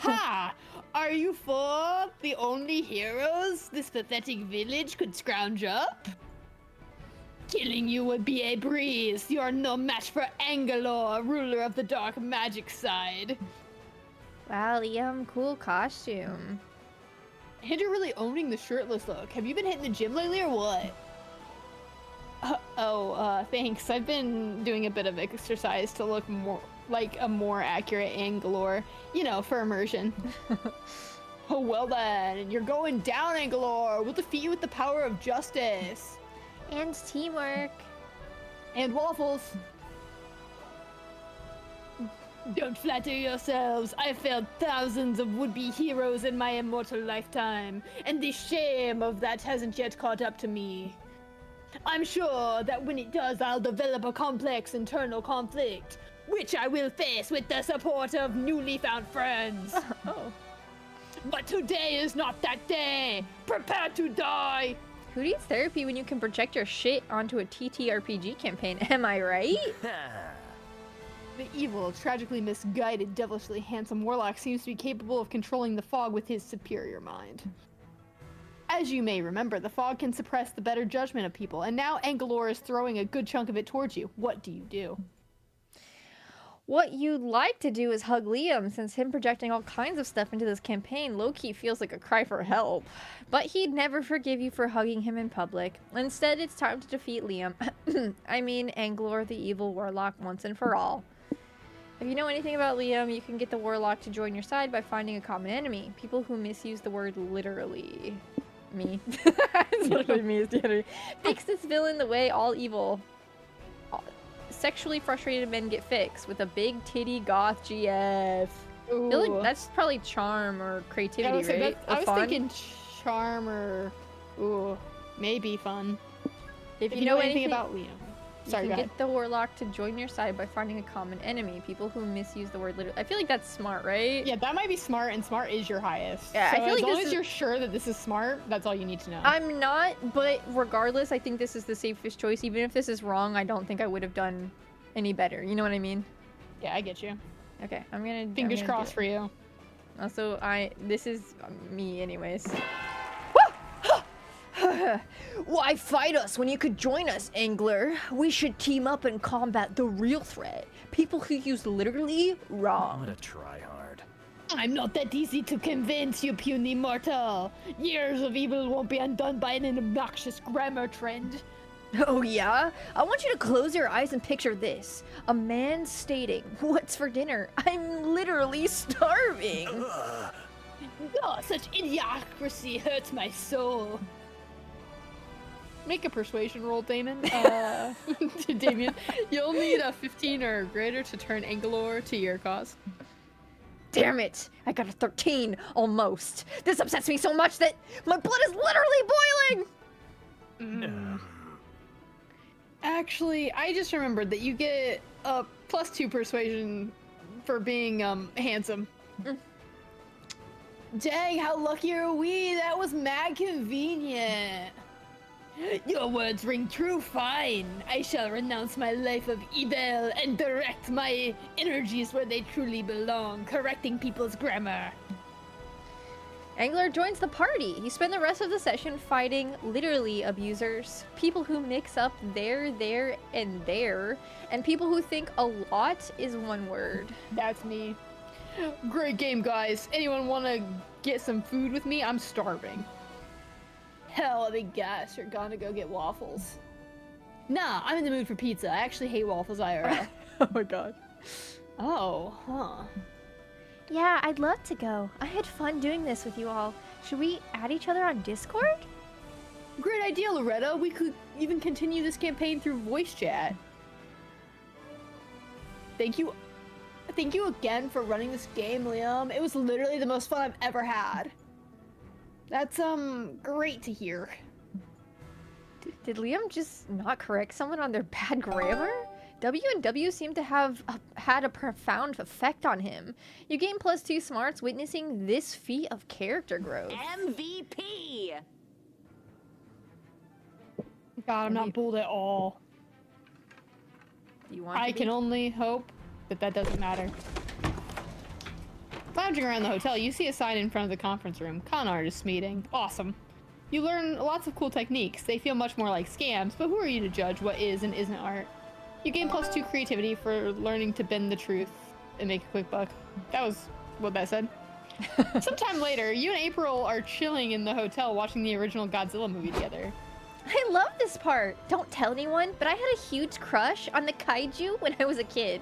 Ha! Are you four the only heroes this pathetic village could scrounge up? Killing you would be a breeze. You are no match for Angalor, ruler of the dark magic side. Wow, Liam, cool costume. And you're really owning the shirtless look. Have you been hitting the gym lately or what? Thanks. I've been doing a bit of exercise to look more like a more accurate Angalor, you know, for immersion. Oh, well then, you're going down, Angalor. We'll defeat you with the power of justice. And teamwork. And waffles. Don't flatter yourselves. I failed thousands of would-be heroes in my immortal lifetime, and the shame of that hasn't yet caught up to me. I'm sure that when it does, I'll develop a complex internal conflict, which I will face with the support of newly found friends. Oh. But today is not that day. Prepare to die. Who needs therapy when you can project your shit onto a TTRPG campaign? Am I right? The evil, tragically misguided, devilishly handsome warlock seems to be capable of controlling the fog with his superior mind. As you may remember, the fog can suppress the better judgment of people, and now Angalor is throwing a good chunk of it towards you. What do you do? What you'd like to do is hug Liam, since him projecting all kinds of stuff into this campaign low-key feels like a cry for help. But he'd never forgive you for hugging him in public. Instead, it's time to defeat Liam. I mean, Angalor the evil warlock once and for all. If you know anything about Liam, you can get the warlock to join your side by finding a common enemy. People who misuse the word literally. Me. It's literally me as the enemy. Fix this villain the way all evil sexually frustrated men get fixed, with a big titty goth GF. Ooh. Feel like that's probably charm or creativity, right? I was Or fun? thinking charm or, ooh, maybe fun. If you know anything about Liam. Sorry, you go can ahead. get the warlock to join your side by finding a common enemy. People who misuse the word literally. I feel like that's smart, right? Yeah, that might be smart, and smart is your highest. Yeah, so I feel as like long this as is- you're sure that this is smart, that's all you need to know. I'm not, but regardless, I think this is the safest choice. Even if this is wrong, I don't think I would have done any better. You know what I mean? Yeah, I get you. Okay, I'm gonna. Fingers crossed for you. Also, this is me anyways. Why fight us when you could join us, Angler? We should team up and combat the real threat. People who use literally wrong. What a tryhard. I'm not that easy to convince, you puny mortal. Years of evil won't be undone by an obnoxious grammar trend. Oh yeah? I want you to close your eyes and picture this. A man stating, "What's for dinner? I'm literally starving." Oh, such idiocracy hurts my soul. Make a persuasion roll, Damon. To Damien. You'll need a 15 or greater to turn Anglor to your cause. Damn it! I got a 13, almost. This upsets me so much that my blood is literally boiling! Actually, I just remembered that you get a +2 persuasion for being handsome. Dang, how lucky are we? That was mad convenient. Your words ring true. Fine. I shall renounce my life of evil and direct my energies where they truly belong, correcting people's grammar. Angler joins the party. You spend the rest of the session fighting literally abusers, people who mix up there, and there, and people who think a lot is one word. That's me. Great game, guys. Anyone want to get some food with me? I'm starving. Hell, I guess you're gonna go get waffles. Nah, I'm in the mood for pizza. I actually hate waffles IRL. Oh my god. Oh, huh. Yeah, I'd love to go. I had fun doing this with you all. Should we add each other on Discord? Great idea, Loretta. We could even continue this campaign through voice chat. Thank you again for running this game, Liam. It was literally the most fun I've ever had. That's great to hear. Did Liam just not correct someone on their bad grammar? W and W seem to have had a profound effect on him. You gain +2 smarts witnessing this feat of character growth. MVP! God, I'm not bold at all. Do you want I to can be? only hope that that doesn't matter. Lounging around the hotel, you see a sign in front of the conference room. Con artist meeting. Awesome. You learn lots of cool techniques. They feel much more like scams, but who are you to judge what is and isn't art? You gain +2 creativity for learning to bend the truth and make a quick buck. That was what that said. Sometime later, you and April are chilling in the hotel watching the original Godzilla movie together. I love this part. Don't tell anyone, but I had a huge crush on the kaiju when I was a kid.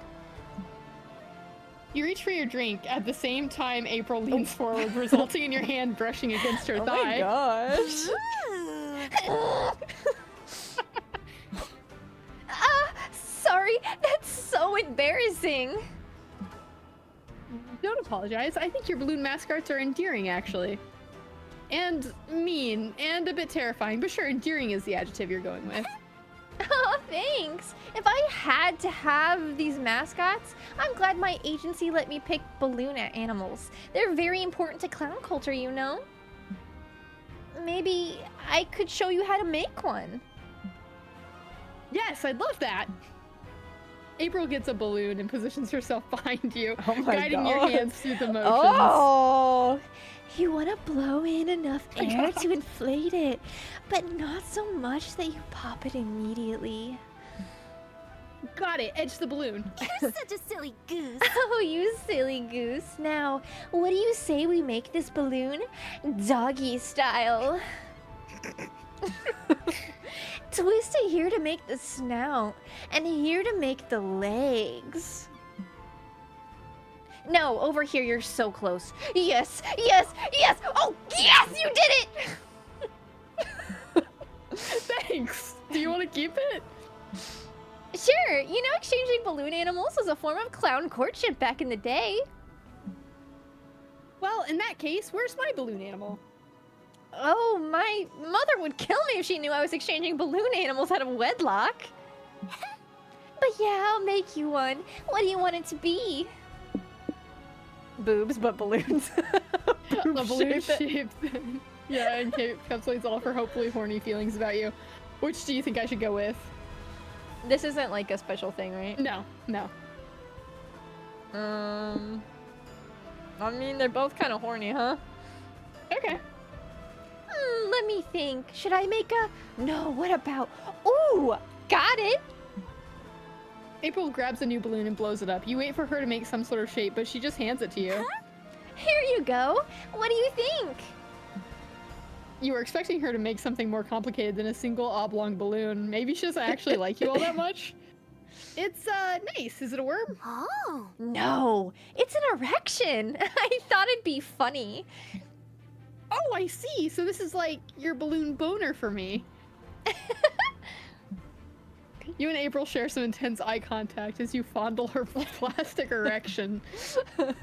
You reach for your drink at the same time April leans forward, resulting in your hand brushing against her thigh. gosh. Sorry, that's so embarrassing. Don't apologize. I think your balloon mascots are endearing, actually. And mean, and a bit terrifying, but sure, endearing is the adjective you're going with. Oh, thanks. If I had to have these mascots, I'm glad my agency let me pick balloon animals. They're very important to clown culture, you know? Maybe I could show you how to make one. Yes, I'd love that. April gets a balloon and positions herself behind you, Oh my guiding your God. hands through the motions. Oh! You want to blow in enough air to inflate it, but not so much that you pop it immediately. Got it. Edge the balloon. You're such a silly goose. Oh, you silly goose. Now, what do you say we make this balloon doggy style? Twist it here to make the snout, and here to make the legs. No, over here, you're so close. Yes, yes, yes! Oh, yes, you did it! Thanks. Do you want to keep it? Sure, you know, exchanging balloon animals was a form of clown courtship back in the day. Well, in that case, where's my balloon animal? Oh, my mother would kill me if she knew I was exchanging balloon animals out of wedlock. But yeah, I'll make you one. What do you want it to be? Boobs, but balloons. A balloon shaped thing. Yeah, and Kate encapsulates all of her hopefully horny feelings about you. Which do you think I should go with? This isn't like a special thing, right? No, no. I mean, they're both kind of horny, huh? Okay. Let me think. Should I make a... No, what about... Ooh, got it! April grabs a new balloon and blows it up. You wait for her to make some sort of shape, but she just hands it to you. Huh? Here you go. What do you think? You were expecting her to make something more complicated than a single oblong balloon. Maybe she doesn't actually like you all that much. It's, nice. Is it a worm? Oh. No, it's an erection. I thought it'd be funny. Oh, I see. So this is like your balloon boner for me. You and April share some intense eye contact as you fondle her plastic erection.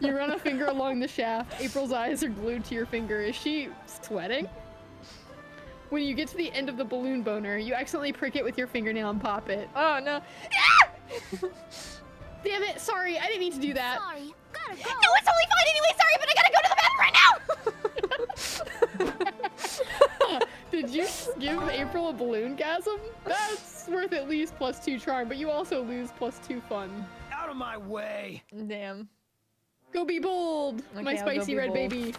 You run a finger along the shaft. April's eyes are glued to your finger. Is she sweating? When you get to the end of the balloon boner, you accidentally prick it with your fingernail and pop it. Oh, no. Damn it, sorry, I didn't mean to do that. Sorry, gotta go. No, it's totally fine anyway. Sorry, but I gotta go to the bathroom right now. Did you give April a balloon-gasm? That's worth at least +2 charm, but you also lose +2 fun. Out of my way. Damn. Go be bold, Okay, my I'll go spicy be red bold. baby.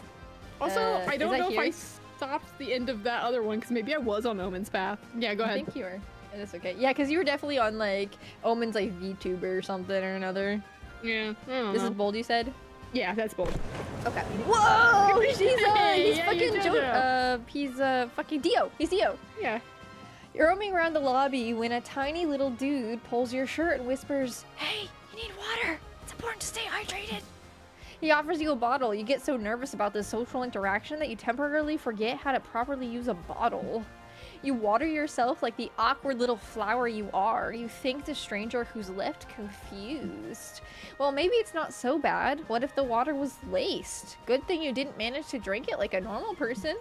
Also, I is don't that know if here? I stopped the end of that other one, because maybe I was on Omen's path. Yeah, go I ahead. think you were. That's okay. Yeah, because you were definitely on, like, Omen's, like, VTuber or something or another. Yeah, I don't This know. is bold, you said? Yeah, that's bold. Okay. Whoa! He's Yeah, fucking you did it. he's fucking Dio. He's Dio. Yeah. You're roaming around the lobby when a tiny little dude pulls your shirt and whispers, "Hey, you need water. It's important to stay hydrated." He offers you a bottle. You get so nervous about this social interaction that you temporarily forget how to properly use a bottle. You water yourself like the awkward little flower you are. You thank the stranger who's left confused. Well, maybe it's not so bad. What if the water was laced? Good thing you didn't manage to drink it like a normal person.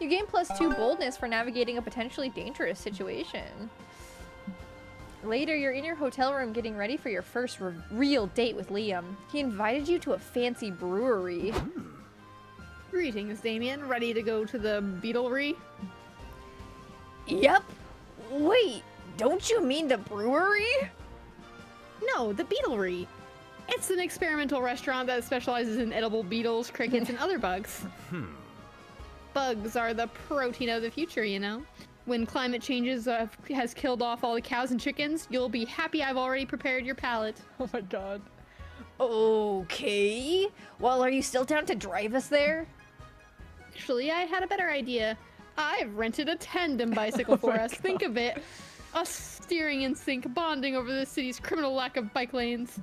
You gain +2 boldness for navigating a potentially dangerous situation. Later, you're in your hotel room getting ready for your first real date with Liam. He invited you to a fancy brewery. Greetings, Damien. Ready to go to the Beetlery? Yep. Wait, don't you mean the brewery? No, the Beetlery. It's an experimental restaurant that specializes in edible beetles, crickets, and other bugs. Bugs are the protein of the future, you know? When climate changes has killed off all the cows and chickens, you'll be happy I've already prepared your palate. Oh my god. Okay. Well, are you still down to drive us there? Actually, I had a better idea. I've rented a tandem bicycle for us. Think of it. Us steering in sync, bonding over the city's criminal lack of bike lanes.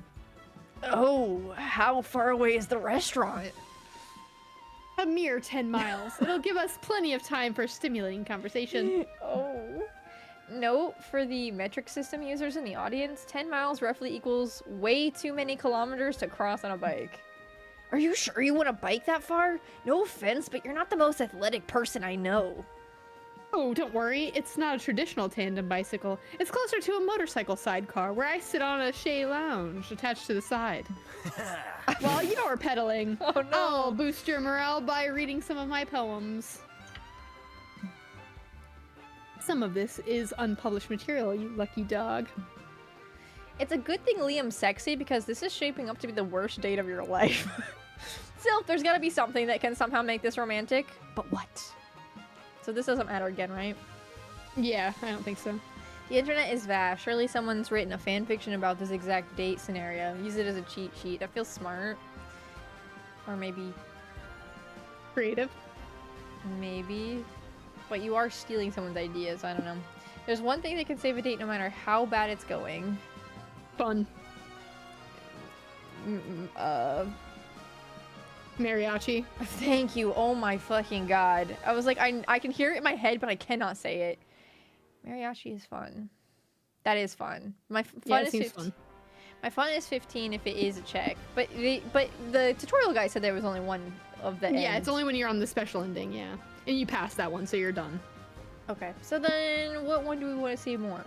Oh, how far away is the restaurant? A mere 10 miles. It'll give us plenty of time for stimulating conversation. Oh. Note for the metric system users in the audience, 10 miles roughly equals way too many kilometers to cross on a bike. Are you sure you want to bike that far? No offense, but you're not the most athletic person I know. Oh, don't worry. It's not a traditional tandem bicycle. It's closer to a motorcycle sidecar where I sit on a chaise lounge attached to the side. While you're pedaling, Oh no. I'll boost your morale by reading some of my poems. Some of this is unpublished material, you lucky dog. It's a good thing Liam's sexy because this is shaping up to be the worst date of your life. Still, there's gotta be something that can somehow make this romantic. But what? So this doesn't matter again, right? Yeah, I don't think so. The internet is vast. Surely someone's written a fan fiction about this exact date scenario. Use it as a cheat sheet. That feels smart. Or maybe... Creative. Maybe. But you are stealing someone's ideas. I don't know. There's one thing that can save a date no matter how bad it's going. Fun. Mariachi. Thank you. Oh my fucking god. I was like, I can hear it in my head, but I cannot say it. Mariachi is fun. That is fun. My fun is 15. Fun. My fun is 15 if it is a check. But the tutorial guy said there was only one of the Yeah, ends. it's only when you're on the special ending, yeah. And you pass that one, so you're done. Okay. So then what one do we want to see more?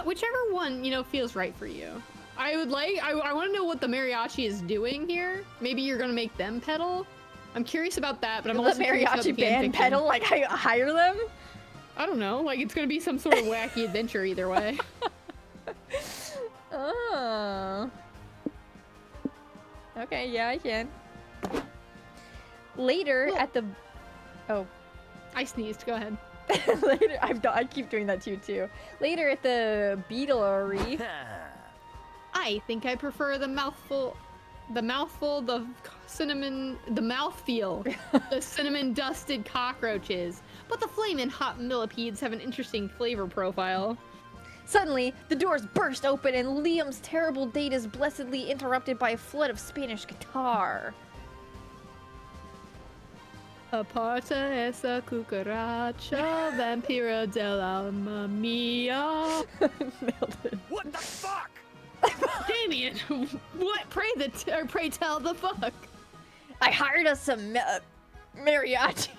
Whichever one, feels right for you. I want to know what the mariachi is doing here. Maybe you're gonna make them pedal. I'm curious about that, but I'm also the curious about the mariachi band fanfiction. pedal, like hire them. I don't know, like it's gonna be some sort of wacky adventure either way. Oh. Okay, yeah, I can. Later at the... Oh. I sneezed, go ahead. Later, I keep doing that to you too. Later at the Beetlery. I think I prefer the mouthful, the cinnamon, the mouthfeel, the cinnamon dusted cockroaches. But the flamin' hot millipedes have an interesting flavor profile. Suddenly, the doors burst open and Liam's terrible date is blessedly interrupted by a flood of Spanish guitar. Aparta esa cucaracha, vampira del alma mia. Nailed it. What the fuck? Damien, what? Pray tell the fuck. I hired us some mariachis.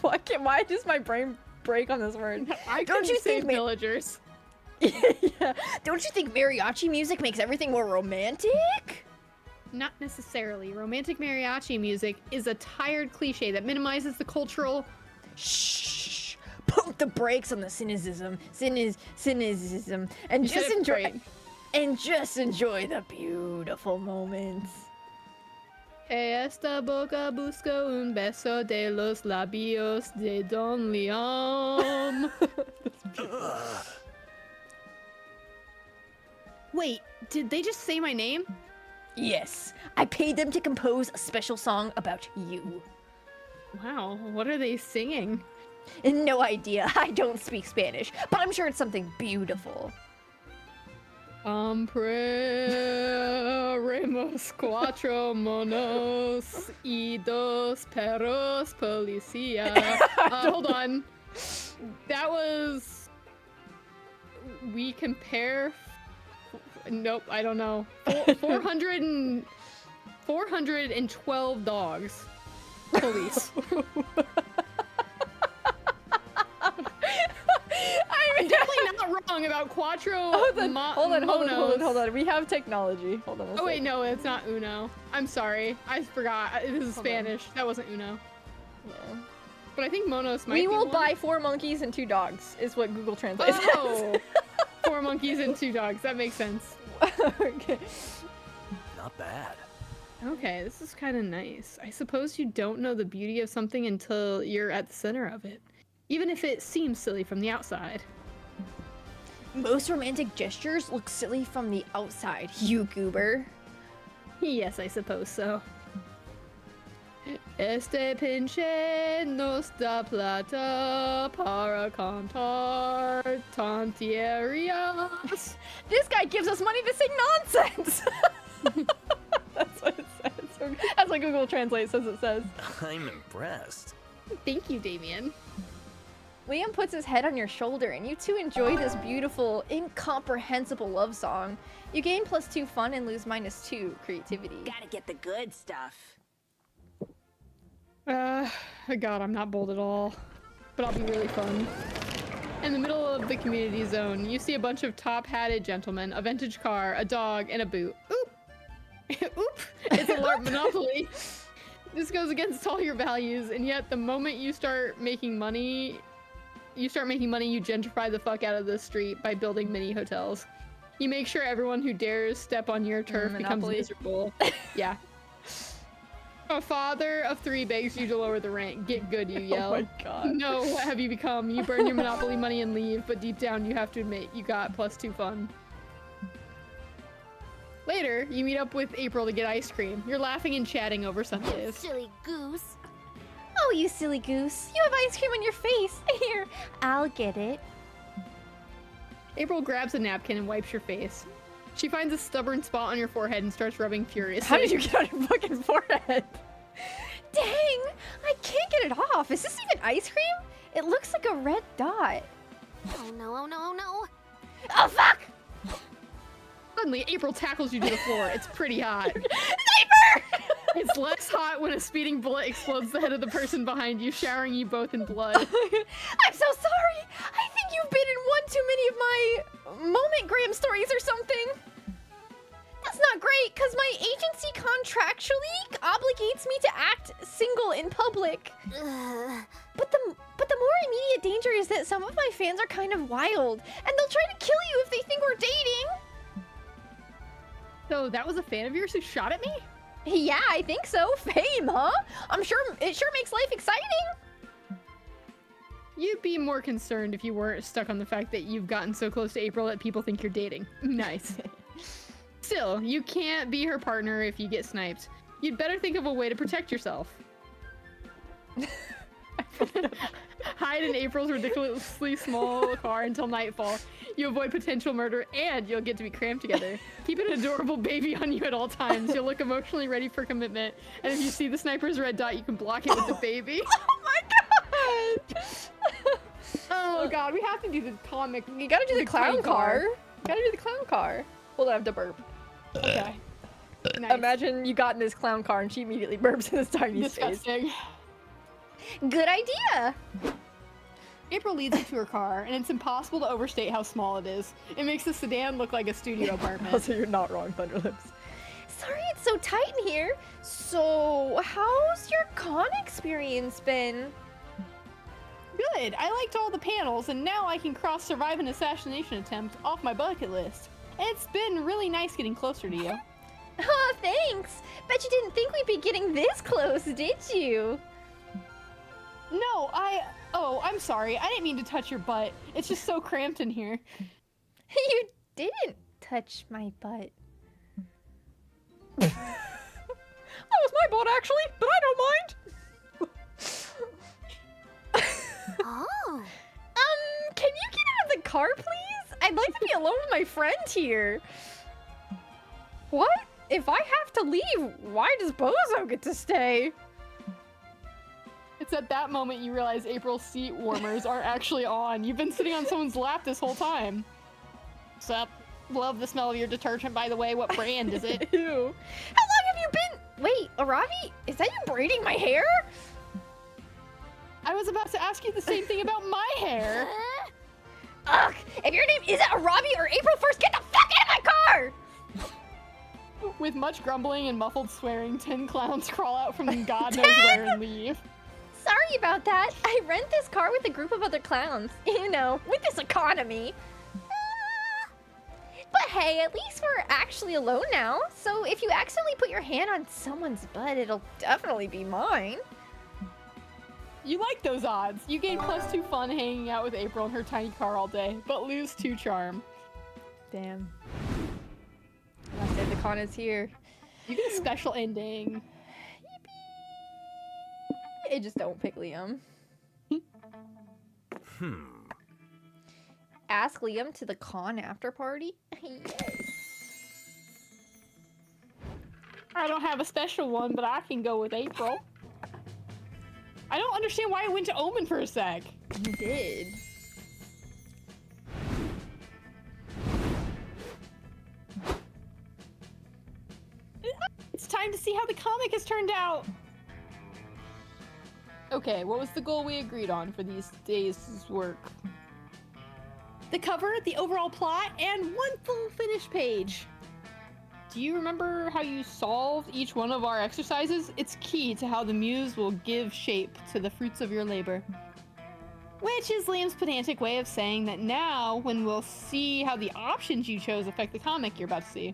Why does my brain break on this word? Don't you think villagers? Yeah. Don't you think mariachi music makes everything more romantic? Not necessarily. Romantic mariachi music is a tired cliche that minimizes the cultural... Shh! Pump the brakes on the cynicism, and just enjoy the beautiful moments. Esta boca busca un beso de los labios de Don Liam. Wait, did they just say my name? Yes, I paid them to compose a special song about you. Wow, what are they singing? No idea, I don't speak Spanish, but I'm sure it's something beautiful. Ampremos cuatro monos y dos perros policía. Hold on. That was... We compare... Nope, I don't know. 412 dogs. Police. I'm definitely not wrong about cuatro monos. Hold on. We have technology. Hold on. Oh wait, no, it's not uno. I'm sorry. I forgot. This is Spanish. That wasn't uno. Yeah. But I think monos might We be will one. buy 4 monkeys and 2 dogs, is what Google Translate says. Oh! 4 monkeys and 2 dogs. That makes sense. Okay. Not bad. Okay, this is kind of nice. I suppose you don't know the beauty of something until you're at the center of it. Even if it seems silly from the outside. Most romantic gestures look silly from the outside, you goober. Yes, I suppose so. Este pinche nos da plata para cantar tonterías. This guy gives us money to sing nonsense! That's what it says. That's what Google Translate says it says. I'm impressed. Thank you, Damien. Liam puts his head on your shoulder and you two enjoy this beautiful, incomprehensible love song. You gain +2 fun and lose -2 creativity. Gotta get the good stuff. God, I'm not bold at all. But I'll be really fun. In the middle of the community zone, you see a bunch of top-hatted gentlemen, a vintage car, a dog, and a boot. Oop! Oop! It's a LARP Monopoly. This goes against all your values, and yet the moment you start making money, you gentrify the fuck out of the street by building mini hotels. You make sure everyone who dares step on your turf becomes Monopoly. miserable. Yeah. A father of 3 begs you to lower the rent. Get good, you yell. Oh my god. No, what have you become? You burn your Monopoly money and leave, but deep down you have to admit you got +2 fun. Later, you meet up with April to get ice cream. You're laughing and chatting over sundaes. Silly goose. Oh, you silly goose. You have ice cream on your face. Here, I'll get it. April grabs a napkin and wipes your face. She finds a stubborn spot on your forehead and starts rubbing furiously. How did you get on your fucking forehead? Dang, I can't get it off. Is this even ice cream? It looks like a red dot. Oh no, oh no, oh no. Oh, fuck! Suddenly, April tackles you to the floor. It's pretty hot. Sniper! It's less hot when a speeding bullet explodes the head of the person behind you, showering you both in blood. I'm so sorry. I think you've been in one done too many of my moment gram stories or something. That's not great, because my agency contractually obligates me to act single in public. But the more immediate danger is that some of my fans are kind of wild, and they'll try to kill you if they think we're dating. So that was a fan of yours who shot at me? Yeah, I think so. Fame, huh? I'm sure it sure makes life exciting. You'd be more concerned if you weren't stuck on the fact that you've gotten so close to April that people think you're dating. Nice. Still, you can't be her partner if you get sniped. You'd better think of a way to protect yourself. Hide in April's ridiculously small car until nightfall. You avoid potential murder, and you'll get to be crammed together. Keep an adorable baby on you at all times. You'll look emotionally ready for commitment. And if you see the sniper's red dot, you can block it with the baby. Oh my god! Oh god, we have to do the comic. You gotta do the clown car. You gotta do the clown car. Hold on, I have to burp. Okay. Nice. Imagine you got in this clown car and she immediately burps in this tiny space. Disgusting. Good idea! April leads you to her car, and it's impossible to overstate how small it is. It makes the sedan look like a studio apartment. Also, you're not wrong, Thunderlips. Sorry it's so tight in here. So, how's your con experience been? Good. I liked all the panels, and now I can cross survive an assassination attempt off my bucket list. It's been really nice getting closer to you. Oh, thanks. Bet you didn't think we'd be getting this close, did you? No, Oh, I'm sorry. I didn't mean to touch your butt. It's just so cramped in here. You didn't touch my butt. That was my butt, actually, but I don't mind. Oh. Can you get out of the car, please? I'd like to be alone with my friend here. What? If I have to leave, why does Bozo get to stay? It's at that moment you realize April's seat warmers aren't actually on. You've been sitting on someone's lap this whole time. Sup? Love the smell of your detergent, by the way. What brand is it? Ew. How long have you been? Wait, Aravi? Is that you braiding my hair? I was about to ask you the same thing about my hair. Ugh! If your name isn't Aravi or April 1st, get the fuck out of my car! With much grumbling and muffled swearing, 10 clowns crawl out from God knows where and leave. Sorry about that. I rent this car with a group of other clowns. You know, with this economy. But hey, at least we're actually alone now. So if you accidentally put your hand on someone's butt, it'll definitely be mine. You like those odds. You gain +2 fun hanging out with April in her tiny car all day, but lose 2 charm. Damn. I said the con is here. You get a special ending. I just don't pick Liam. Ask Liam to the con after party? Yes. I don't have a special one, but I can go with April. I don't understand why I went to Omen for a sec. You did. It's time to see how the comic has turned out. Okay, what was the goal we agreed on for these days' work? The cover, the overall plot, and 1 full finished page. Do you remember how you solved each one of our exercises? It's key to how the muse will give shape to the fruits of your labor. Which is Liam's pedantic way of saying that now, when we'll see how the options you chose affect the comic you're about to see.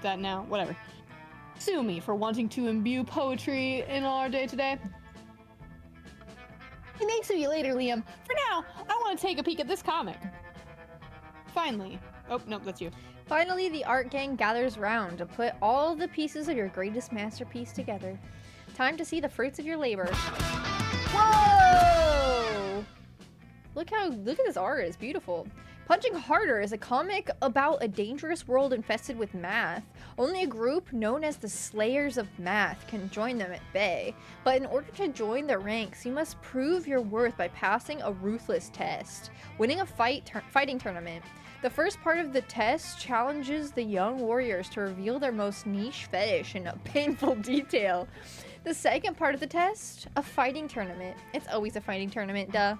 That now, whatever. Sue me for wanting to imbue poetry in our day-to-day. It may sue you later, Liam. For now, I want to take a peek at this comic. Finally. Oh, nope, that's you. Finally, the art gang gathers round to put all the pieces of your greatest masterpiece together. Time to see the fruits of your labor. Whoa! Look at this art, it's beautiful. Punching Harder is a comic about a dangerous world infested with math. Only a group known as the Slayers of Math can join them at bay. But in order to join their ranks, you must prove your worth by passing a ruthless test, winning a fighting tournament. The first part of the test challenges the young warriors to reveal their most niche fetish in a painful detail. The second part of the test, a fighting tournament. It's always a fighting tournament, duh.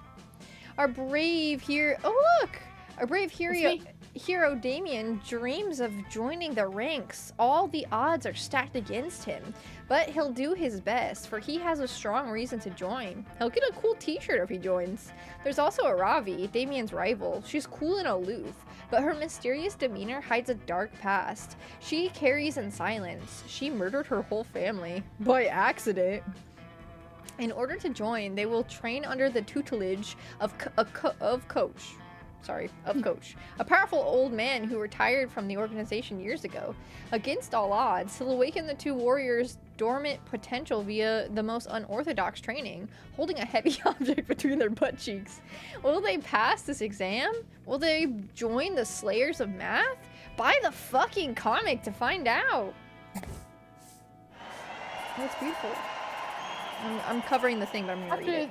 Our brave here. Oh, look! Our brave hero Damien dreams of joining the ranks. All the odds are stacked against him, but he'll do his best, for he has a strong reason to join. He'll get a cool t-shirt if he joins. There's also Aravi, Damien's rival. She's cool and aloof, but her mysterious demeanor hides a dark past. She carries in silence. She murdered her whole family by accident. In order to join, they will train under the tutelage of Coach. A powerful old man who retired from the organization years ago. Against all odds, he'll awaken the two warriors' dormant potential via the most unorthodox training, holding a heavy object between their butt cheeks. Will they pass this exam? Will they join the Slayers of Math? Buy the fucking comic to find out. That's beautiful. I'm covering the thing, but I'm gonna read it.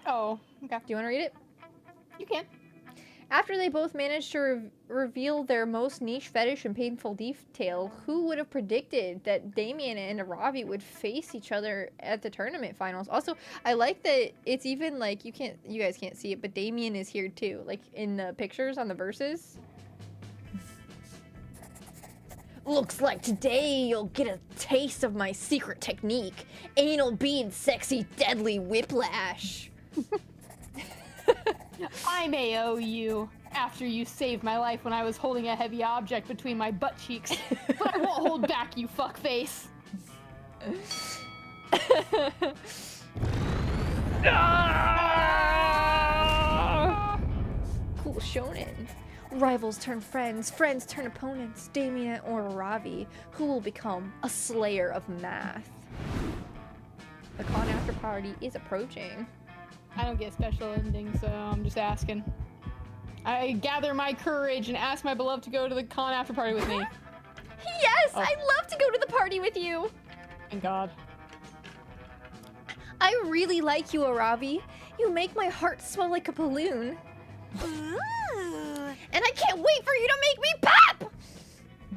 Oh, okay. Do you want to read it? You can. After they both managed to reveal their most niche fetish and painful detail, who would have predicted that Damien and Aravi would face each other at the tournament finals? Also, I like that it's even like you guys can't see it, but Damien is here too, like in the pictures on the verses. Looks like today you'll get a taste of my secret technique. Anal bead sexy deadly whiplash. I may owe you after you saved my life when I was holding a heavy object between my butt cheeks, but I won't hold back, you fuckface. Cool shonen. Rivals turn friends, friends turn opponents. Damien or Ravi, who will become a slayer of math? The con after party is approaching. I don't get special endings, so I'm just asking. I gather my courage and ask my beloved to go to the con after party with me. Yes, I'd love to go to the party with you. Thank God. I really like you, Aravi. You make my heart swell like a balloon. And I can't wait for you to make me pop!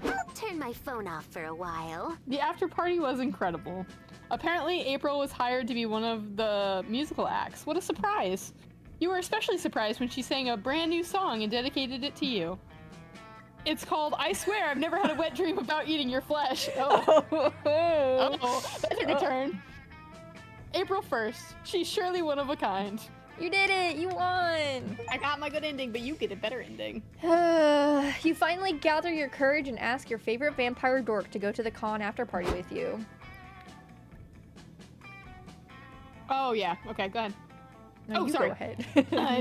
I'll turn my phone off for a while. The after party was incredible. Apparently, April was hired to be one of the musical acts. What a surprise. You were especially surprised when she sang a brand new song and dedicated it to you. It's called I Swear I've Never Had a Wet Dream About Eating Your Flesh. Oh, that took a turn. April 1st. She's surely one of a kind. You did it! You won! I got my good ending, but you get a better ending. You finally gather your courage and ask your favorite vampire dork to go to the con after party with you. Oh, yeah. Okay, go ahead. No, sorry. Go ahead.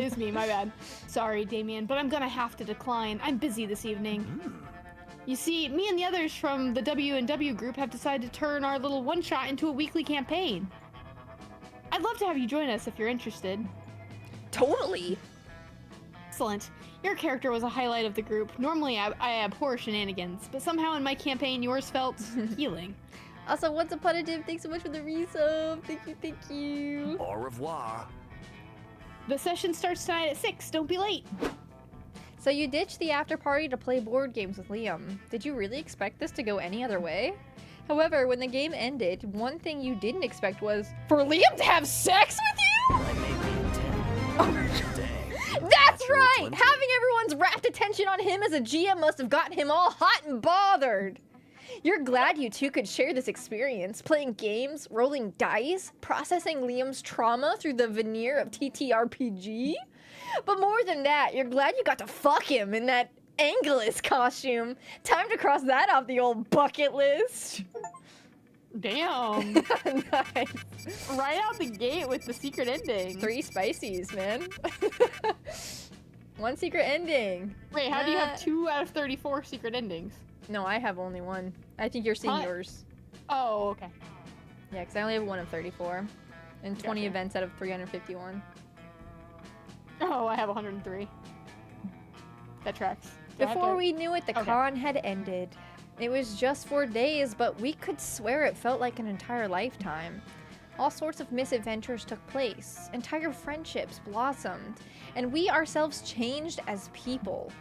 It's me, my bad. Sorry, Damien, but I'm gonna have to decline. I'm busy this evening. You see, me and the others from the W&W group have decided to turn our little one-shot into a weekly campaign. I'd love to have you join us if you're interested. Totally! Excellent. Your character was a highlight of the group. Normally, I abhor shenanigans, but somehow in my campaign, yours felt healing. Also, once upon a time, thanks so much for the resub. Thank you. Au revoir. The session starts tonight at 6. Don't be late. So you ditched the after party to play board games with Liam. Did you really expect this to go any other way? However, when the game ended, one thing you didn't expect was for Liam to have sex with you? I may be intending. That's right! Having everyone's rapt attention on him as a GM must have gotten him all hot and bothered. You're glad you two could share this experience, playing games, rolling dice, processing Liam's trauma through the veneer of TTRPG? But more than that, you're glad you got to fuck him in that Angelus costume. Time to cross that off the old bucket list. Damn. Nice. Right out the gate with the secret ending. 3 spices, man. 1 secret ending. Wait, how do you have 2 out of 34 secret endings? No, I have only 1. I think you're seeing Huh? yours. Oh, okay. Yeah, because I only have 1 of 34. And 20 Gotcha. events out of 351. Oh, I have 103. That tracks. Do I have Before to- we knew it, the Okay. con had ended. It was just 4 days, but we could swear it felt like an entire lifetime. All sorts of misadventures took place, entire friendships blossomed, and we ourselves changed as people.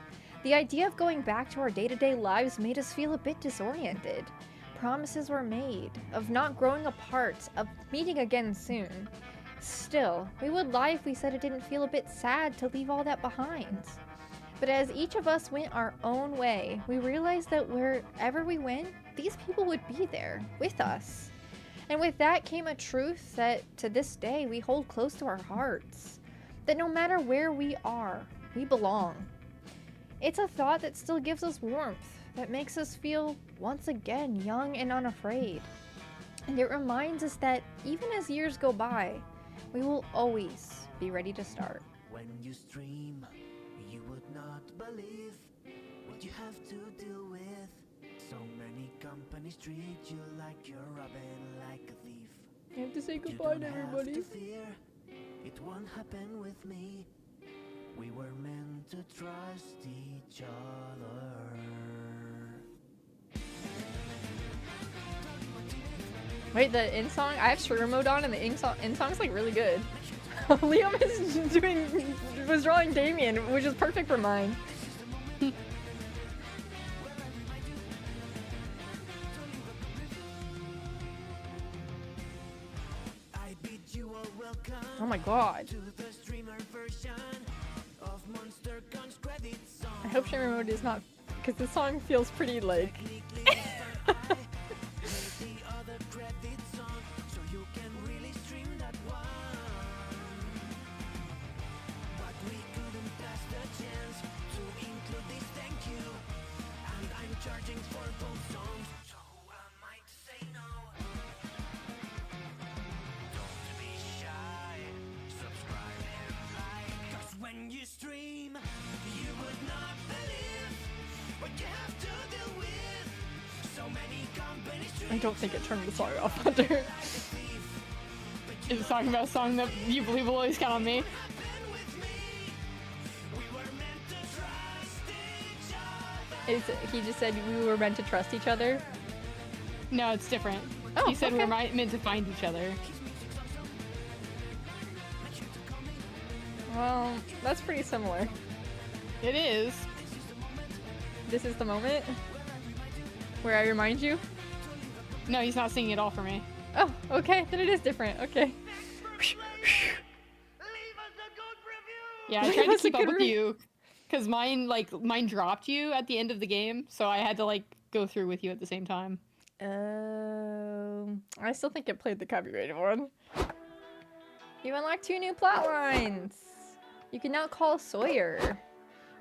The idea of going back to our day-to-day lives made us feel a bit disoriented. Promises were made, of not growing apart, of meeting again soon. Still, we would lie if we said it didn't feel a bit sad to leave all that behind. But as each of us went our own way, we realized that wherever we went, these people would be there with us. And with that came a truth that to this day we hold close to our hearts. That no matter where we are, we belong. It's a thought that still gives us warmth, that makes us feel once again young and unafraid. And it reminds us that even as years go by, we will always be ready to start. When you stream, you would not believe what you have to deal with. So many companies treat you like you're robbing like a thief. You have to say You goodbye don't to everybody. have to fear, it won't happen with me. We were meant to trust each other. Wait, the in song? I have streamer mode on, and the in song's like really good. Liam was drawing Damien, which is perfect for mine. I bid you all welcome Oh my god. to the streamer version of Monster Guns credit song. I hope streamer mode is not, because the song feels pretty like. The other credit song, so you can really stream that one. But we couldn't pass the chance to include this thank you. And I'm charging for both songs, so who am I to say no? Don't be shy, subscribe and like. 'Cause when you stream, you would not believe what you have to deal with. So many companies I don't think it turned the song off, Hunter. Is it talking about a song that you believe will always count on me? He just said we were meant to trust each other. No, it's different. Oh, He said we okay. were meant to find each other. Well, that's pretty similar. It is. This is the moment where I remind you. No, he's not singing it all for me. Oh, okay, then it is different. Okay. Yeah, I Leave tried to us a keep up good with review. you because mine dropped you at the end of the game, so I had to like go through with you at the same time. I still think it played the copyrighted one. You unlocked 2 new plot lines. You can now call Sawyer.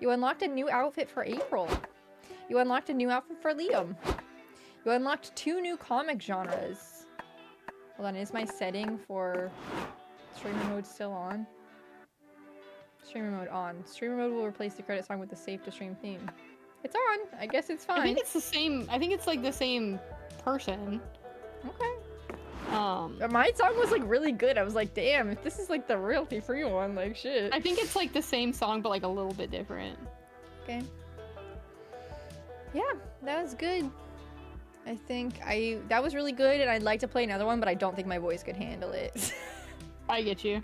You unlocked a new outfit for April. You unlocked a new outfit for Liam. You unlocked 2 new comic genres. Hold on, is my setting for streamer mode still on? Streamer mode on. Streamer mode will replace the credit song with the safe to stream theme. It's on. I guess it's fine. I think it's the same. I think it's like the same person. Okay. Um, My song was like really good. I was like, damn, if this is like the royalty free one, like shit. I think it's like the same song, but like a little bit different. Okay. Yeah, that was good. I think that was really good, and I'd like to play another one, but I don't think my voice could handle it. I get you.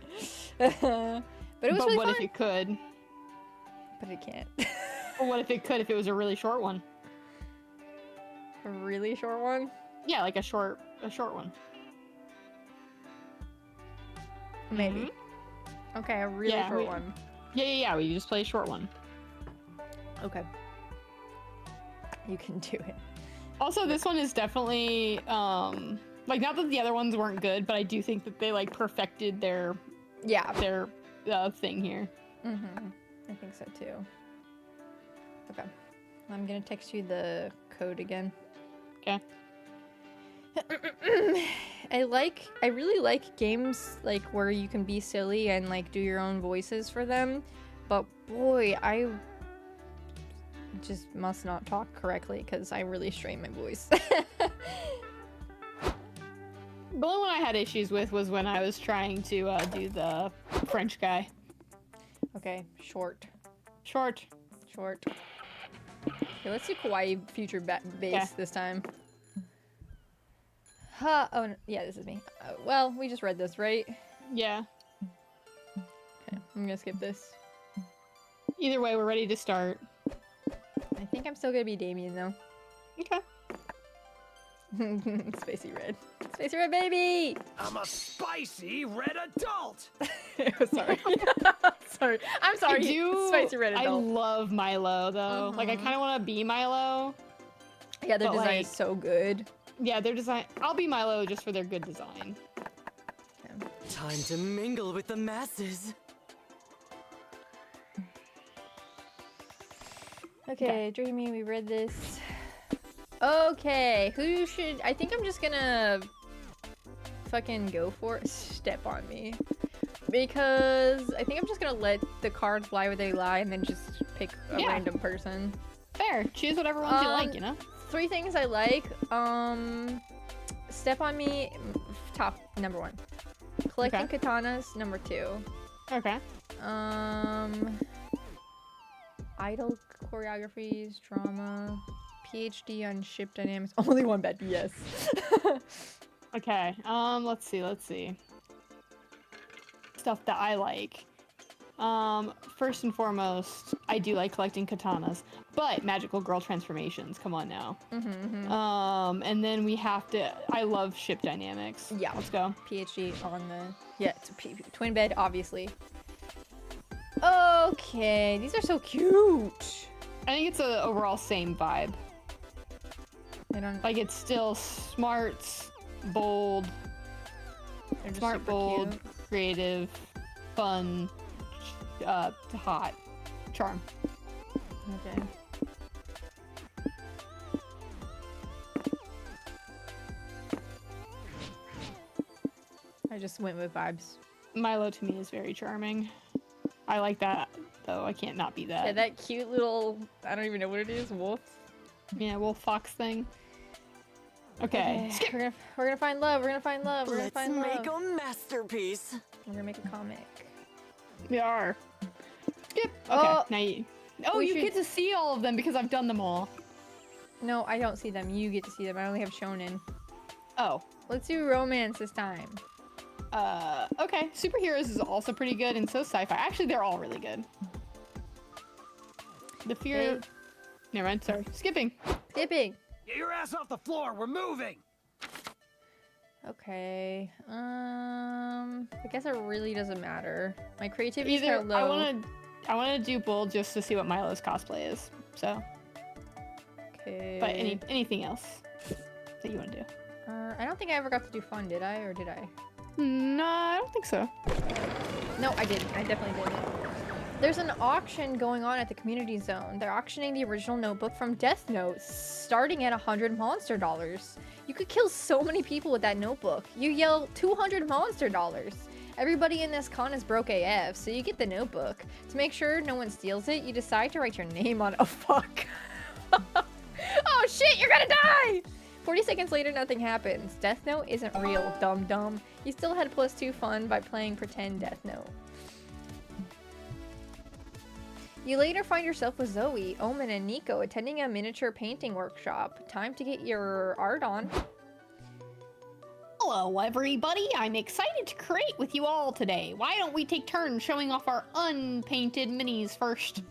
But it was But really what fun. if it could? But it can't. Or what if it could if it was a really short one? A really short one? Yeah, like a short one. Maybe. Okay, a really Yeah, short one. Yeah. We just play a short one. Okay. You can do it. Also, this one is definitely like not that the other ones weren't good, but I do think that they like perfected their Yeah. thing here. Mm-hmm. I think so too. Okay. I'm gonna text you the code again. Okay. I really like games like where you can be silly and like do your own voices for them, but boy, I just must not talk correctly because I really strain my voice. The only one I had issues with was when I was trying to do the French guy. Okay, short. Short. Okay, let's do Kawaii Future bass Yeah. this time. Oh, no, yeah, this is me. Well, we just read this, right? Yeah. Okay, I'm gonna skip this. Either way, we're ready to start. I think I'm still gonna be Damien, though. Okay. Spacey Red. Spacey Red, baby! I'm a spicy red adult. Sorry. sorry. I'm sorry. Spicy red I adult. love Milo though. Like I kind of want to be Milo. Yeah, their but, design like, is so good. Yeah, their design. I'll be Milo just for their good design. Time to mingle with the masses. Okay, Dreamy, we read this. Okay, who should... I think I'm just gonna fucking go for it. Step on me. Because I think I'm just gonna let the cards lie where they lie and then just pick a random person. Fair. Choose whatever ones you like, you know? 3 things I like. Step on me, top, number 1. Collecting katanas, number 2. Okay. Idol choreographies, drama, PhD on ship dynamics. Only one bad BS. Okay. Let's see. Stuff that I like. First and foremost, I do like collecting katanas, but magical girl transformations. Come on now. And then we have to. I love ship dynamics. Yeah. Let's go. PhD on the it's twin bed, obviously. Okay, these are so cute. I think it's a overall same vibe. I don't like. It's still smart, bold, smart, bold, cute. creative, fun, hot, charm. Okay. I just went with vibes. Milo to me is very charming. I like that, though. I can't not be that. Yeah, that cute little, I don't even know what it is, wolf. Yeah, wolf fox thing. Okay. We're gonna find love. We're gonna find love. We're gonna Let's find love. make a masterpiece. We're gonna make a comic. We are. Skip. Okay. Oh, now you. Oh, you get to see all of them because I've done them all. No, I don't see them. You get to see them. I only have shonen. Oh. Let's do romance this time. Okay. Superheroes is also pretty good, and so sci-fi. Actually, they're all really good. The fear. Never mind. Sorry. Skipping. Skipping. Get your ass off the floor. We're moving. Okay. I guess it really doesn't matter. My creativity is kind Either of low. I wanna do bold just to see what Milo's cosplay is. So. Okay. But anything else that you want to do? I don't think I ever got to do fun, did I? Or did I? No, I don't think so. No, I didn't. I definitely didn't. There's an auction going on at the community zone. They're auctioning the original notebook from Death Note, starting at 100 monster dollars. You could kill so many people with that notebook. You yell 200 monster dollars. Everybody in this con is broke AF, so you get the notebook. To make sure no one steals it, you decide to write your name on it. Oh, fuck. Oh, shit, you're gonna die! 40 seconds later, nothing happens. Death Note isn't real, dum-dum. You still had +2 fun by playing pretend Death Note. You later find yourself with Zoe, Omen, and Nico attending a miniature painting workshop. Time to get your art on. Hello, everybody. I'm excited to create with you all today. Why don't we take turns showing off our unpainted minis first?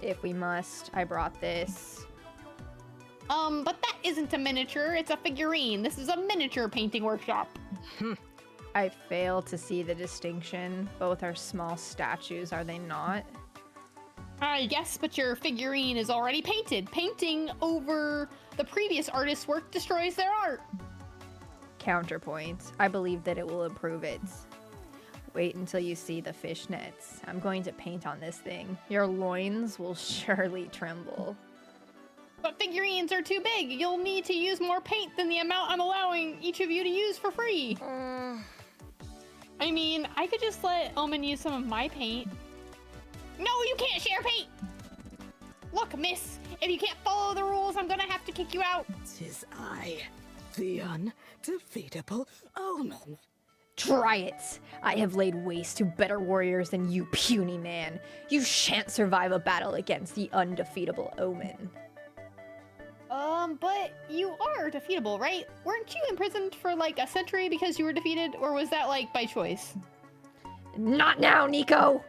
If we must, I brought this. But that isn't a miniature, it's a figurine. This is a miniature painting workshop. I fail to see the distinction. Both are small statues, are they not? Yes, but your figurine is already painted. Painting over the previous artist's work destroys their art. Counterpoint. I believe that it will improve it. Wait until you see the fishnets. I'm going to paint on this thing. Your loins will surely tremble. But figurines are too big. You'll need to use more paint than the amount I'm allowing each of you to use for free. I mean, I could just let Omen use some of my paint. No, you can't share paint! Look, miss, if you can't follow the rules, I'm gonna have to kick you out. 'Tis I, the undefeatable Omen. Try it! I have laid waste to better warriors than you, puny man. You shan't survive a battle against the undefeatable Omen. But you are defeatable, right? Weren't you imprisoned for like a century because you were defeated, or was that like by choice? Not now, Nico!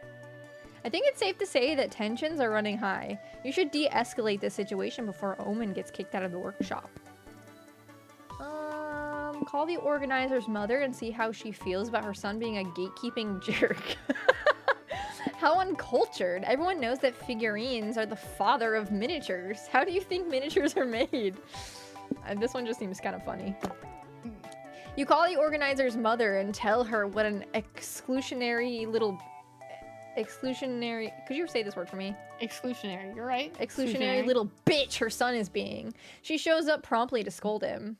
I think it's safe to say that tensions are running high. You should de-escalate this situation before Omen gets kicked out of the workshop. Call the organizer's mother and see how she feels about her son being a gatekeeping jerk. How uncultured. Everyone knows that figurines are the father of miniatures. How do you think miniatures are made? This one just seems kind of funny. You call the organizer's mother and tell her what an exclusionary... Could you say this word for me? Exclusionary, you're right. Exclusionary little bitch her son is being. She shows up promptly to scold him.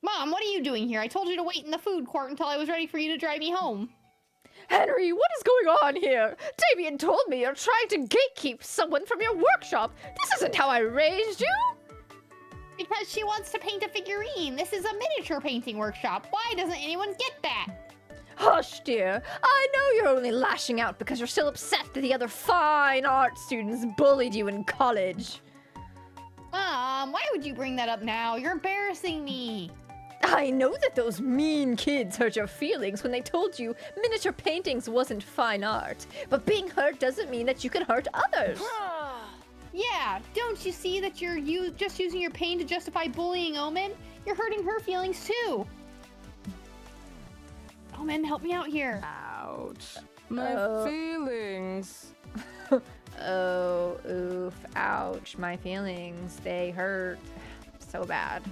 Mom, what are you doing here? I told you to wait in the food court until I was ready for you to drive me home. Henry, what is going on here? Damien told me you're trying to gatekeep someone from your workshop. This isn't how I raised you. Because she wants to paint a figurine. This is a miniature painting workshop. Why doesn't anyone get that? Hush, dear. I know you're only lashing out because you're still upset that the other fine art students bullied you in college. Mom, why would you bring that up now? You're embarrassing me. I know that those mean kids hurt your feelings when they told you miniature paintings wasn't fine art, but being hurt doesn't mean that you can hurt others. Yeah, don't you see that you're just using your pain to justify bullying Omen? You're hurting her feelings too. Omen, help me out here. Ouch. My feelings. Oh, oof, ouch, my feelings, they hurt so bad.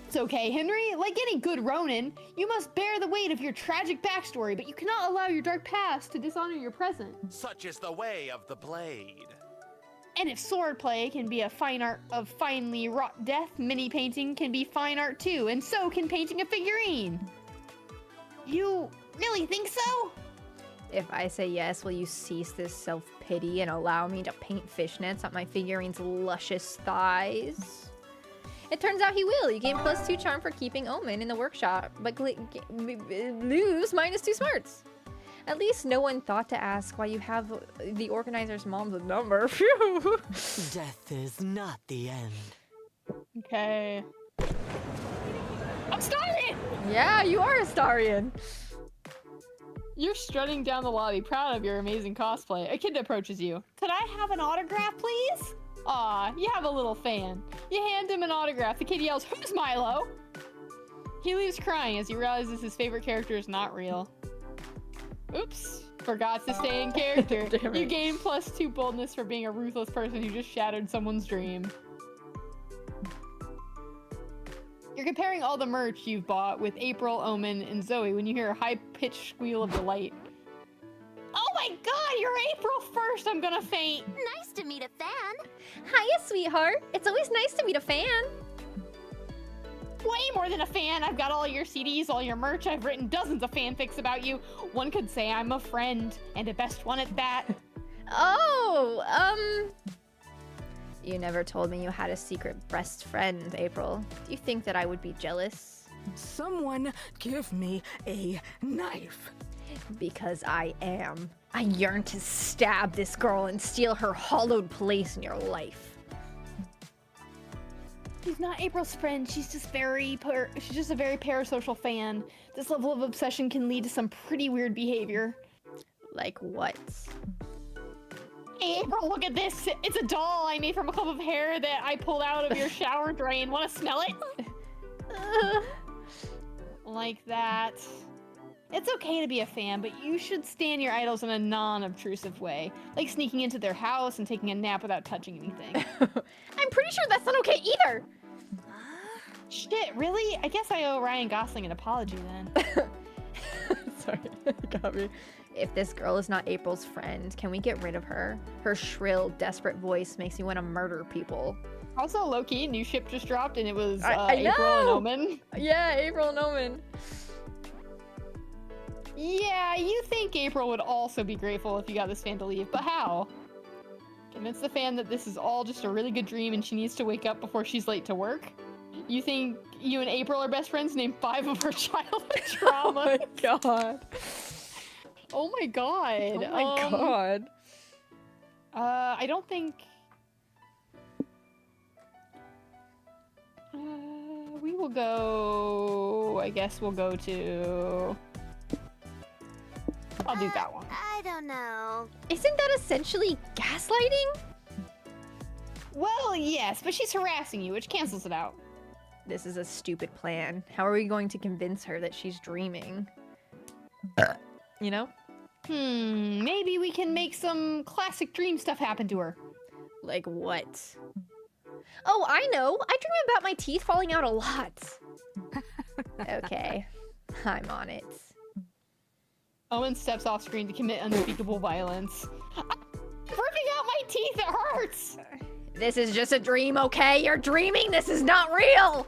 It's okay, Henry. Like any good Ronin, you must bear the weight of your tragic backstory, but you cannot allow your dark past to dishonor your present. Such is the way of the blade. And if swordplay can be a fine art of finely wrought death, mini painting can be fine art too, and so can painting a figurine. You really think so? If I say yes, will you cease this self-pity and allow me to paint fishnets on my figurine's luscious thighs? It turns out he will. You gain +2 charm for keeping Omen in the workshop, but lose -2 smarts. At least no one thought to ask why you have the organizer's mom's number. Phew. Death is not the end. Okay. I'm Starian! Yeah, you are a Starian. You're strutting down the lobby, proud of your amazing cosplay. A kid approaches you. Could I have an autograph, please? Aw, you have a little fan. You hand him an autograph. The kid yells, "Who's Milo?" He leaves crying as he realizes his favorite character is not real. Oops, forgot to stay in character. You gain +2 boldness for being a ruthless person who just shattered someone's dream. You're comparing all the merch you've bought with April, Omen, and Zoe when you hear a high-pitched squeal of delight. Oh my god, you're April 1st! I'm gonna faint! Nice to meet a fan. Hiya, sweetheart. It's always nice to meet a fan. Way more than a fan. I've got all your CDs, all your merch. I've written dozens of fanfics about you. One could say I'm a friend, and a best one at that. Oh, you never told me you had a secret best friend, April. Do you think that I would be jealous? Someone give me a knife. Because I am. I yearn to stab this girl and steal her hollowed place in your life. She's not April's friend. She's just a very parasocial fan. This level of obsession can lead to some pretty weird behavior. Like what? Hey, April, look at this. It's a doll I made from a clump of hair that I pulled out of your shower drain. Want to smell it? Like that. It's okay to be a fan, but you should stand your idols in a non-obtrusive way. Like sneaking into their house and taking a nap without touching anything. I'm pretty sure that's not okay either! Shit, really? I guess I owe Ryan Gosling an apology then. Sorry, got me. If this girl is not April's friend, can we get rid of her? Her shrill, desperate voice makes me want to murder people. Also, low-key, new ship just dropped and it was I April and know! Omen. Yeah, April and Omen. Yeah, you think April would also be grateful if you got this fan to leave, but how? Convince the fan that this is all just a really good dream and she needs to wake up before she's late to work? You think you and April are best friends? Name 5 of her childhood trauma. Oh my god. Oh my god. Oh my god. I don't think... we will go... I guess we'll go to... I'll do that one. I don't know. Isn't that essentially gaslighting? Well, yes, but she's harassing you, which cancels it out. This is a stupid plan. How are we going to convince her that she's dreaming? You know? Maybe we can make some classic dream stuff happen to her. Like what? Oh, I know! I dream about my teeth falling out a lot. Okay. I'm on it. Owen steps off screen to commit unspeakable violence. I'm ripping out my teeth, it hurts! This is just a dream, okay? You're dreaming, this is not real!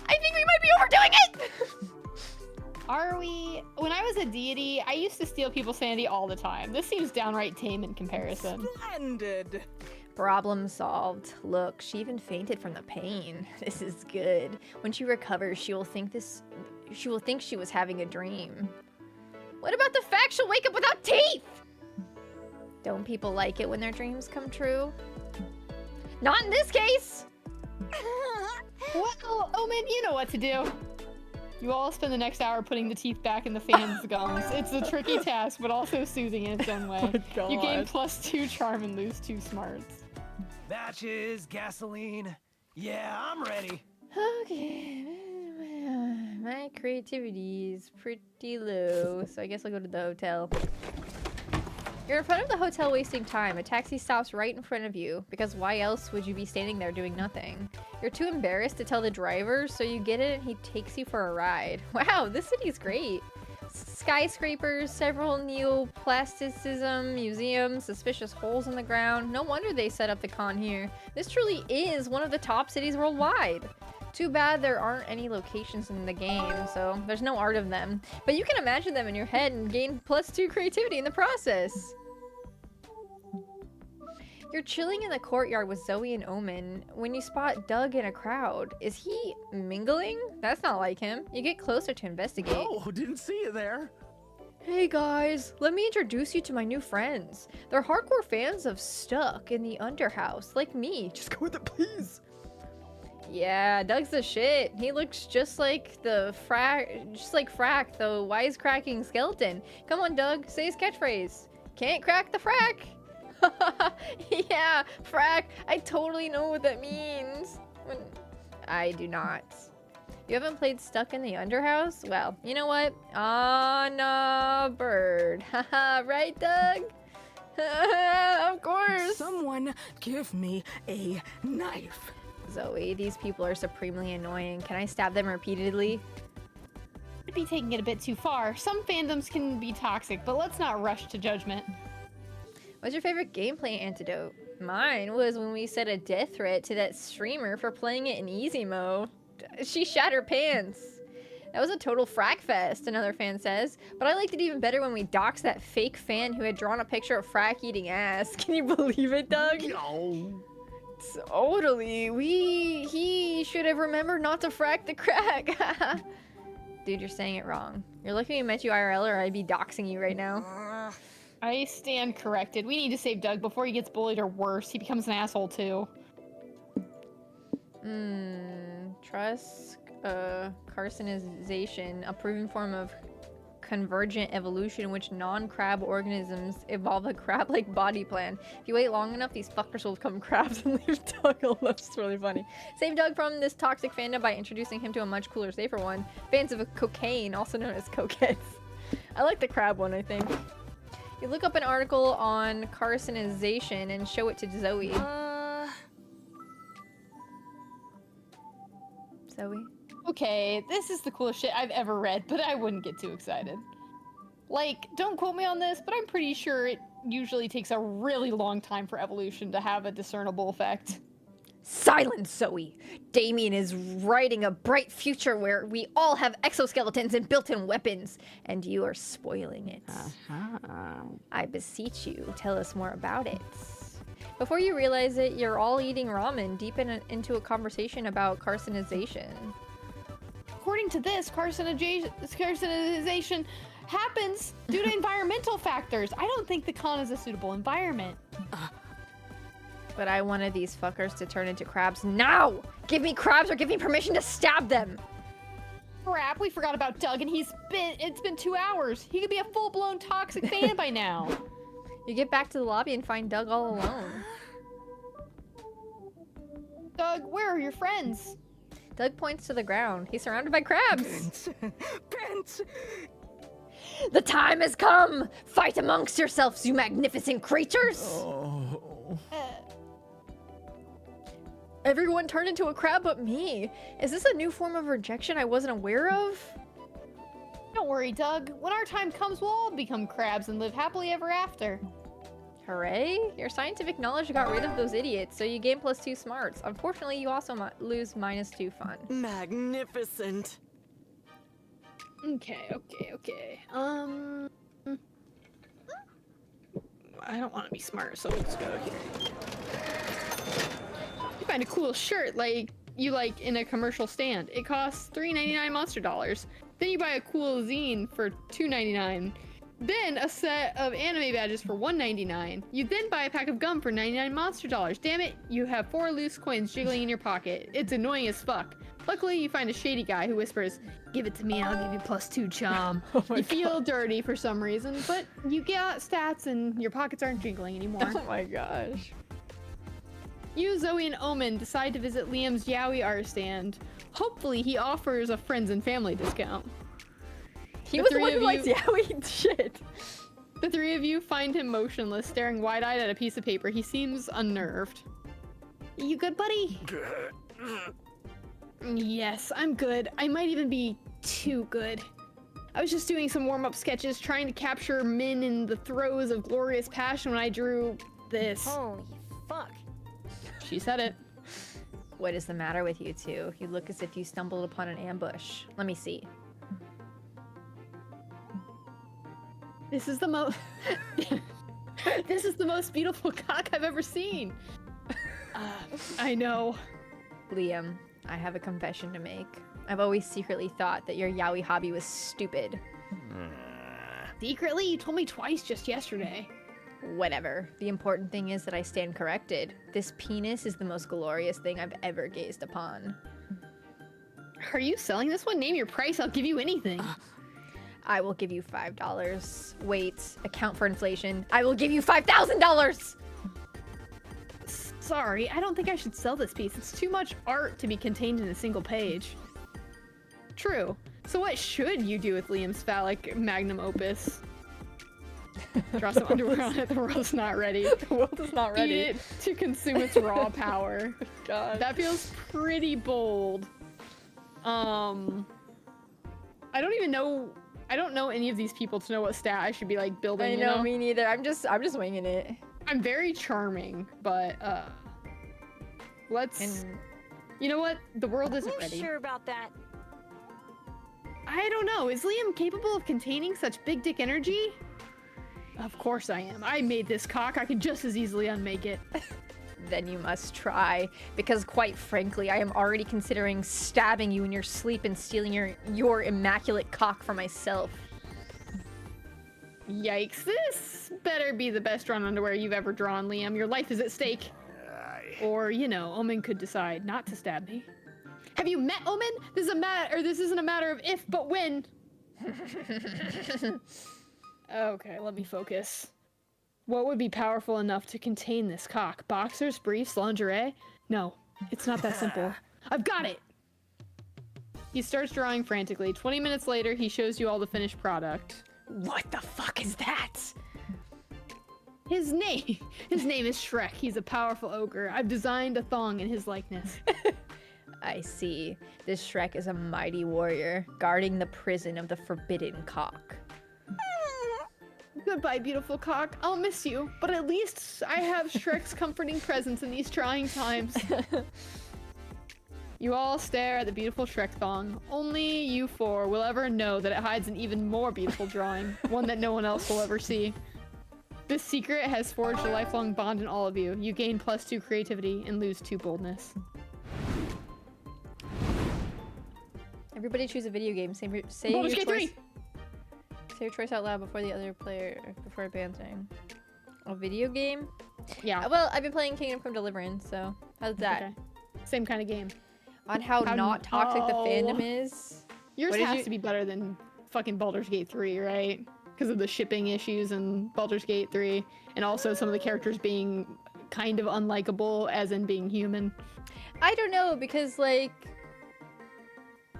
I think we might be overdoing it! Are we? When I was a deity, I used to steal people's sanity all the time. This seems downright tame in comparison. Splendid. Problem solved. Look, she even fainted from the pain. This is good. When she recovers, she will think she was having a dream. What about the fact she'll wake up without teeth? Don't people like it when their dreams come true? Not in this case! Well, Omen, you know what to do. You all spend the next hour putting the teeth back in the fan's gums. It's a tricky task, but also soothing in its own way. Oh You gain +2 charm and lose 2 smarts. Matches, gasoline. Yeah, I'm ready. Okay. My creativity is pretty low, so I guess I'll go to the hotel. You're in front of the hotel wasting time. A taxi stops right in front of you, because why else would you be standing there doing nothing? You're too embarrassed to tell the driver, so you get in and he takes you for a ride. Wow, this city's great. Skyscrapers, several neoplasticism museums, suspicious holes in the ground. No wonder they set up the con here. This truly is one of the top cities worldwide. Too bad there aren't any locations in the game, so there's no art of them. But you can imagine them in your head and gain +2 creativity in the process. You're chilling in the courtyard with Zoe and Omen when you spot Doug in a crowd. Is he mingling? That's not like him. You get closer to investigate. Oh, didn't see you there. Hey guys, let me introduce you to my new friends. They're hardcore fans of Stuck in the Underhouse, like me. Just go with it, please. Yeah, Doug's the shit. He looks just like Frack, the wisecracking skeleton. Come on, Doug, say his catchphrase. Can't crack the frack. Yeah, frack. I totally know what that means. I do not. You haven't played Stuck in the Underhouse? Well, you know what? On a bird. Haha, right, Doug? Of course. Someone give me a knife. Zoe, these people are supremely annoying. Can I stab them repeatedly? I'd be taking it a bit too far. Some fandoms can be toxic, but let's not rush to judgment. What's your favorite gameplay antidote? Mine was when we set a death threat to that streamer for playing it in easy mode. She shat her pants. That was a total frack fest, another fan says. But I liked it even better when we doxed that fake fan who had drawn a picture of Frack eating ass. Can you believe it, Doug? No. Totally. He should have remembered not to frack the crack. Dude, you're saying it wrong. You're lucky we met you IRL or I'd be doxing you right now. I stand corrected. We need to save Doug before he gets bullied or worse. He becomes an asshole too. Trust carcinization, a proven form of convergent evolution in which non-crab organisms evolve a crab-like body plan. If you wait long enough, these fuckers will become crabs and leave Doug alone. That's really funny. Save Doug from this toxic fandom by introducing him to a much cooler, safer one. Fans of cocaine, also known as cokeheads. I like the crab one, I think. You look up an article on carcinization and show it to Zoe. Zoe? Okay, this is the coolest shit I've ever read, but I wouldn't get too excited. Like, don't quote me on this, but I'm pretty sure it usually takes a really long time for evolution to have a discernible effect. Silence, Zoe! Damien is writing a bright future where we all have exoskeletons and built-in weapons, and you are spoiling it. I beseech you, tell us more about it. Before you realize it, you're all eating ramen deep into a conversation about carcinization. According to this, carcinization happens due to environmental factors. I don't think the con is a suitable environment. But I wanted these fuckers to turn into crabs now! Give me crabs or give me permission to stab them! Crap, we forgot about Doug and it's been 2 hours. He could be a full-blown toxic fan by now. You get back to the lobby and find Doug all alone. Doug, where are your friends? Doug points to the ground. He's surrounded by crabs. Prince! Prince! The time has come! Fight amongst yourselves, you magnificent creatures! Oh. Everyone turned into a crab but me. Is this a new form of rejection I wasn't aware of? Don't worry, Doug. When our time comes, we'll all become crabs and live happily ever after. Hooray! Your scientific knowledge got rid of those idiots, so you gain +2 smarts. Unfortunately, you also lose -2 fun. Magnificent. Okay. I don't want to be smart, so let's go here. You find a cool shirt like you like in a commercial stand. It costs $3.99 monster dollars. Then you buy a cool zine for $2.99. Then a set of anime badges for $1.99. You then buy a pack of gum for 99 monster dollars. Damn it, you have 4 loose coins jiggling in your pocket. It's annoying as fuck. Luckily, you find a shady guy who whispers, "Give it to me, I'll give you +2 charm." You feel dirty for some reason, but you get stats and your pockets aren't jingling anymore. Oh my gosh. You, Zoe, and Omen decide to visit Liam's Yowie art stand. Hopefully, he offers a friends and family discount. He was the one who likes yaoi shit. The 3 of you find him motionless, staring wide-eyed at a piece of paper. He seems unnerved. You good, buddy? Yes, I'm good. I might even be too good. I was just doing some warm-up sketches, trying to capture Min in the throes of glorious passion when I drew this. Holy fuck. She said it. What is the matter with you two? You look as if you stumbled upon an ambush. Let me see. This is the most... This is the most beautiful cock I've ever seen. I know. Liam, I have a confession to make. I've always secretly thought that your yaoi hobby was stupid. Secretly? You told me twice just yesterday. Whatever. The important thing is that I stand corrected. This penis is the most glorious thing I've ever gazed upon. Are you selling this one? Name your price, I'll give you anything. I will give you $5. Wait, account for inflation. I will give you $5,000! Sorry, I don't think I should sell this piece. It's too much art to be contained in a single page. True. So what should you do with Liam's phallic magnum opus? Draw some underwear on it. The world's not ready. The world is not ready. Eat it to consume its raw power. God. That feels pretty bold. I don't even know. I don't know any of these people to know what stat I should be like building. I you know, me neither. I'm just winging it. I'm very charming, but let's. You know what? The world isn't You ready. sure about that? I don't know. Is Liam capable of containing such big dick energy? Of course I am. I made this cock. I could just as easily unmake it. Then you must try, because quite frankly, I am already considering stabbing you in your sleep and stealing your immaculate cock for myself. Yikes. This better be the best drawn underwear you've ever drawn, Liam. Your life is at stake. Or, you know, Omen could decide not to stab me. Have you met Omen? This isn't a matter of if, but when. Okay, let me focus. What would be powerful enough to contain this cock? Boxers, briefs, lingerie? No, it's not that simple. I've got it! He starts drawing frantically. 20 minutes later, he shows you all the finished product. What the fuck is that? His name is Shrek. He's a powerful ogre. I've designed a thong in his likeness. I see. This Shrek is a mighty warrior, guarding the prison of the forbidden cock. Goodbye, beautiful cock. I'll miss you, but at least I have Shrek's comforting presence in these trying times. You all stare at the beautiful Shrek thong. Only you four will ever know that it hides an even more beautiful drawing, one that no one else will ever see. This secret has forged a lifelong bond in all of you. You gain +2 creativity and lose 2 boldness. Everybody choose a video game. Say your Baldur's Gate choice. 3! Say your choice out loud before the other player, before advancing. A video game? Yeah. Well, I've been playing Kingdom Come Deliverance, so how's that? Okay. Same kind of game. On how not toxic the fandom is? Yours What did has you- to be better than fucking Baldur's Gate 3, right? Because of the shipping issues in Baldur's Gate 3, and also some of the characters being kind of unlikable, as in being human. I don't know, because like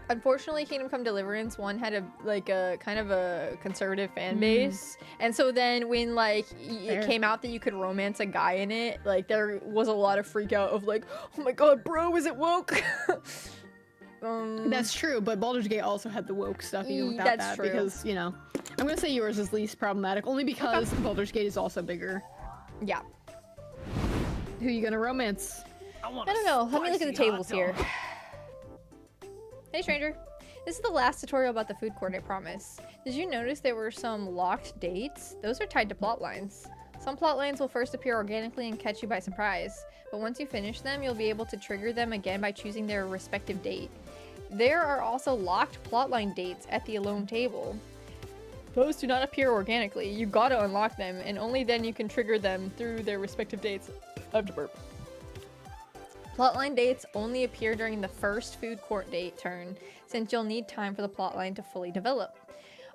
unfortunately, Kingdom Come Deliverance 1 had a kind of a conservative fan base, and so then when like it came out that you could romance a guy in it, like there was a lot of freak out of like, oh my god, bro, is it woke? That's true, but Baldur's Gate also had the woke stuff even without that's that, true. because you know, I'm gonna say yours is least problematic only because Baldur's Gate is also bigger. Yeah. Who you gonna romance? I don't know. Let me look at the tables here. Hey, stranger. This is the last tutorial about the food court, I promise. Did you notice there were some locked dates? Those are tied to plot lines. Some plot lines will first appear organically and catch you by surprise, but once you finish them, you'll be able to trigger them again by choosing their respective date. There are also locked plotline dates at the alone table. Those do not appear organically. You gotta unlock them, and only then you can trigger them through their respective dates. I have to burp. Plotline dates only appear during the first food court date turn, since you'll need time for the plotline to fully develop.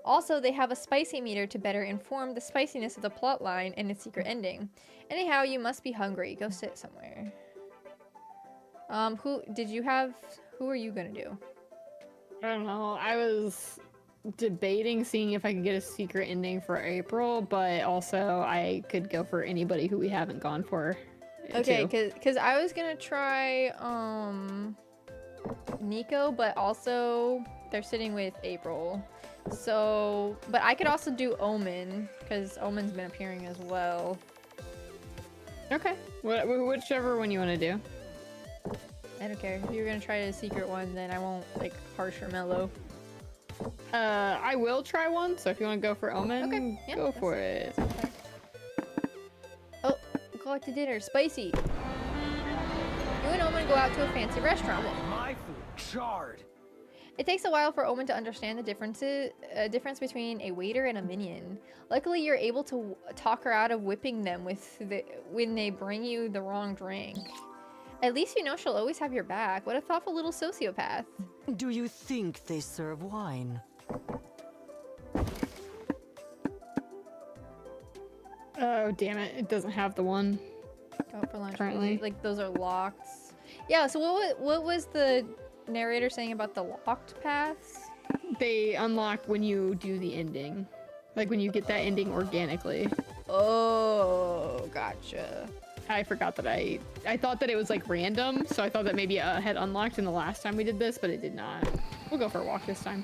Also, they have a spicy meter to better inform the spiciness of the plotline and its secret ending. Anyhow, you must be hungry. Go sit somewhere. Who are you gonna do? I don't know. I was debating seeing if I could get a secret ending for April, but also I could go for anybody who we haven't gone for. Okay, cause I was gonna try Nico, but also they're sitting with April. So, but I could also do Omen, because Omen's been appearing as well. Okay, whichever one you want to do. I don't care. If you're gonna try a secret one, then I won't like harsh or mellow. I will try one, so if you want to go for Omen, Okay, yeah, go for it. Oh, go out to dinner. Spicy. You and Omen go out to a fancy restaurant. My food charred. It takes a while for Omen to understand the difference between a waiter and a minion. Luckily, you're able to talk her out of whipping them when they bring you the wrong drink. At least you know she'll always have your back. What a thoughtful little sociopath. Do you think they serve wine? Oh, damn it. It doesn't have the one. Go out for lunch. Currently. Like, those are locked. Yeah, so what was the narrator saying about the locked paths? They unlock when you do the ending. Like when you get that ending organically. Oh, gotcha. I forgot that I thought that it was like random, so I thought that maybe it had unlocked in the last time we did this, but it did not. We'll go for a walk this time.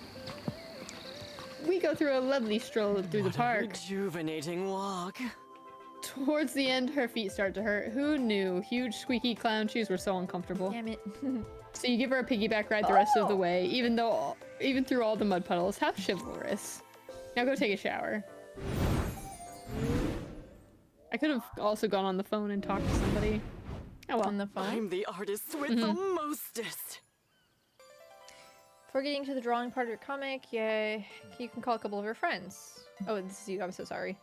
We go through a lovely stroll through the park. Rejuvenating walk. Towards the end, her feet start to hurt. Who knew? Huge squeaky clown shoes were so uncomfortable. Damn it. So you give her a piggyback ride the rest of the way, even through all the mud puddles. How chivalrous. Now go take a shower. I could have also gone on the phone and talked to somebody. Oh well. On the phone? I'm the artist with the mostest. Before getting to the drawing part of your comic, yeah, you can call a couple of your friends. Oh, this is you. I'm so sorry.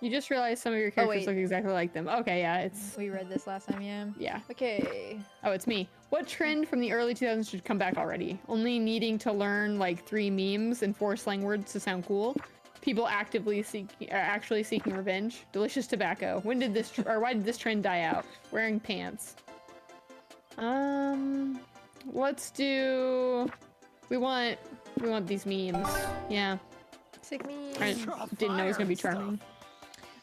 You just realized some of your characters look exactly like them. Okay, yeah, it's... We read this last time, yeah? Yeah. Okay. Oh, it's me. What trend from the early 2000s should come back already? Only needing to learn like 3 memes and 4 slang words to sound cool? People actually seeking revenge? Delicious tobacco. When did this why did this trend die out? Wearing pants. Let's do... We want these memes. Yeah. Sick memes. I didn't know it was gonna be charming.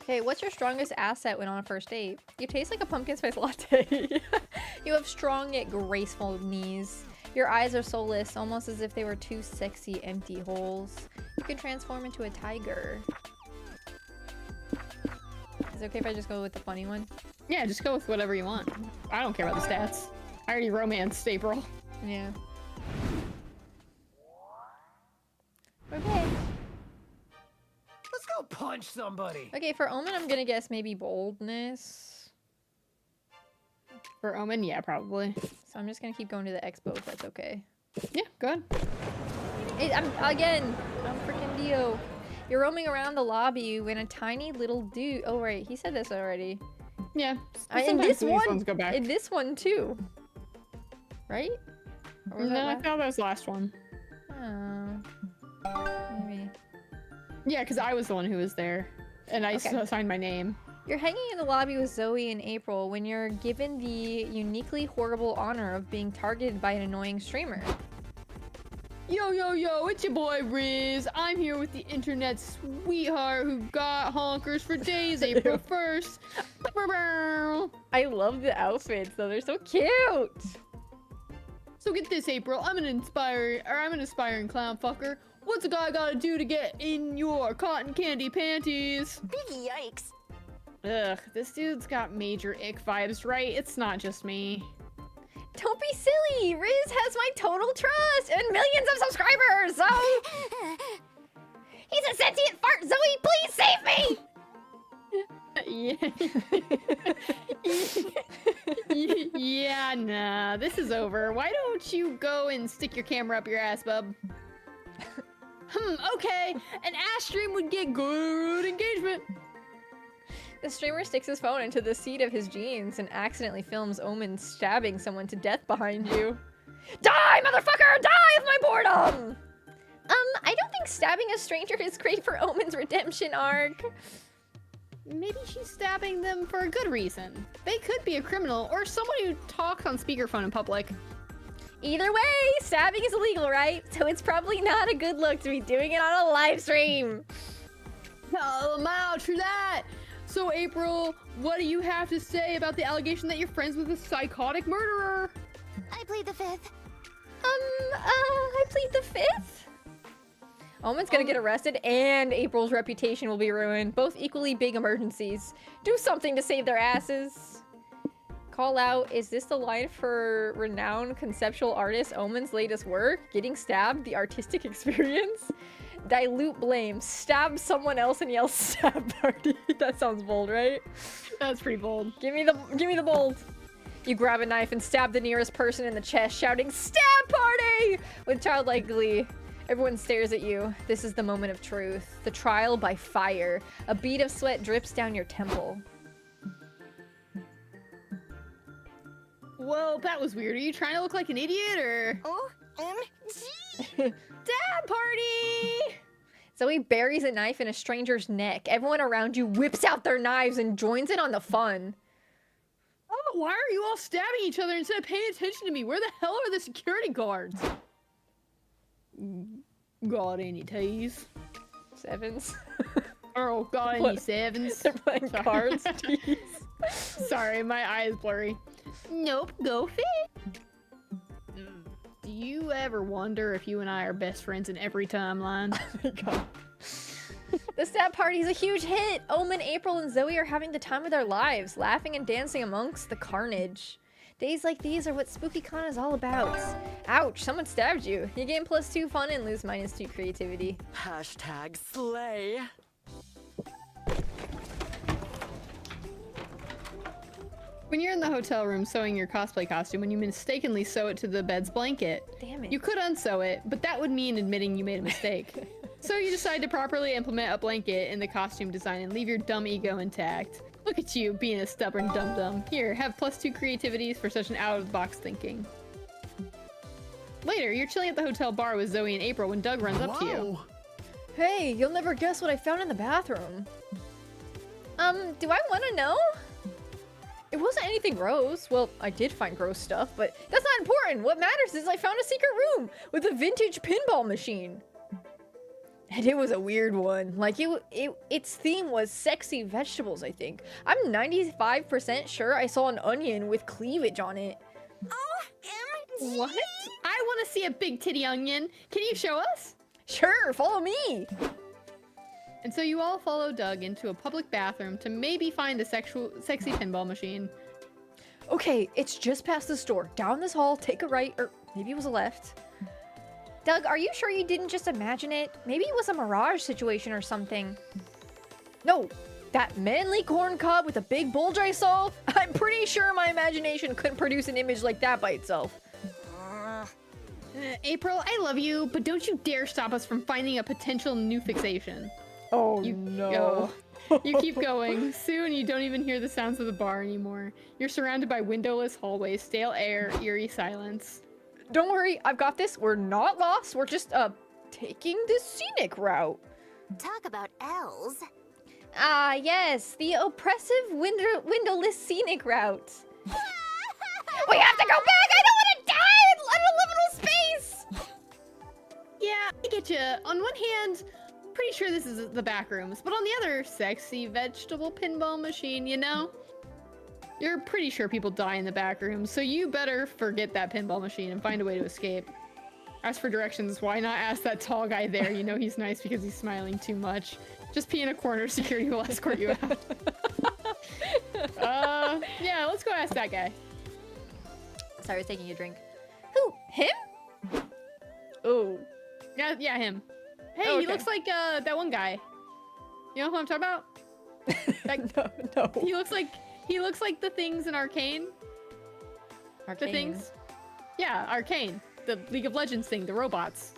Okay, what's your strongest asset when on a first date? You taste like a pumpkin spice latte. You have strong yet graceful knees. Your eyes are soulless, almost as if they were 2 sexy empty holes. You can transform into a tiger. Is it okay if I just go with the funny one? Yeah, just go with whatever you want. I don't care about the stats. I already romanced April. Yeah. Okay. Let's go punch somebody. Okay, for Omen, I'm gonna guess maybe boldness. For Omen, yeah, probably. So I'm just gonna keep going to the expo if that's okay. Yeah, go ahead. I'm freaking Dio. You're roaming around the lobby when a tiny little dude. Oh right, he said this already. Yeah. In this these one, ones go back. in this one too. Right? Or was No, I that thought that was the last one. maybe. Yeah, because I was the one who was there, and I Okay. signed my name. You're hanging in the lobby with Zoe in April when you're given the uniquely horrible honor of being targeted by an annoying streamer. Yo, yo, yo, it's your boy Riz. I'm here with the internet sweetheart who got honkers for days, April 1st. I love the outfits though, they're so cute. So get this, April. I'm an aspiring clown fucker. What's a guy gotta do to get in your cotton candy panties? Big yikes. Ugh, this dude's got major ick vibes, right? It's not just me. Don't be silly! Riz has my total trust and millions of subscribers, so... He's a sentient fart, Zoe! Please save me! Yeah, nah, this is over. Why don't you go and stick your camera up your ass, bub? Okay. An ass stream would get good engagement. The streamer sticks his phone into the seat of his jeans and accidentally films Omen stabbing someone to death behind you. Die, motherfucker! Die of my boredom! I don't think stabbing a stranger is great for Omen's redemption arc. Maybe she's stabbing them for a good reason. They could be a criminal or someone who talks on speakerphone in public. Either way, stabbing is illegal, right? So it's probably not a good look to be doing it on a live stream. Oh, I'm out for that! So, April, what do you have to say about the allegation that you're friends with a psychotic murderer? I plead the fifth. I plead the fifth? Omen's gonna get arrested and April's reputation will be ruined. Both equally big emergencies. Do something to save their asses. Call out, is this the line for renowned conceptual artist Omen's latest work? Getting stabbed, the artistic experience? Dilute blame, stab someone else and yell stab party. That sounds bold, right? That's pretty bold. Give me the bold. You grab a knife and stab the nearest person in the chest, shouting, "Stab party!" with childlike glee. Everyone stares at you. This is the moment of truth. The trial by fire. A bead of sweat drips down your temple. Whoa, that was weird. Are you trying to look like an idiot, or? OMG! Stab party! Zoe buries a knife in a stranger's neck. Everyone around you whips out their knives and joins in on the fun. Oh, why are you all stabbing each other instead of paying attention to me? Where the hell are the security guards? Got any teas? Sevens. Oh, got any What? sevens? They're playing Sorry. cards. Jeez. Sorry, my eye is blurry. Nope, go fit. Do you ever wonder if you and I are best friends in every timeline? Oh my god. The stab party is a huge hit! Omen, April, and Zoe are having the time of their lives, laughing and dancing amongst the carnage. Days like these are what SpookyCon is all about. Ouch, someone stabbed you. You gain +2 fun and lose -2 creativity. Hashtag slay. When you're in the hotel room sewing your cosplay costume and you mistakenly sew it to the bed's blanket, Damn it. you could unsew it, but that would mean admitting you made a mistake. So you decide to properly implement a blanket in the costume design and leave your dumb ego intact. Look at you, being a stubborn dum-dum. Here, have +2 creativities for such an out-of-the-box thinking. Later, you're chilling at the hotel bar with Zoe and April when Doug runs up to you. Hey, you'll never guess what I found in the bathroom. Do I want to know? It wasn't anything gross. Well, I did find gross stuff, but that's not important. What matters is I found a secret room with a vintage pinball machine. And it was a weird one. Like, its theme was sexy vegetables, I think. I'm 95% sure I saw an onion with cleavage on it. OMG! What? I want to see a big titty onion. Can you show us? Sure, follow me. And so you all follow Doug into a public bathroom to maybe find the sexy pinball machine. Okay, it's just past the store. Down this hall, take a right, or maybe it was a left. Doug, are you sure you didn't just imagine it? Maybe it was a mirage situation or something. No, that manly corn cob with a big bulge I saw? I'm pretty sure my imagination couldn't produce an image like that by itself. April, I love you, but don't you dare stop us from finding a potential new fixation. Oh, Go. You keep going. Soon you don't even hear the sounds of the bar anymore. You're surrounded by windowless hallways, stale air, eerie silence. Don't worry, I've got this. We're not lost. We're just, taking the scenic route. Talk about L's. Ah, yes, the oppressive windowless scenic route. We have to go back! I don't want to die! I don't live in space! I get you. On one hand, pretty sure this is the back rooms, but on the other, sexy vegetable pinball machine, you know? You're pretty sure people die in the back rooms, so you better forget that pinball machine and find a way to escape. As for directions, why not ask that tall guy there? You know he's nice because he's smiling too much. Just pee in a corner, security will escort you out. Yeah, let's go ask that guy. Sorry, I was taking a drink. Who? Him? Oh. Yeah, him. Hey, Oh, he okay. looks like that one guy. You know who I'm talking about? No. He looks like the things in Arcane. Arcane. The things. Yeah, Arcane. The League of Legends thing, the robots.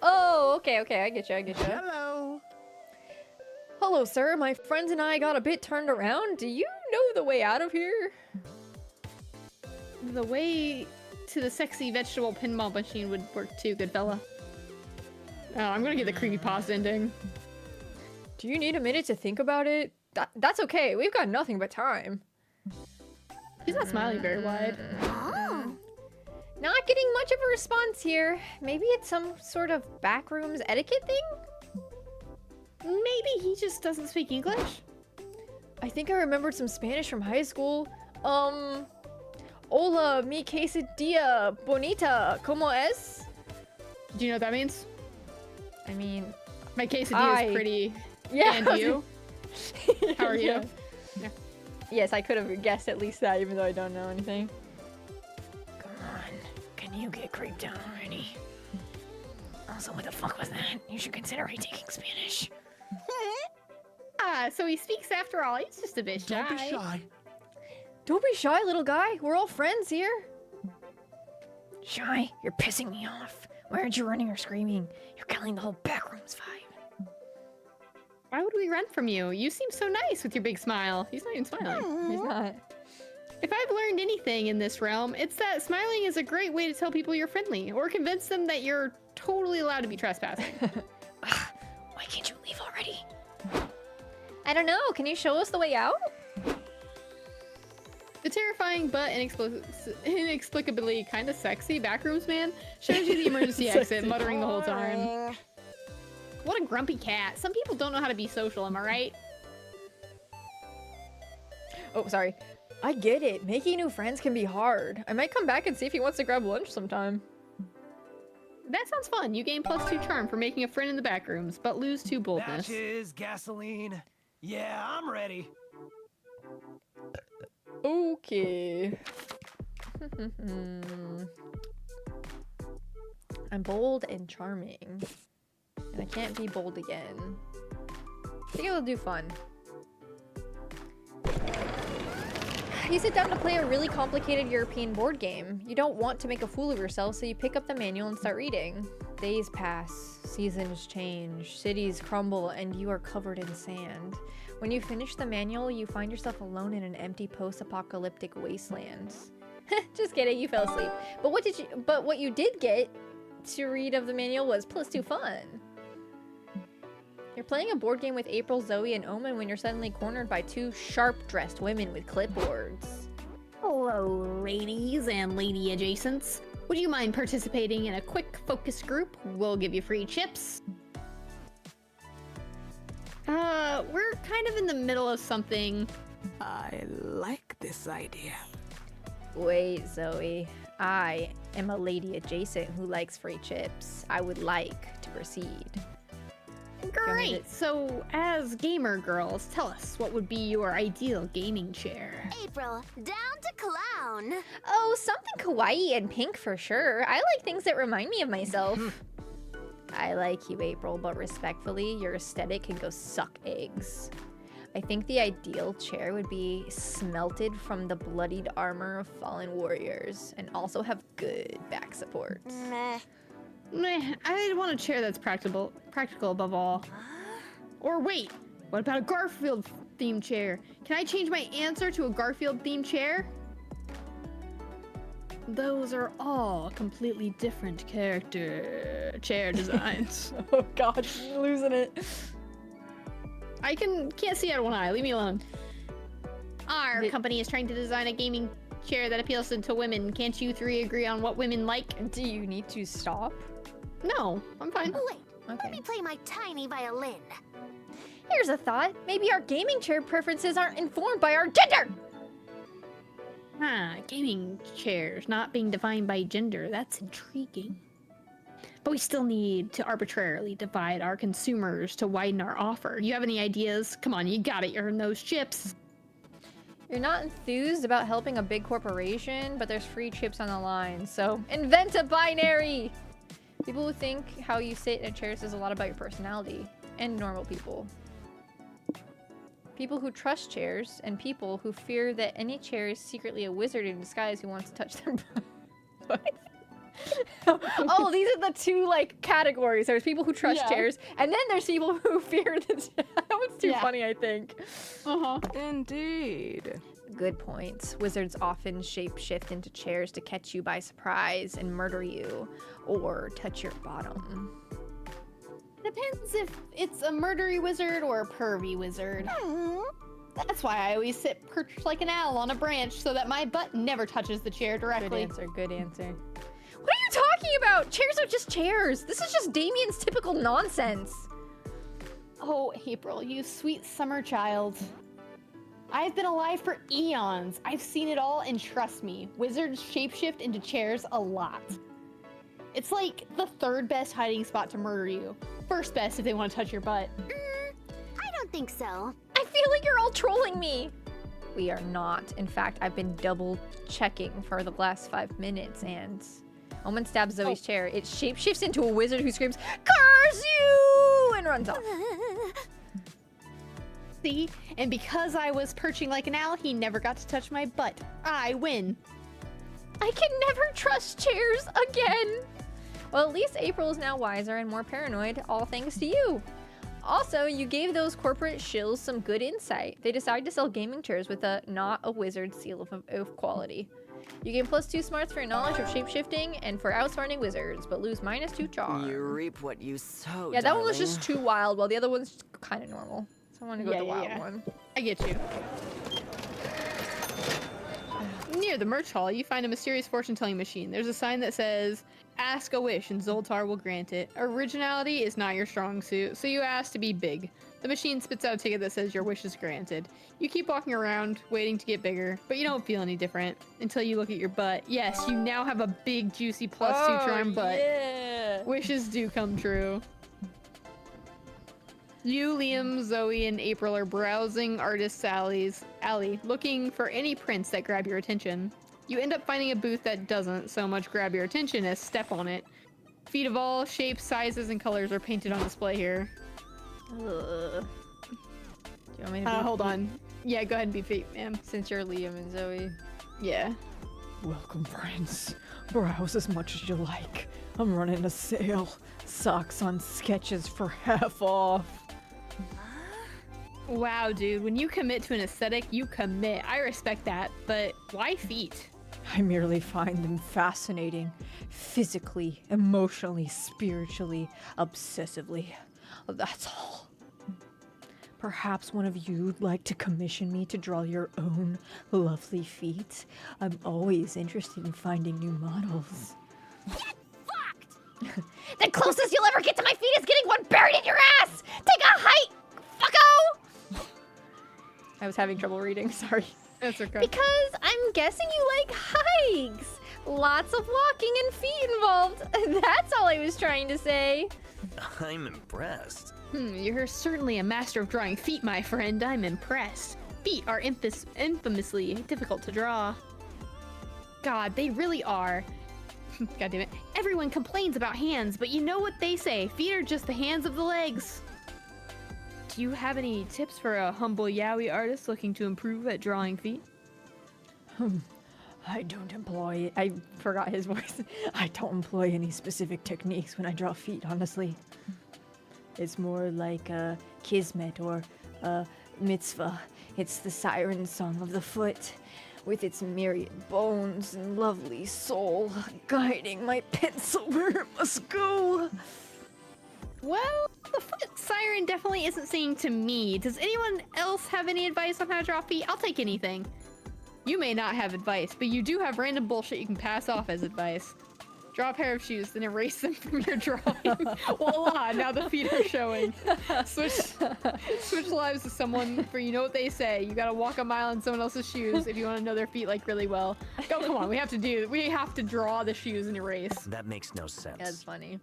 Oh, okay, I get you. Hello. Hello, sir. My friends and I got a bit turned around. Do you know the way out of here? The way to the sexy vegetable pinball machine would work too, good fella. Oh, I'm gonna get the creepypasta ending. Do you need a minute to think about it? That's okay. We've got nothing but time. He's not smiling very wide. Not getting much of a response here. Maybe it's some sort of backrooms etiquette thing? Maybe he just doesn't speak English? I think I remembered some Spanish from high school. Hola, mi quesadilla bonita, ¿cómo es? Do you know what that means? I mean, My quesadilla is pretty. Yeah. And you? How are you? Yeah. Yes, I could have guessed at least that, even though I don't know anything. Come on. Can you get creeped out already? Also, what the fuck was that? You should consider retaking Spanish. So he speaks after all. He's just a bit shy. Don't be shy. Don't be shy, little guy. We're all friends here. Shy, you're pissing me off. Why aren't you running or screaming? You're killing the whole backrooms vibe. Why would we run from you? You seem so nice with your big smile. He's not even smiling. He's not. If I've learned anything in this realm, it's that smiling is a great way to tell people you're friendly, or convince them that you're totally allowed to be trespassing. Why can't you leave already? I don't know. Can you show us the way out? The terrifying but inexplicably kind of sexy backrooms man shows you the emergency exit, muttering the whole time. What a grumpy cat. Some people don't know how to be social, am I right? Oh, sorry. I get it. Making new friends can be hard. I might come back and see if he wants to grab lunch sometime. That sounds fun. You gain +2 charm for making a friend in the backrooms, but lose 2 boldness. Matches, gasoline. Yeah, I'm ready. Okay. I'm bold and charming. And I can't be bold again. I think it'll do fun. You sit down to play a really complicated European board game. You don't want to make a fool of yourself, so you pick up the manual and start reading. Days pass, seasons change, cities crumble, and you are covered in sand. When you finish the manual, you find yourself alone in an empty post-apocalyptic wasteland. Just kidding, you fell asleep. But what you did get to read of the manual was +2 fun. You're playing a board game with April, Zoe, and Omen when you're suddenly cornered by 2 sharp-dressed women with clipboards. Hello, ladies and lady adjacents. Would you mind participating in a quick focus group? We'll give you free chips. We're kind of in the middle of something. I like this idea. Wait, Zoe. I am a lady adjacent who likes free chips. I would like to proceed. Great! So, as gamer girls, tell us, what would be your ideal gaming chair? April, down to clown. Oh, something kawaii and pink for sure. I like things that remind me of myself. I like you, April, but respectfully, your aesthetic can go suck eggs. I think the ideal chair would be smelted from the bloodied armor of fallen warriors and also have good back support. Meh. I want a chair that's practical above all. Or wait, what about a Garfield-themed chair? Can I change my answer to a Garfield-themed chair? Those are all completely different chair designs. Oh god, I'm losing it. I can't see out of one eye. Leave me alone. Our Did- company is trying to design a gaming chair that appeals to women. Can't you 3 agree on what women like? Do you need to stop? No, I'm fine. Wait, let me play my tiny violin. Here's a thought. Maybe our gaming chair preferences aren't informed by our gender. Gaming chairs not being defined by gender. That's intriguing. But we still need to arbitrarily divide our consumers to widen our offer. You have any ideas? Come on, you gotta earn those chips. You're not enthused about helping a big corporation, but there's free chips on the line, so invent a binary! People who think how you sit in a chair says a lot about your personality, and normal people. People who trust chairs, and people who fear that any chair is secretly a wizard in disguise who wants to touch their butt. Oh, these are the two, like, categories. There's people who trust chairs, and then there's people who fear the that was too funny, I think. Indeed. Good point. Wizards often shapeshift into chairs to catch you by surprise and murder you, or touch your bottom. Depends if it's a murdery wizard or a pervy wizard. That's why I always sit perched like an owl on a branch so that my butt never touches the chair directly. Good answer, good answer. What are you talking about? Chairs are just chairs. This is just Damien's typical nonsense. Oh, April, you sweet summer child. I've been alive for eons. I've seen it all, and trust me, wizards shapeshift into chairs a lot. It's like the third best hiding spot to murder you. First best if they want to touch your butt. I don't think so. I feel like you're all trolling me. We are not. In fact, I've been double checking for the last 5 minutes, and Omen stabs Zoe's chair. It shapeshifts into a wizard who screams, "Curse you!" and runs off. See? And because I was perching like an owl, he never got to touch my butt. I win. I can never trust chairs again. Well, at least April is now wiser and more paranoid, all thanks to you. Also, you gave those corporate shills some good insight. They decided to sell gaming chairs with a not a wizard seal of quality. You gain +2 smarts for your knowledge of shapeshifting and for outsmarting wizards, but lose -2 charm. You reap what you sow, Yeah, that one was darling. just too wild, while the other one's kind of normal. So I want to go with the wild one. I get you. Near the merch hall, you find a mysterious fortune-telling machine. There's a sign that says, "Ask a wish and Zoltar will grant it." Originality is not your strong suit, so you ask to be big. The machine spits out a ticket that says your wish is granted. You keep walking around, waiting to get bigger, but you don't feel any different until you look at your butt. Yes, you now have a big, juicy +2 charm butt. Yeah. Wishes do come true. You, Liam, Zoe, and April are browsing Artist Sally's alley, looking for any prints that grab your attention. You end up finding a booth that doesn't so much grab your attention as step on it. Feet of all shapes, sizes, and colors are painted on display here. Ugh. Do you want me to be Hold on. Yeah, go ahead and be feet, ma'am. Since you're Liam and Zoe. Yeah. Welcome, friends. Browse as much as you like. I'm running a sale. Socks on sketches for half off. Wow, dude. When you commit to an aesthetic, you commit. I respect that, but why feet? I merely find them fascinating. Physically, emotionally, spiritually, obsessively. That's all. Perhaps one of you'd like to commission me to draw your own lovely feet. I'm always interested in finding new models. The closest you'll ever get to my feet is getting one buried in your ass! Take a hike, fucko! I was having trouble reading, sorry. That's okay. Because I'm guessing you like hikes. Lots of walking and feet involved. That's all I was trying to say. I'm impressed. You're certainly a master of drawing feet, my friend. I'm impressed. Feet are infamously difficult to draw. God, they really are. God damn it. Everyone complains about hands, but you know what they say. Feet are just the hands of the legs. Do you have any tips for a humble yaoi artist looking to improve at drawing feet? I don't employ... I forgot his voice. I don't employ any specific techniques when I draw feet, honestly. It's more like a kismet or a mitzvah. It's the siren song of the foot, with its myriad bones and lovely soul, guiding my pencil where it must go. Well, the foot siren definitely isn't singing to me. Does anyone else have any advice on how to draw feet? I'll take anything. You may not have advice, but you do have random bullshit you can pass off as advice. Draw a pair of shoes, then erase them from your drawing. Voila! Now the feet are showing. Switch lives with someone, for you know what they say. You gotta walk a mile in someone else's shoes if you want to know their feet like really well. Oh, come on, we have to draw the shoes and erase. That makes no sense. That's funny.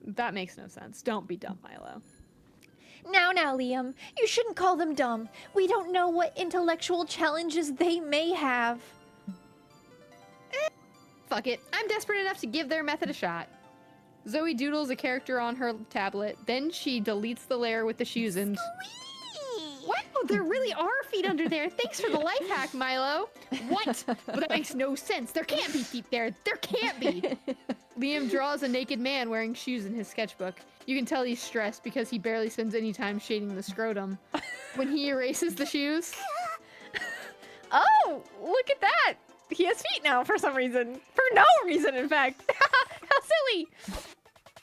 That makes no sense. Don't be dumb, Milo. Now, Liam, you shouldn't call them dumb. We don't know what intellectual challenges they may have. Fuck it. I'm desperate enough to give their method a shot. Zoe doodles a character on her tablet, then she deletes the layer with the shoes and... Wow, there really are feet under there. Thanks for the life hack, Milo. What? Well, that makes no sense. There can't be feet there. There can't be. Liam draws a naked man wearing shoes in his sketchbook. You can tell he's stressed because he barely spends any time shading the scrotum. When he erases the shoes... Oh, look at that! He has feet now for some reason. For no reason, in fact. How silly!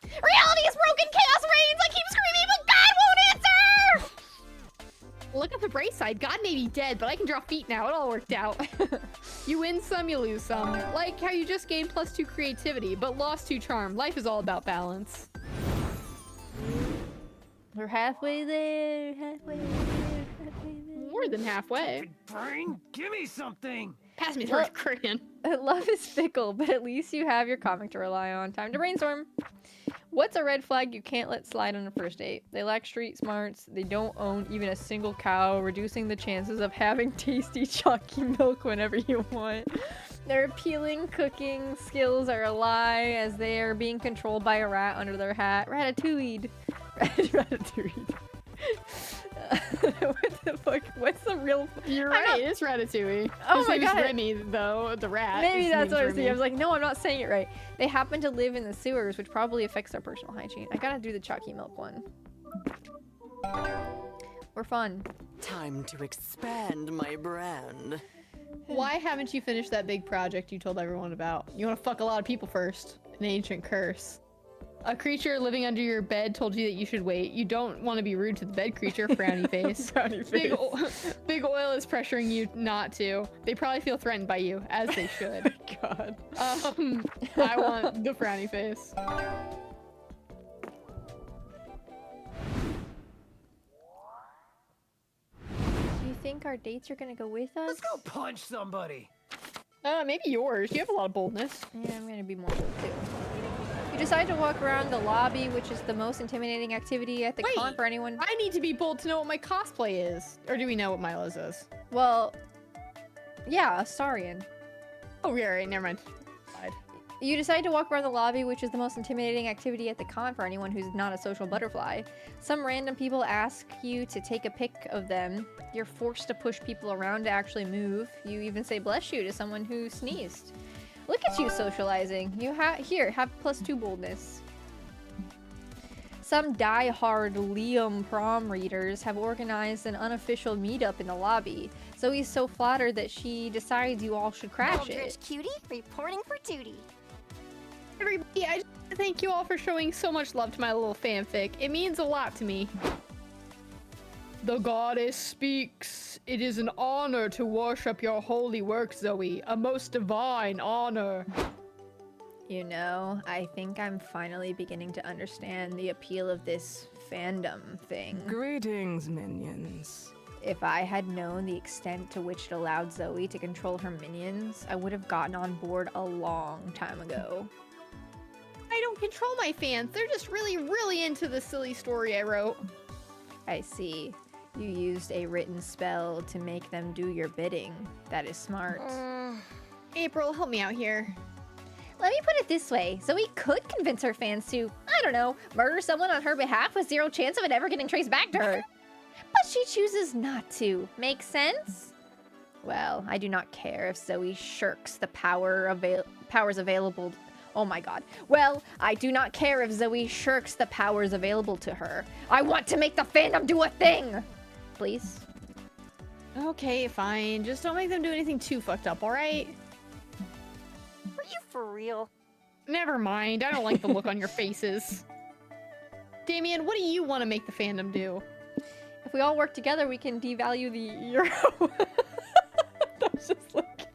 Reality is broken, chaos reigns! I keep screaming, but God won't answer! Look at the bright side. God may be dead, but I can draw feet now. It all worked out. You win some, you lose some. Like how you just gained +2 creativity, but lost 2 charm. Life is all about balance. We're halfway there, halfway there, halfway there. More than halfway. Brain, give me something. Pass me the crayon. Love is fickle, but at least you have your comic to rely on. Time to brainstorm. What's a red flag you can't let slide on a first date? They lack street smarts, they don't own even a single cow, reducing the chances of having tasty chalky milk whenever you want. Their appealing cooking skills are a lie as they are being controlled by a rat under their hat. Ratatouille. Ratatouille. What the fuck? What's the real... You're right, it's Ratatouille. Oh His my name is God. Remy, though, the rat. Maybe His that's name's what I was Remy. thinking. I was like, no, I'm not saying it right. They happen to live in the sewers, which probably affects their personal hygiene. I gotta do the chalky milk one. We're fun. Time to expand my brand. Why haven't you finished that big project you told everyone about? You want to fuck a lot of people first. An ancient curse. A creature living under your bed told you that you should wait. You don't want to be rude to the bed creature, frowny face. Frowny face. Big oil is pressuring you not to. They probably feel threatened by you, as they should. God. I want the frowny face. Do you think our dates are gonna go with us? Let's go punch somebody. Maybe yours. You have a lot of boldness. Yeah, I'm gonna be more bold too. You decide to walk around the lobby, which is the most intimidating activity at the Wait, con for anyone. I need to be bold to know what my cosplay is. Or do we know what Milo's is? Well, yeah, Astarian. Oh, yeah, right. Never mind. You decide to walk around the lobby, which is the most intimidating activity at the con for anyone who's not a social butterfly. Some random people ask you to take a pic of them. You're forced to push people around to actually move. You even say bless you to someone who sneezed. Look at you socializing. You have +2 boldness. Some die-hard Liam Prom readers have organized an unofficial meetup in the lobby. Zoe's so flattered that she decides you all should crash it. Aldrich Cutie reporting for duty. Everybody, I just want to thank you all for showing so much love to my little fanfic. It means a lot to me. The goddess speaks. It is an honor to worship your holy work, Zoe. A most divine honor. You know, I think I'm finally beginning to understand the appeal of this fandom thing. Greetings, minions. If I had known the extent to which it allowed Zoe to control her minions, I would have gotten on board a long time ago. I don't control my fans. They're just really, really into the silly story I wrote. I see. You used a written spell to make them do your bidding. That is smart. April, help me out here. Let me put it this way. Zoe could convince her fans to, I don't know, murder someone on her behalf with 0 chance of it ever getting traced back to her. But she chooses not to. Make sense? Well, I do not care if Zoe shirks the powers available. Oh my god. Well, I do not care if Zoe shirks the powers available to her. I want to make the fandom do a thing! Please? Okay, fine. Just don't make them do anything too fucked up, alright? Are you for real? Never mind. I don't like the look on your faces. Damien, what do you want to make the fandom do? If we all work together, we can devalue the euro. That's just like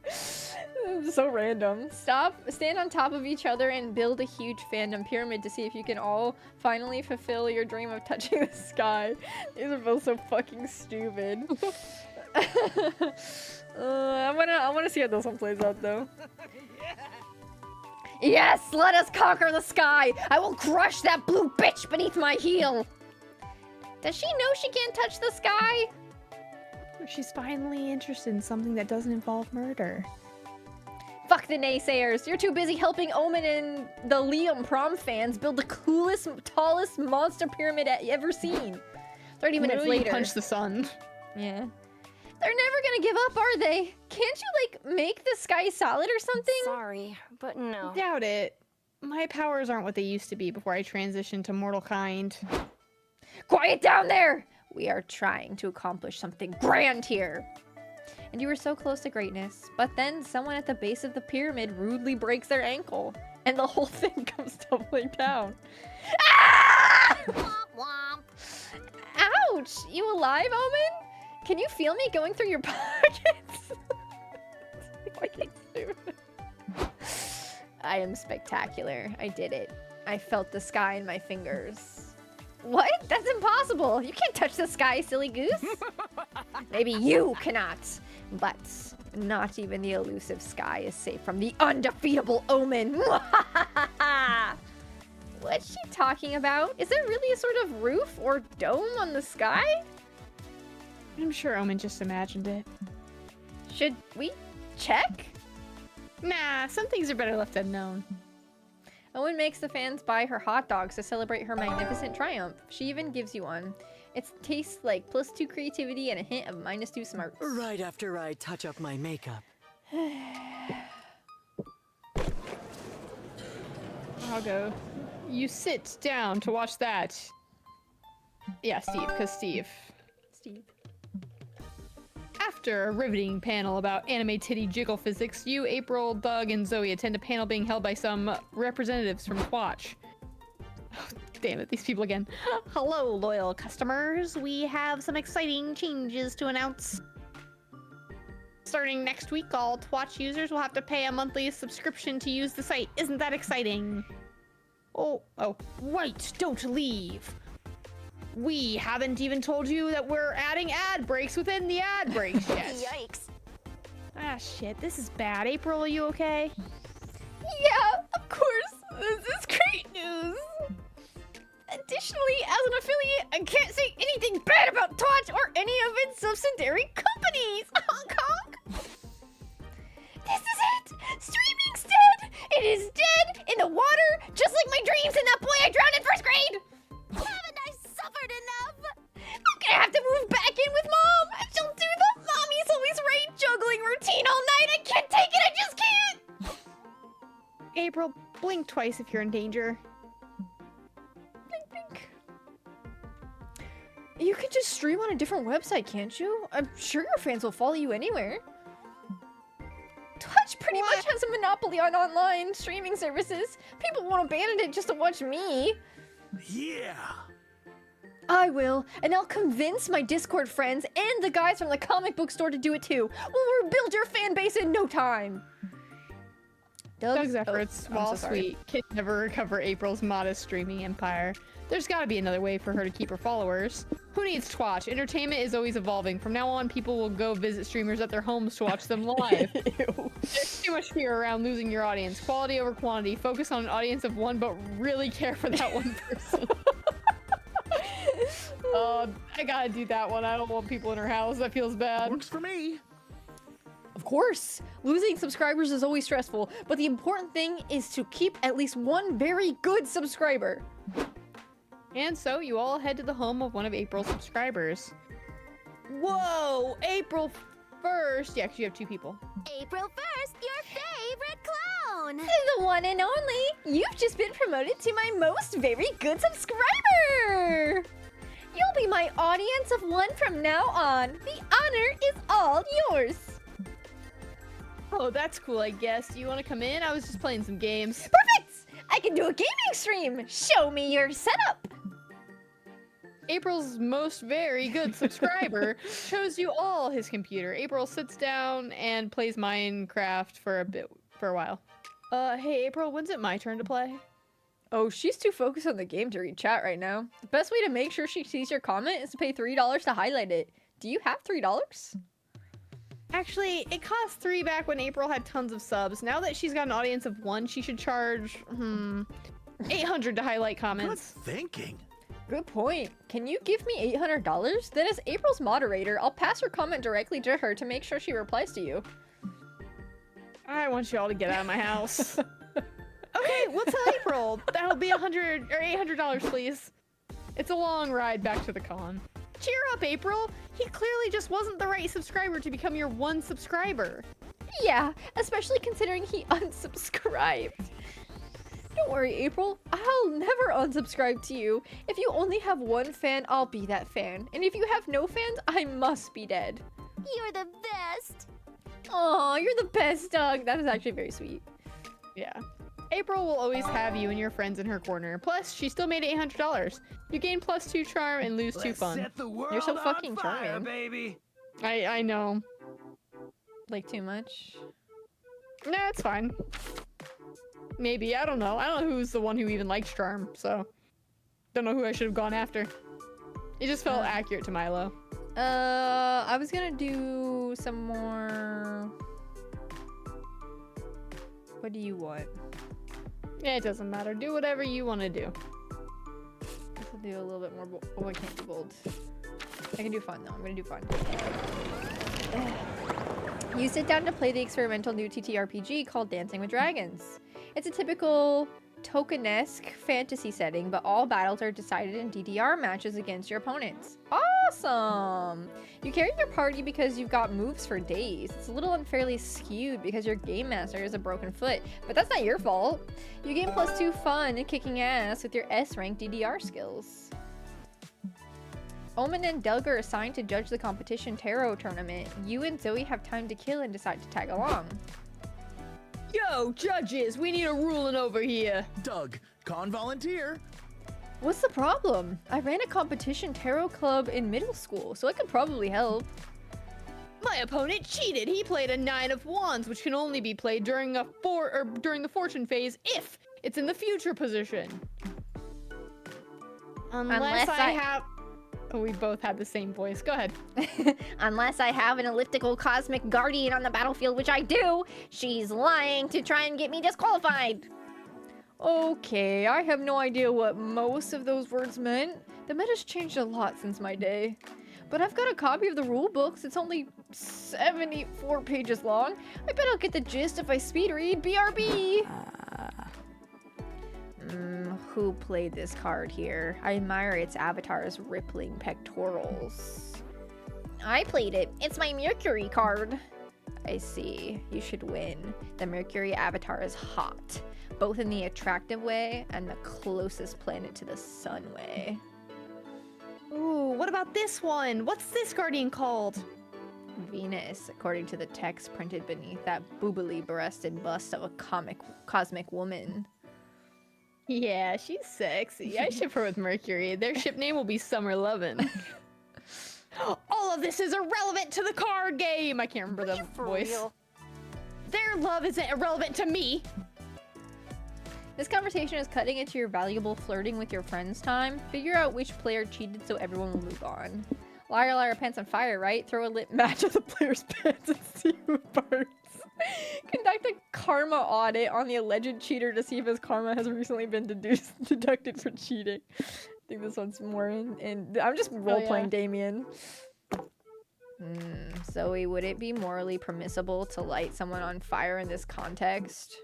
so random. Stand on top of each other and build a huge fandom pyramid to see if you can all finally fulfill your dream of touching the sky. These are both so fucking stupid. I wanna see how this one plays out though. Yes, let us conquer the sky. I will crush that blue bitch beneath my heel. Does she know she can't touch the sky? She's finally interested in something that doesn't involve murder. Fuck the naysayers. You're too busy helping Omen and the Liam Prom fans build the coolest, tallest monster pyramid ever seen. 30 minutes later. Punch the sun. Yeah. They're never gonna give up, are they? Can't you, like, make the sky solid or something? Sorry, but no. Doubt it. My powers aren't what they used to be before I transitioned to mortal kind. Quiet down there! We are trying to accomplish something grand here. And you were so close to greatness, but then someone at the base of the pyramid rudely breaks their ankle, and the whole thing comes tumbling down. Ah! Ouch! You alive, Omen? Can you feel me going through your pockets? I am spectacular. I did it. I felt the sky in my fingers. What? That's impossible. You can't touch the sky, silly goose. Maybe you cannot, but not even the elusive sky is safe from the undefeatable Omen. What's she talking about? Is there really a sort of roof or dome on the sky? I'm sure Omen just imagined it. Should we check? Nah, some things are better left unknown. Owen makes the fans buy her hot dogs to celebrate her magnificent triumph. She even gives you one. It tastes like +2 creativity and a hint of -2 smarts. Right after I touch up my makeup. I'll go. You sit down to watch that. Yeah, Steve, because Steve. After a riveting panel about anime titty jiggle physics, you, April, Doug, and Zoe attend a panel being held by some representatives from Twatch. Oh, damn it, these people again. Hello, loyal customers. We have some exciting changes to announce. Starting next week, all Twatch users will have to pay a monthly subscription to use the site. Isn't that exciting? Oh, wait, don't leave. We haven't even told you that we're adding ad breaks within the ad breaks yet. Yikes. Ah, shit, this is bad. April, are you okay? Yeah, of course. This is great news. Additionally, as an affiliate, I can't say anything bad about Twatch or any of its subsidiary companies. Honk honk. This is it. Streaming's dead. It is dead in the water, just like my dreams and that boy I drowned in 1st grade. Haven't I suffered enough? I'm gonna have to move back in with Mom. And she'll do the mommy's always right juggling routine all night. I can't take it. I just can't. April, blink twice if you're in danger. Blink, blink. You can just stream on a different website, can't you? I'm sure your fans will follow you anywhere. Twitch pretty much has a monopoly on online streaming services. People won't abandon it just to watch me. Yeah. I will, and I'll convince my Discord friends and the guys from the comic book store to do it too. We'll rebuild your fan base in no time. Doug's efforts, while sweet, can never recover April's modest streaming empire. There's gotta be another way for her to keep her followers. Who needs Twatch? Entertainment is always evolving. From now on, people will go visit streamers at their homes to watch them live. There's too much fear around losing your audience. Quality over quantity. Focus on an audience of one, but really care for that one person. I gotta do that one. I don't want people in her house. That feels bad. Works for me. Of course, losing subscribers is always stressful, but the important thing is to keep at least one very good subscriber. And so you all head to the home of one of April's subscribers. Whoa, April 1st. Yeah, because you have 2 people. April 1st, your favorite clown! The one and only. You've just been promoted to my most very good subscriber. You'll be my audience of one from now on. The honor is all yours. Oh, that's cool, I guess. Do you want to come in? I was just playing some games. Perfect! I can do a gaming stream. Show me your setup. April's most very good subscriber shows you all his computer. April sits down and plays Minecraft for a while. Hey April, when's it my turn to play? Oh, she's too focused on the game to read chat right now. The best way to make sure she sees your comment is to pay $3 to highlight it. Do you have $3? Actually, it cost 3 back when April had tons of subs. Now that she's got an audience of 1, she should charge 800 to highlight comments. Good thinking. Good point. Can you give me $800? Then as April's moderator, I'll pass your comment directly to her to make sure she replies to you. I want you all to get out of my house. Okay, we'll tell April. That'll be $100 or $800, please. It's a long ride back to the con. Cheer up, April. He clearly just wasn't the right subscriber to become your 1 subscriber. Yeah, especially considering he unsubscribed. Don't worry, April. I'll never unsubscribe to you. If you only have 1 fan, I'll be that fan. And if you have no fans, I must be dead. You're the best. Aw, you're the best, Doug. That is actually very sweet. Yeah. April will always have you and your friends in her corner. Plus, she still made $800. You gain +2 charm and lose 2 fun. Set the world You're so fucking on fire, charming. baby. I know. Like, too much? Nah, it's fine. Maybe, I don't know. I don't know who's the one who even likes charm, so... Don't know who I should have gone after. It just felt accurate to Milo. I was gonna do some more... What do you want? Yeah, it doesn't matter. Do whatever you want to do. I'll do a little bit more bold. Oh, I can't do bold. I can do fun, though. I'm gonna do fun. You sit down to play the experimental new TTRPG called Dancing with Dragons. It's a typical tokenesque fantasy setting, but all battles are decided in DDR matches against your opponents. Awesome! You carry your party because you've got moves for days. It's a little unfairly skewed because your game master is a broken foot, but that's not your fault. You gain +2 fun and kicking ass with your S-rank DDR skills. Omen and Delga are assigned to judge the competition tarot tournament. You and Zoe have time to kill and decide to tag along. Yo, judges, we need a ruling over here. Doug, con volunteer. What's the problem? I ran a competition tarot club in middle school, so I could probably help. My opponent cheated. He played a 9 of Wands, which can only be played during during the fortune phase if it's in the future position. Unless I have... Oh, we both had the same voice. Go ahead. Unless I have an elliptical cosmic guardian on the battlefield, which I do, she's lying to try and get me disqualified. Okay, I have no idea what most of those words meant. The meta's changed a lot since my day. But I've got a copy of the rule books. It's only 74 pages long. I bet I'll get the gist if I speed read. BRB! Who played this card here? I admire its avatar's rippling pectorals. I played it. It's my Mercury card. I see. You should win. The Mercury avatar is hot, both in the attractive way and the closest planet to the sun way. Ooh, what about this one? What's this guardian called? Venus, according to the text printed beneath that boobily breasted bust of a cosmic woman. Yeah, she's sexy. I ship her with Mercury. Their ship name will be Summer Lovin'. All of this is irrelevant to the card game! I can't remember the voice. Real? Their love isn't irrelevant to me! This conversation is cutting into your valuable flirting with your friends time. Figure out which player cheated so everyone will move on. Liar, liar, pants on fire, right? Throw a lit match of the player's pants and see who burns. Conduct a karma audit on the alleged cheater to see if his karma has recently been deducted for cheating. I think this one's more in I'm just role-playing Damien. Zoe, would it be morally permissible to light someone on fire in this context?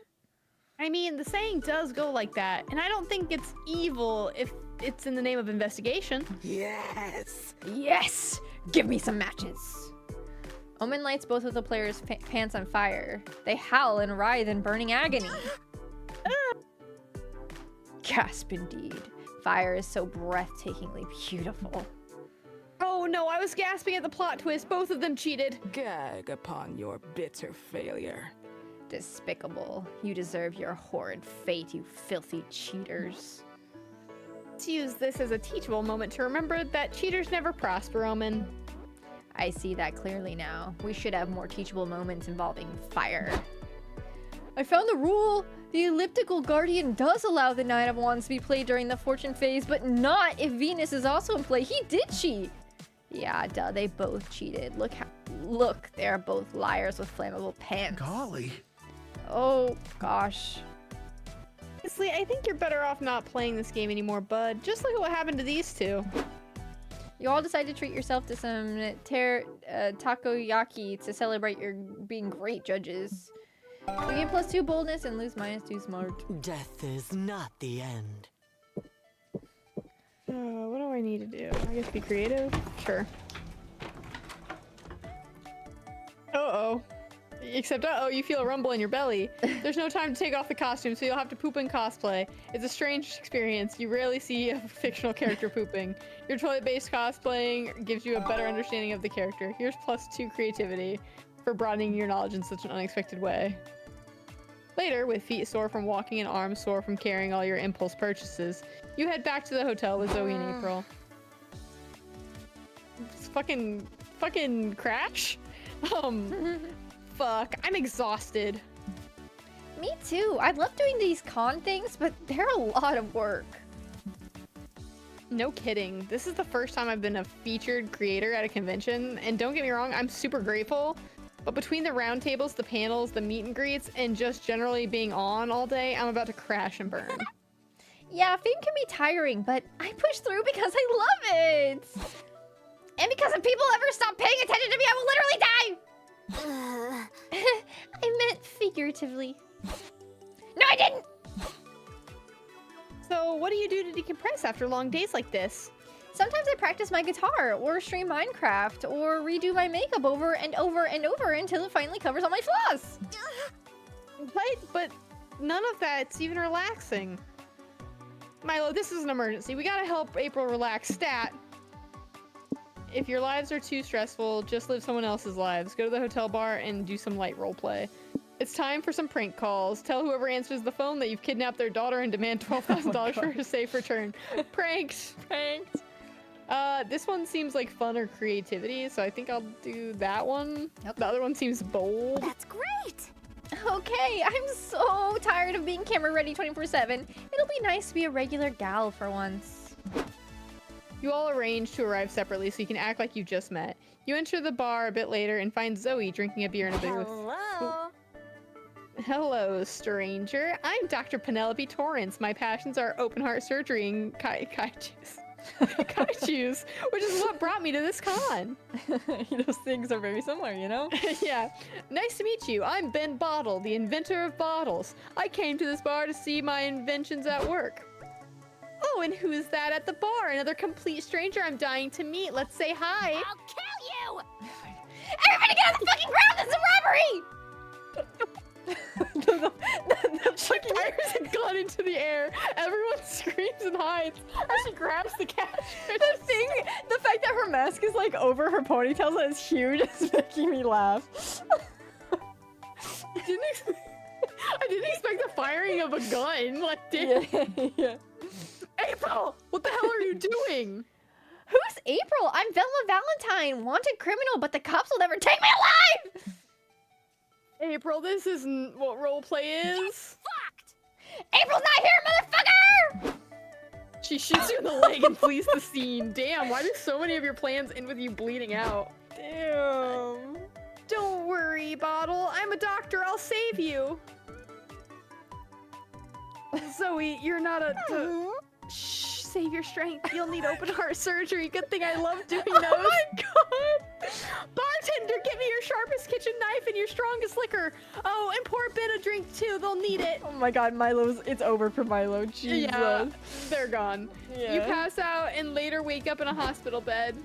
I mean, the saying does go like that, and I don't think it's evil if it's in the name of investigation. Yes! Yes! Give me some matches! Omen lights both of the players' pants on fire. They howl and writhe in burning agony. Gasp indeed. Fire is so breathtakingly beautiful. Oh no, I was gasping at the plot twist. Both of them cheated. Gag upon your bitter failure. Despicable. You deserve your horrid fate, you filthy cheaters. let's use this as a teachable moment to remember that cheaters never prosper, Omen. I see that clearly now. We should have more teachable moments involving fire. I found the rule! The elliptical guardian does allow the Nine of Wands to be played during the fortune phase, but not if Venus is also in play. He did cheat! Yeah, duh, they both cheated. Look, they're both liars with flammable pants. Golly. Oh, gosh. Honestly, I think you're better off not playing this game anymore, bud. Just look at what happened to these two. You all decide to treat yourself to some takoyaki to celebrate your being great judges. You gain +2 boldness and lose -2 smart. Death is not the end. What do I need to do? I guess be creative? Sure. Uh-oh. Except, uh-oh, you feel a rumble in your belly. There's no time to take off the costume, so you'll have to poop in cosplay. It's a strange experience. You rarely see a fictional character pooping. Your toilet-based cosplaying gives you a better understanding of the character. Here's +2 creativity for broadening your knowledge in such an unexpected way. Later, with feet sore from walking and arms sore from carrying all your impulse purchases, you head back to the hotel with Zoe and April. It's fucking crash? Fuck, I'm exhausted. Me too. I love doing these con things, but they're a lot of work. No kidding. This is the first time I've been a featured creator at a convention, and don't get me wrong, I'm super grateful. But between the roundtables, the panels, the meet and greets, and just generally being on all day, I'm about to crash and burn. Yeah, fame can be tiring, but I push through because I love it! And because if people ever stop paying attention to me, I will literally die! I meant figuratively. No, I didn't! So, what do you do to decompress after long days like this? Sometimes I practice my guitar, or stream Minecraft, or redo my makeup over and over and over until it finally covers all my flaws. What? But none of that's even relaxing. Milo, this is an emergency. We gotta help April relax. Stat. If your lives are too stressful, just live someone else's lives. Go to the hotel bar and do some light roleplay. It's time for some prank calls. Tell whoever answers the phone that you've kidnapped their daughter and demand $12,000 for her safe return. Pranked. Pranked. This one seems like fun or creativity, so I think I'll do that one. Yep. The other one seems bold. That's great! Okay, I'm so tired of being camera ready 24/7. It'll be nice to be a regular gal for once. You all arrange to arrive separately so you can act like you just met. You enter the bar a bit later and find Zoe drinking a beer in a booth. Hello! Hello, stranger. I'm Dr. Penelope Torrance. My passions are open heart surgery and kaijus. Kaijus, which is what brought me to this con. Those things are very similar, you know? Yeah. Nice to meet you. I'm Ben Bottle, the inventor of bottles. I came to this bar to see my inventions at work. Oh, and who's that at the bar? Another complete stranger I'm dying to meet. Let's say hi. I'll kill you! Everybody get on the fucking ground! This is a robbery! the fucking fires a gun into the air. Everyone screams and hides as she grabs the cash. The fact that her mask is like over her ponytail that is huge is making me laugh. I didn't expect the firing of a gun. Like, Yeah. April, what the hell are you doing? Who's April? I'm Velma Valentine, wanted criminal, but the cops will never take me alive! April, this isn't what roleplay is. Fucked! April's not here, motherfucker! She shoots you in the leg and flees the scene. Damn, why do so many of your plans end with you bleeding out? Damn. Don't worry, Bottle. I'm a doctor. I'll save you. Zoe, you're not a... Shh, save your strength. You'll need open heart surgery. Good thing I love doing those. Oh my god! Bartender, get me your sharpest kitchen knife and your strongest liquor. Oh, and pour Ben a drink too. They'll need it. Oh my god, it's over for Milo. Jesus. Yeah, they're gone. Yeah. You pass out and later wake up in a hospital bed.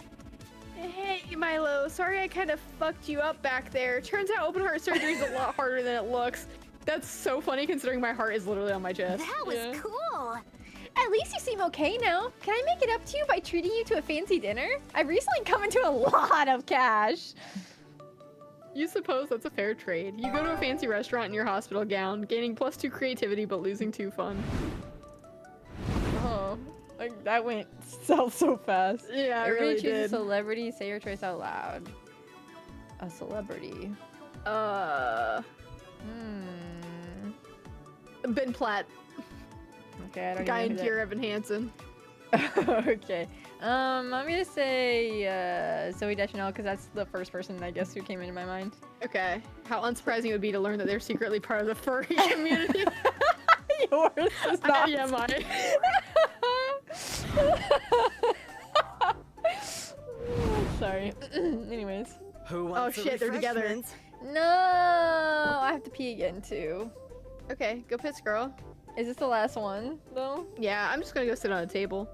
Hey, Milo. Sorry I kind of fucked you up back there. Turns out open heart surgery is a lot harder than it looks. That's so funny considering my heart is literally on my chest. That was cool! At least you seem okay now. Can I make it up to you by treating you to a fancy dinner? I've recently come into a lot of cash. You suppose that's a fair trade. You go to a fancy restaurant in your hospital gown, gaining +2 creativity but losing 2 fun. Oh. Like, that went south so fast. Yeah, I Everybody really choose a did. celebrity. Say your choice out loud. A celebrity. Ben Platt. Okay, I don't Guy even in know Dear Evan Hansen. Okay. I'm gonna say Zoe Deschanel because that's the first person I guess who came into my mind. Okay. How unsurprising it would be to learn that they're secretly part of the furry community. Yours is not. Yeah, mine. Sorry. Anyways. Who Oh wants the shit, they're together. refreshments? No, I have to pee again too. Okay, go piss, girl. Is this the last one though? Yeah, I'm just gonna go sit on a table.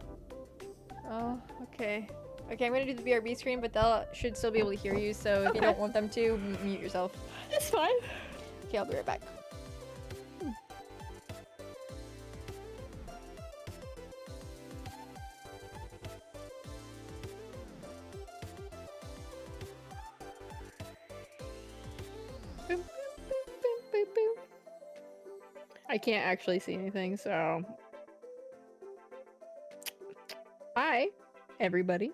Oh, okay. Okay, I'm gonna do the BRB screen, but they should still be able to hear you. So if you don't want them to, mute yourself. It's fine. Okay, I'll be right back. I can't actually see anything, so. Hi, everybody.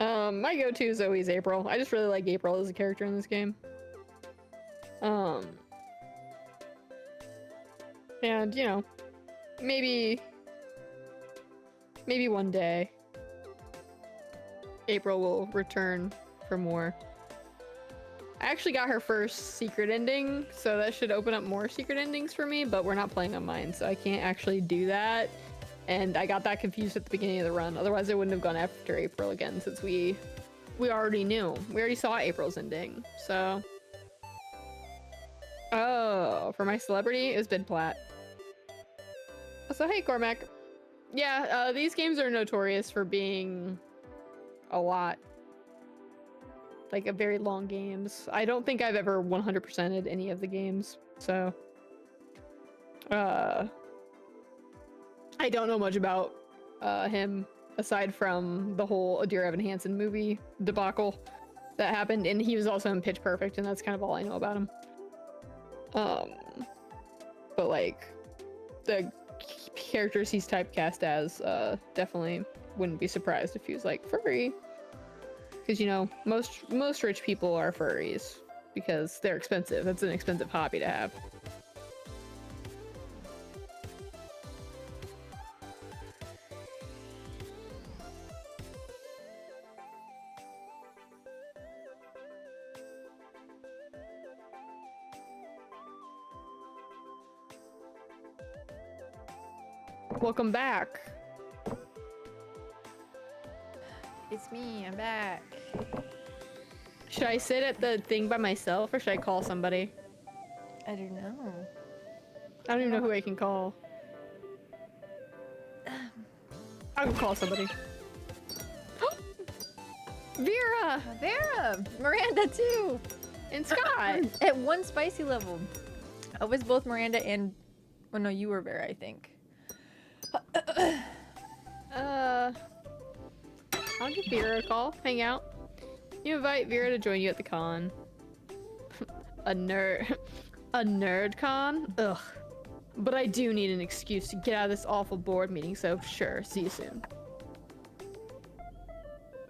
My go-to is always April. I just really like April as a character in this game. And you know, maybe one day April will return for more. I actually got her first secret ending, so that should open up more secret endings for me, but we're not playing on mine, so I can't actually do that. And I got that confused at the beginning of the run. Otherwise, I wouldn't have gone after April again, since we already knew. We already saw April's ending, so. Oh, for my celebrity, it was Ben Platt. So hey, Cormac. Yeah, these games are notorious for being a lot. Like, a very long games. I don't think I've ever 100%ed any of the games, so. I don't know much about him aside from the whole Dear Evan Hansen movie debacle that happened, and he was also in Pitch Perfect, and that's kind of all I know about him. But like the characters he's typecast as, definitely wouldn't be surprised if he was like furry, because you know most rich people are furries because they're expensive. That's an expensive hobby to have. Welcome back. It's me, I'm back. Should I sit at the thing by myself or should I call somebody? I don't know. I don't even know who I can call. I can call somebody. Vera! Vera! Miranda too! And Scott! At one spicy level. I was both Miranda and... Well, no, you were Vera, I think. I'll give Vera a call. Hang out. You invite Vera to join you at the con. A nerd con? Ugh. But I do need an excuse to get out of this awful board meeting, so sure, see you soon.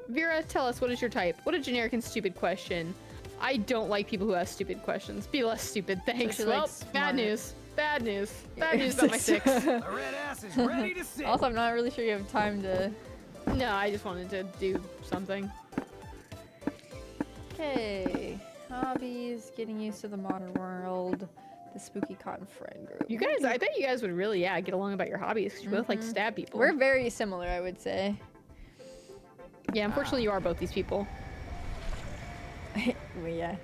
Vera, tell us, what is your type? What a generic and stupid question. I don't like people who ask stupid questions. Be less stupid, thanks. So Well, bad news. Bad news. Bad news about my 6. The red ass is ready to sit. Also, I'm not really sure you have time to... No, I just wanted to do something. Okay. Hobbies, getting used to the modern world, the spooky cotton friend group. You guys, I bet you guys would really, get along about your hobbies, because you both like to stab people. We're very similar, I would say. Yeah, unfortunately you are both these people. Well, yeah.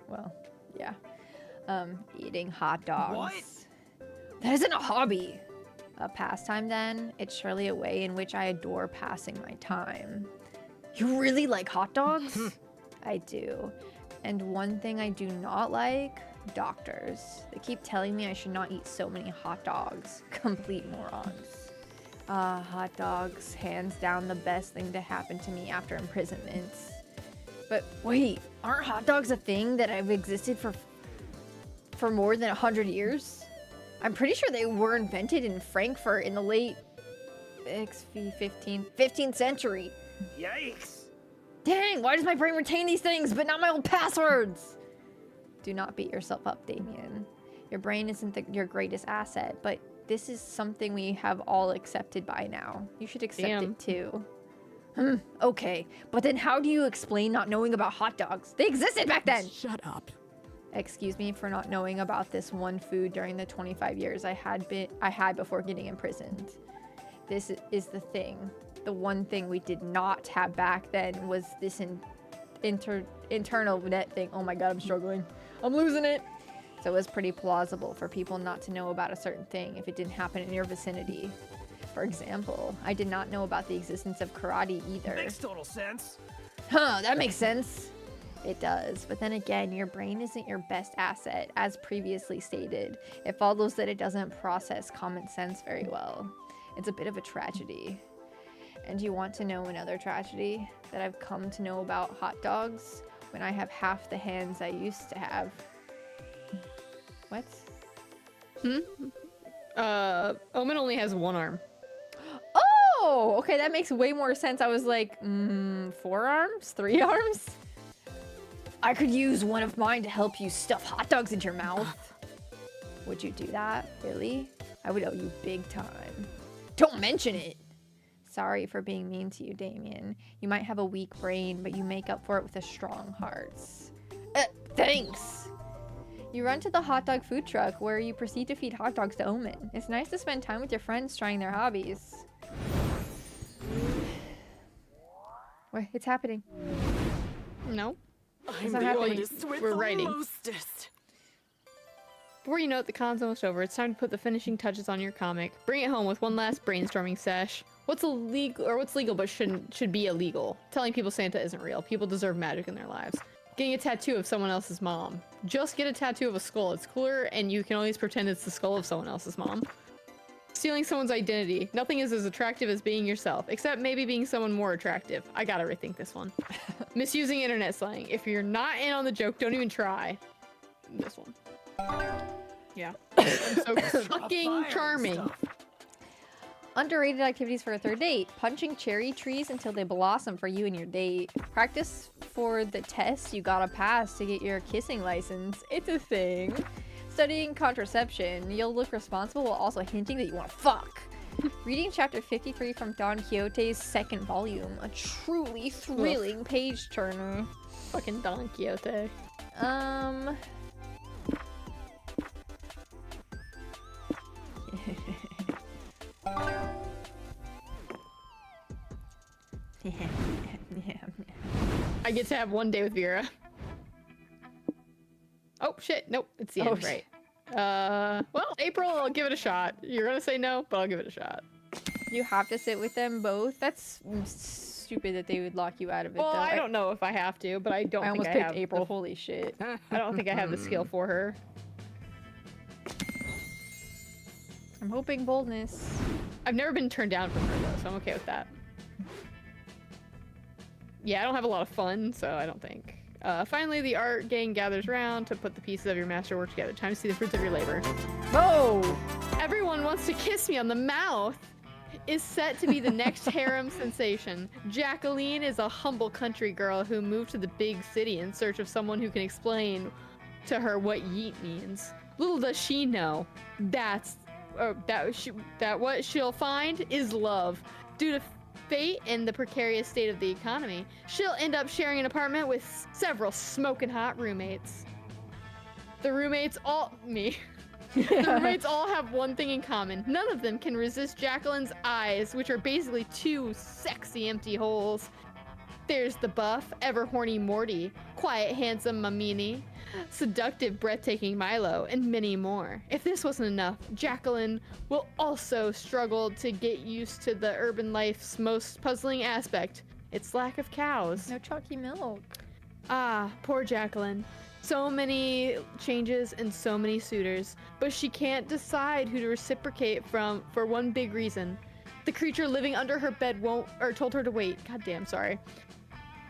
Well, yeah. Eating hot dogs. What? That isn't a hobby. A pastime, then? It's surely a way in which I adore passing my time. You really like hot dogs? I do. And one thing I do not like, doctors. They keep telling me I should not eat so many hot dogs. Complete morons. Hot dogs, hands down the best thing to happen to me after imprisonment. But wait, aren't hot dogs a thing that have existed for for more than 100 years? I'm pretty sure they were invented in Frankfurt in the late 15th century. Yikes. Dang, why does my brain retain these things but not my old passwords? Do not beat yourself up, Damien. Your brain isn't your greatest asset, but this is something we have all accepted by now. You should accept it too. Okay, but then how do you explain not knowing about hot dogs? They existed back then! Shut up. Excuse me for not knowing about this one food during the 25 years I had before getting imprisoned. This is the thing. The one thing we did not have back then was this internal net thing. Oh my god, I'm struggling. I'm losing it. So it was pretty plausible for people not to know about a certain thing if it didn't happen in your vicinity. For example, I did not know about the existence of karate either. Makes total sense. Huh, that makes sense. It does, but then again, your brain isn't your best asset, as previously stated. It follows that it doesn't process common sense very well. It's a bit of a tragedy. And you want to know another tragedy? That I've come to know about hot dogs when I have half the hands I used to have. What? Omen only has one arm. Oh, okay, that makes way more sense. I was like, 4 arms? 3 arms? I could use one of mine to help you stuff hot dogs into your mouth. Would you do that? Really? I would owe you big time. Don't mention it! Sorry for being mean to you, Damien. You might have a weak brain, but you make up for it with a strong heart. Thanks! You run to the hot dog food truck, where you proceed to feed hot dogs to Omen. It's nice to spend time with your friends trying their hobbies. Wait, it's happening. No. It's not happening. We're writing. Before you know it, the con's almost over. It's time to put the finishing touches on your comic. Bring it home with one last brainstorming sesh. What's illegal, or what's legal but should be illegal? Telling people Santa isn't real. People deserve magic in their lives. Getting a tattoo of someone else's mom. Just get a tattoo of a skull. It's cooler, and you can always pretend it's the skull of someone else's mom. Stealing someone's identity. Nothing is as attractive as being yourself, except maybe being someone more attractive. I gotta rethink this one. Misusing internet slang. If you're not in on the joke, don't even try. This one. Yeah. I'm so fucking charming. Underrated activities for a third date. Punching cherry trees until they blossom for you and your date. Practice for the test you gotta pass to get your kissing license. It's a thing. Studying contraception. You'll look responsible while also hinting that you want to fuck. Reading chapter 53 from Don Quixote's second volume. A truly thrilling page turner. Fucking Don Quixote. I get to have one day with Vera. Oh shit, nope, it's the end, right. Well, April, I'll give it a shot. You're gonna say no, but I'll give it a shot. You have to sit with them both? That's stupid that they would lock you out of it, well, though. I don't know if I have to, but I don't think almost I picked have April, holy shit. I don't think I have the skill for her. I'm hoping boldness. I've never been turned down from her, though, so I'm okay with that. Yeah, I don't have a lot of fun, so I don't think. Finally, the art gang gathers round to put the pieces of your masterwork together. Time to see the fruits of your labor. Oh! Everyone wants to kiss me on the mouth is set to be the next harem sensation. Jacqueline is a humble country girl who moved to the big city in search of someone who can explain to her what yeet means. Little does she know that what she'll find is love. Due to fate and the precarious state of the economy, she'll end up sharing an apartment with several smoking hot roommates. The roommates all have one thing in common. None of them can resist Jacqueline's eyes, which are basically two sexy empty holes. There's the buff, ever horny Morty, quiet handsome Mamini, seductive breathtaking Milo, and many more. If this wasn't enough, Jacqueline will also struggle to get used to the urban life's most puzzling aspect, its lack of cows. No chalky milk. Ah, poor Jacqueline. So many changes and so many suitors, but she can't decide who to reciprocate from for one big reason. The creature living under her bed told her to wait. Goddamn, sorry.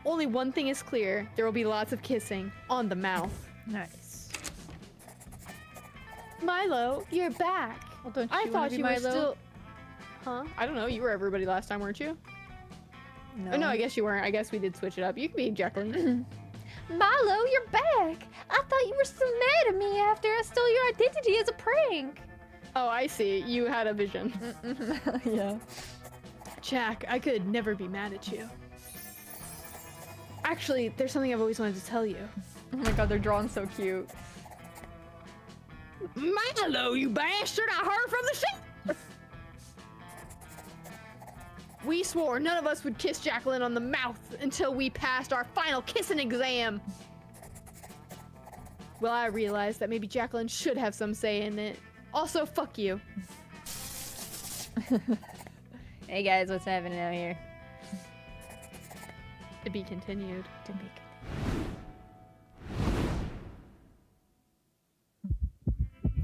Only one thing is clear. There will be lots of kissing on the mouth. Nice. Milo, you're back. Well, don't I you wanna thought be you were Milo? still. Huh? I don't know. You were everybody last time, weren't you? No. Oh, no, I guess you weren't. I guess we did switch it up. You can be Jacqueline. Milo, you're back. I thought you were still mad at me after I stole your identity as a prank. Oh, I see. You had a vision. Yeah. Jack, I could never be mad at you. Actually, there's something I've always wanted to tell you. Oh my god, they're drawn so cute. Milo, you bastard! I heard from the sheep! We swore none of us would kiss Jacqueline on the mouth until we passed our final kissing exam. Well, I realized that maybe Jacqueline should have some say in it. Also, fuck you. Hey guys, what's happening out here? To be continued. To be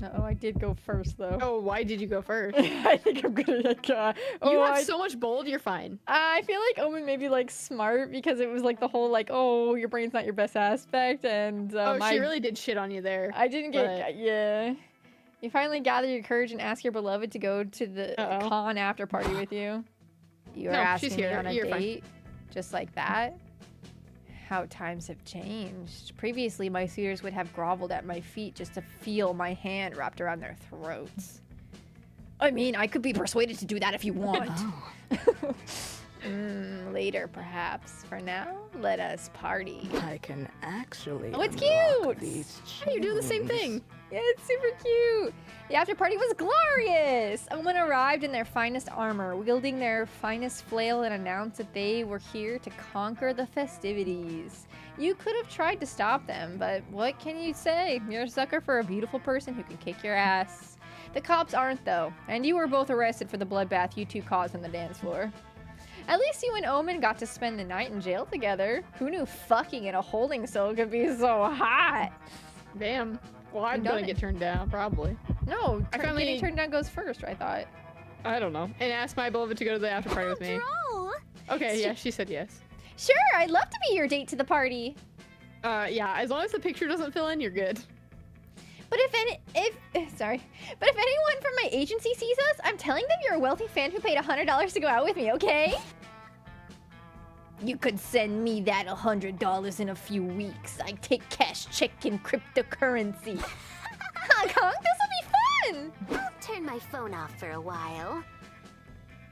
Uh-oh, I did go first though. Oh, why did you go first? I think I'm gonna get You have so much bold, you're fine. I feel like Omen may be like smart because it was like the whole like, oh, your brain's not your best aspect, and she really did shit on you there. I didn't get yeah. You finally gather your courage and ask your beloved to go to the con after party with you. You are asking me on a date, just like that. How times have changed. Previously, my suitors would have groveled at my feet just to feel my hand wrapped around their throats. I mean, I could be persuaded to do that if you want. Later, perhaps. For now, let us party. I can actually. Oh, it's unlock cute! These You do the same chains. thing. Yeah, it's super cute. The after party was glorious. Omen arrived in their finest armor, wielding their finest flail, and announced that they were here to conquer the festivities. You could have tried to stop them, but what can you say? You're a sucker for a beautiful person who can kick your ass. The cops aren't, though, and you were both arrested for the bloodbath you two caused on the dance floor. At least you and Omen got to spend the night in jail together. Who knew fucking in a holding cell could be so hot? Damn. Well, I'm gonna get turned down, probably. No, finally- getting turned down goes first, I thought. I don't know. And ask my beloved to go to the after party with me. Okay, yeah, she said yes. Sure, I'd love to be your date to the party. Yeah, as long as the picture doesn't fill in, you're good. But if anyone from my agency sees us, I'm telling them you're a wealthy fan who paid $100 to go out with me, okay? You could send me that $100 in a few weeks. I take cash, check, and cryptocurrency. Honk honk, this'll be fun! I'll turn my phone off for a while.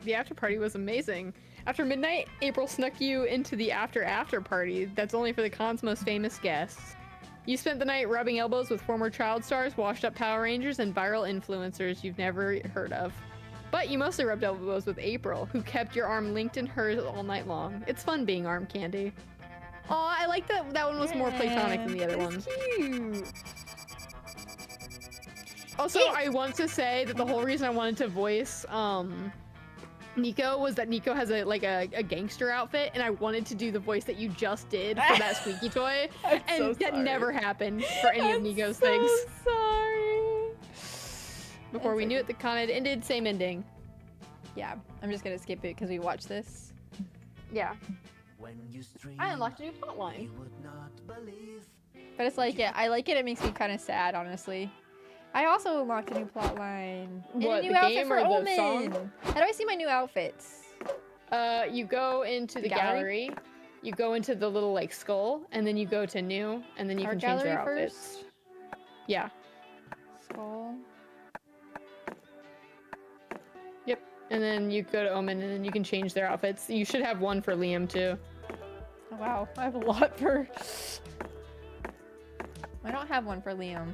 The after party was amazing. After midnight, April snuck you into the after party that's only for the con's most famous guests. You spent the night rubbing elbows with former child stars, washed up Power Rangers, and viral influencers you've never heard of. But you mostly rubbed elbows with April, who kept your arm linked in hers all night long. It's fun being arm candy. Aw, I like that one was more platonic than the other one. Cute. Also, I want to say that the whole reason I wanted to voice Nico was that Nico has a gangster outfit, and I wanted to do the voice that you just did for that squeaky toy, and that never happened for any of Nico's things. Sorry. Before we knew it, the con had ended. Same ending. Yeah, I'm just gonna skip it because we watched this. Yeah. I unlocked a new plotline. But it's like, yeah, I like it. It makes me kind of sad, honestly. I also unlocked a new plotline. And What, a new the outfit game for or the Omen. song? How do I see my new outfits? You go into the gallery. You go into the little like skull, and then you go to new, and then you Art can change their gallery outfits. first? Yeah. Skull. Yep. And then you go to Omen, and then you can change their outfits. You should have one for Liam too. Oh, wow, I have a lot for... I don't have one for Liam.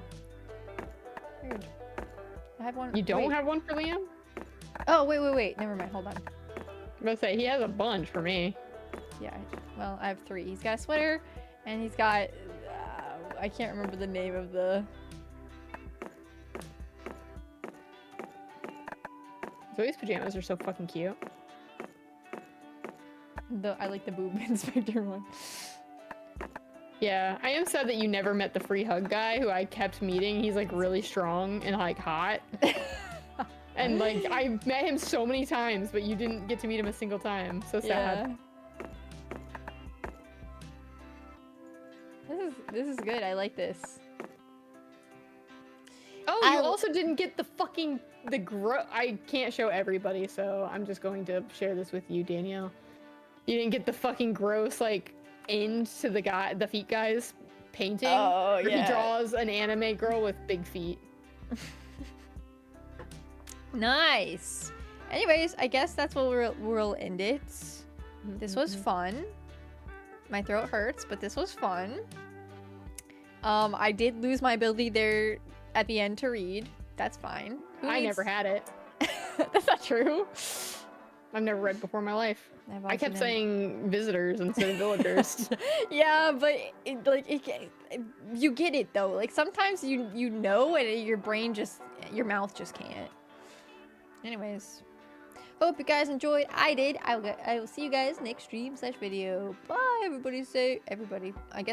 Weird. I have one... You don't have one for Liam? Oh, wait. Never mind, hold on. I'm gonna say, he has a bunch for me. Yeah, well, I have 3. He's got a sweater, and he's got... I can't remember the name of the... Zoe's pajamas are so fucking cute. I like the boob inspector one. Yeah, I am sad that you never met the free hug guy who I kept meeting. He's like really strong and like hot. And like I met him so many times, but you didn't get to meet him a single time. So sad. Yeah. This is good. I like this. Oh, you also didn't get the fucking I can't show everybody, so I'm just going to share this with you, Danielle. You didn't get the fucking gross like end to the feet guy's painting. Oh, where yeah. He draws an anime girl with big feet. Nice. Anyways, I guess that's where we'll end it. This was fun. My throat hurts, but this was fun. I did lose my ability there at the end to read. That's fine. I never had it. That's not true. I've never read before in my life. I've I also kept never- saying visitors instead of villagers. Yeah, but you get it though. Like sometimes you know, and your brain your mouth just can't. Anyways, hope you guys enjoyed. I did. I will see you guys next stream/video. Bye, everybody. I guess.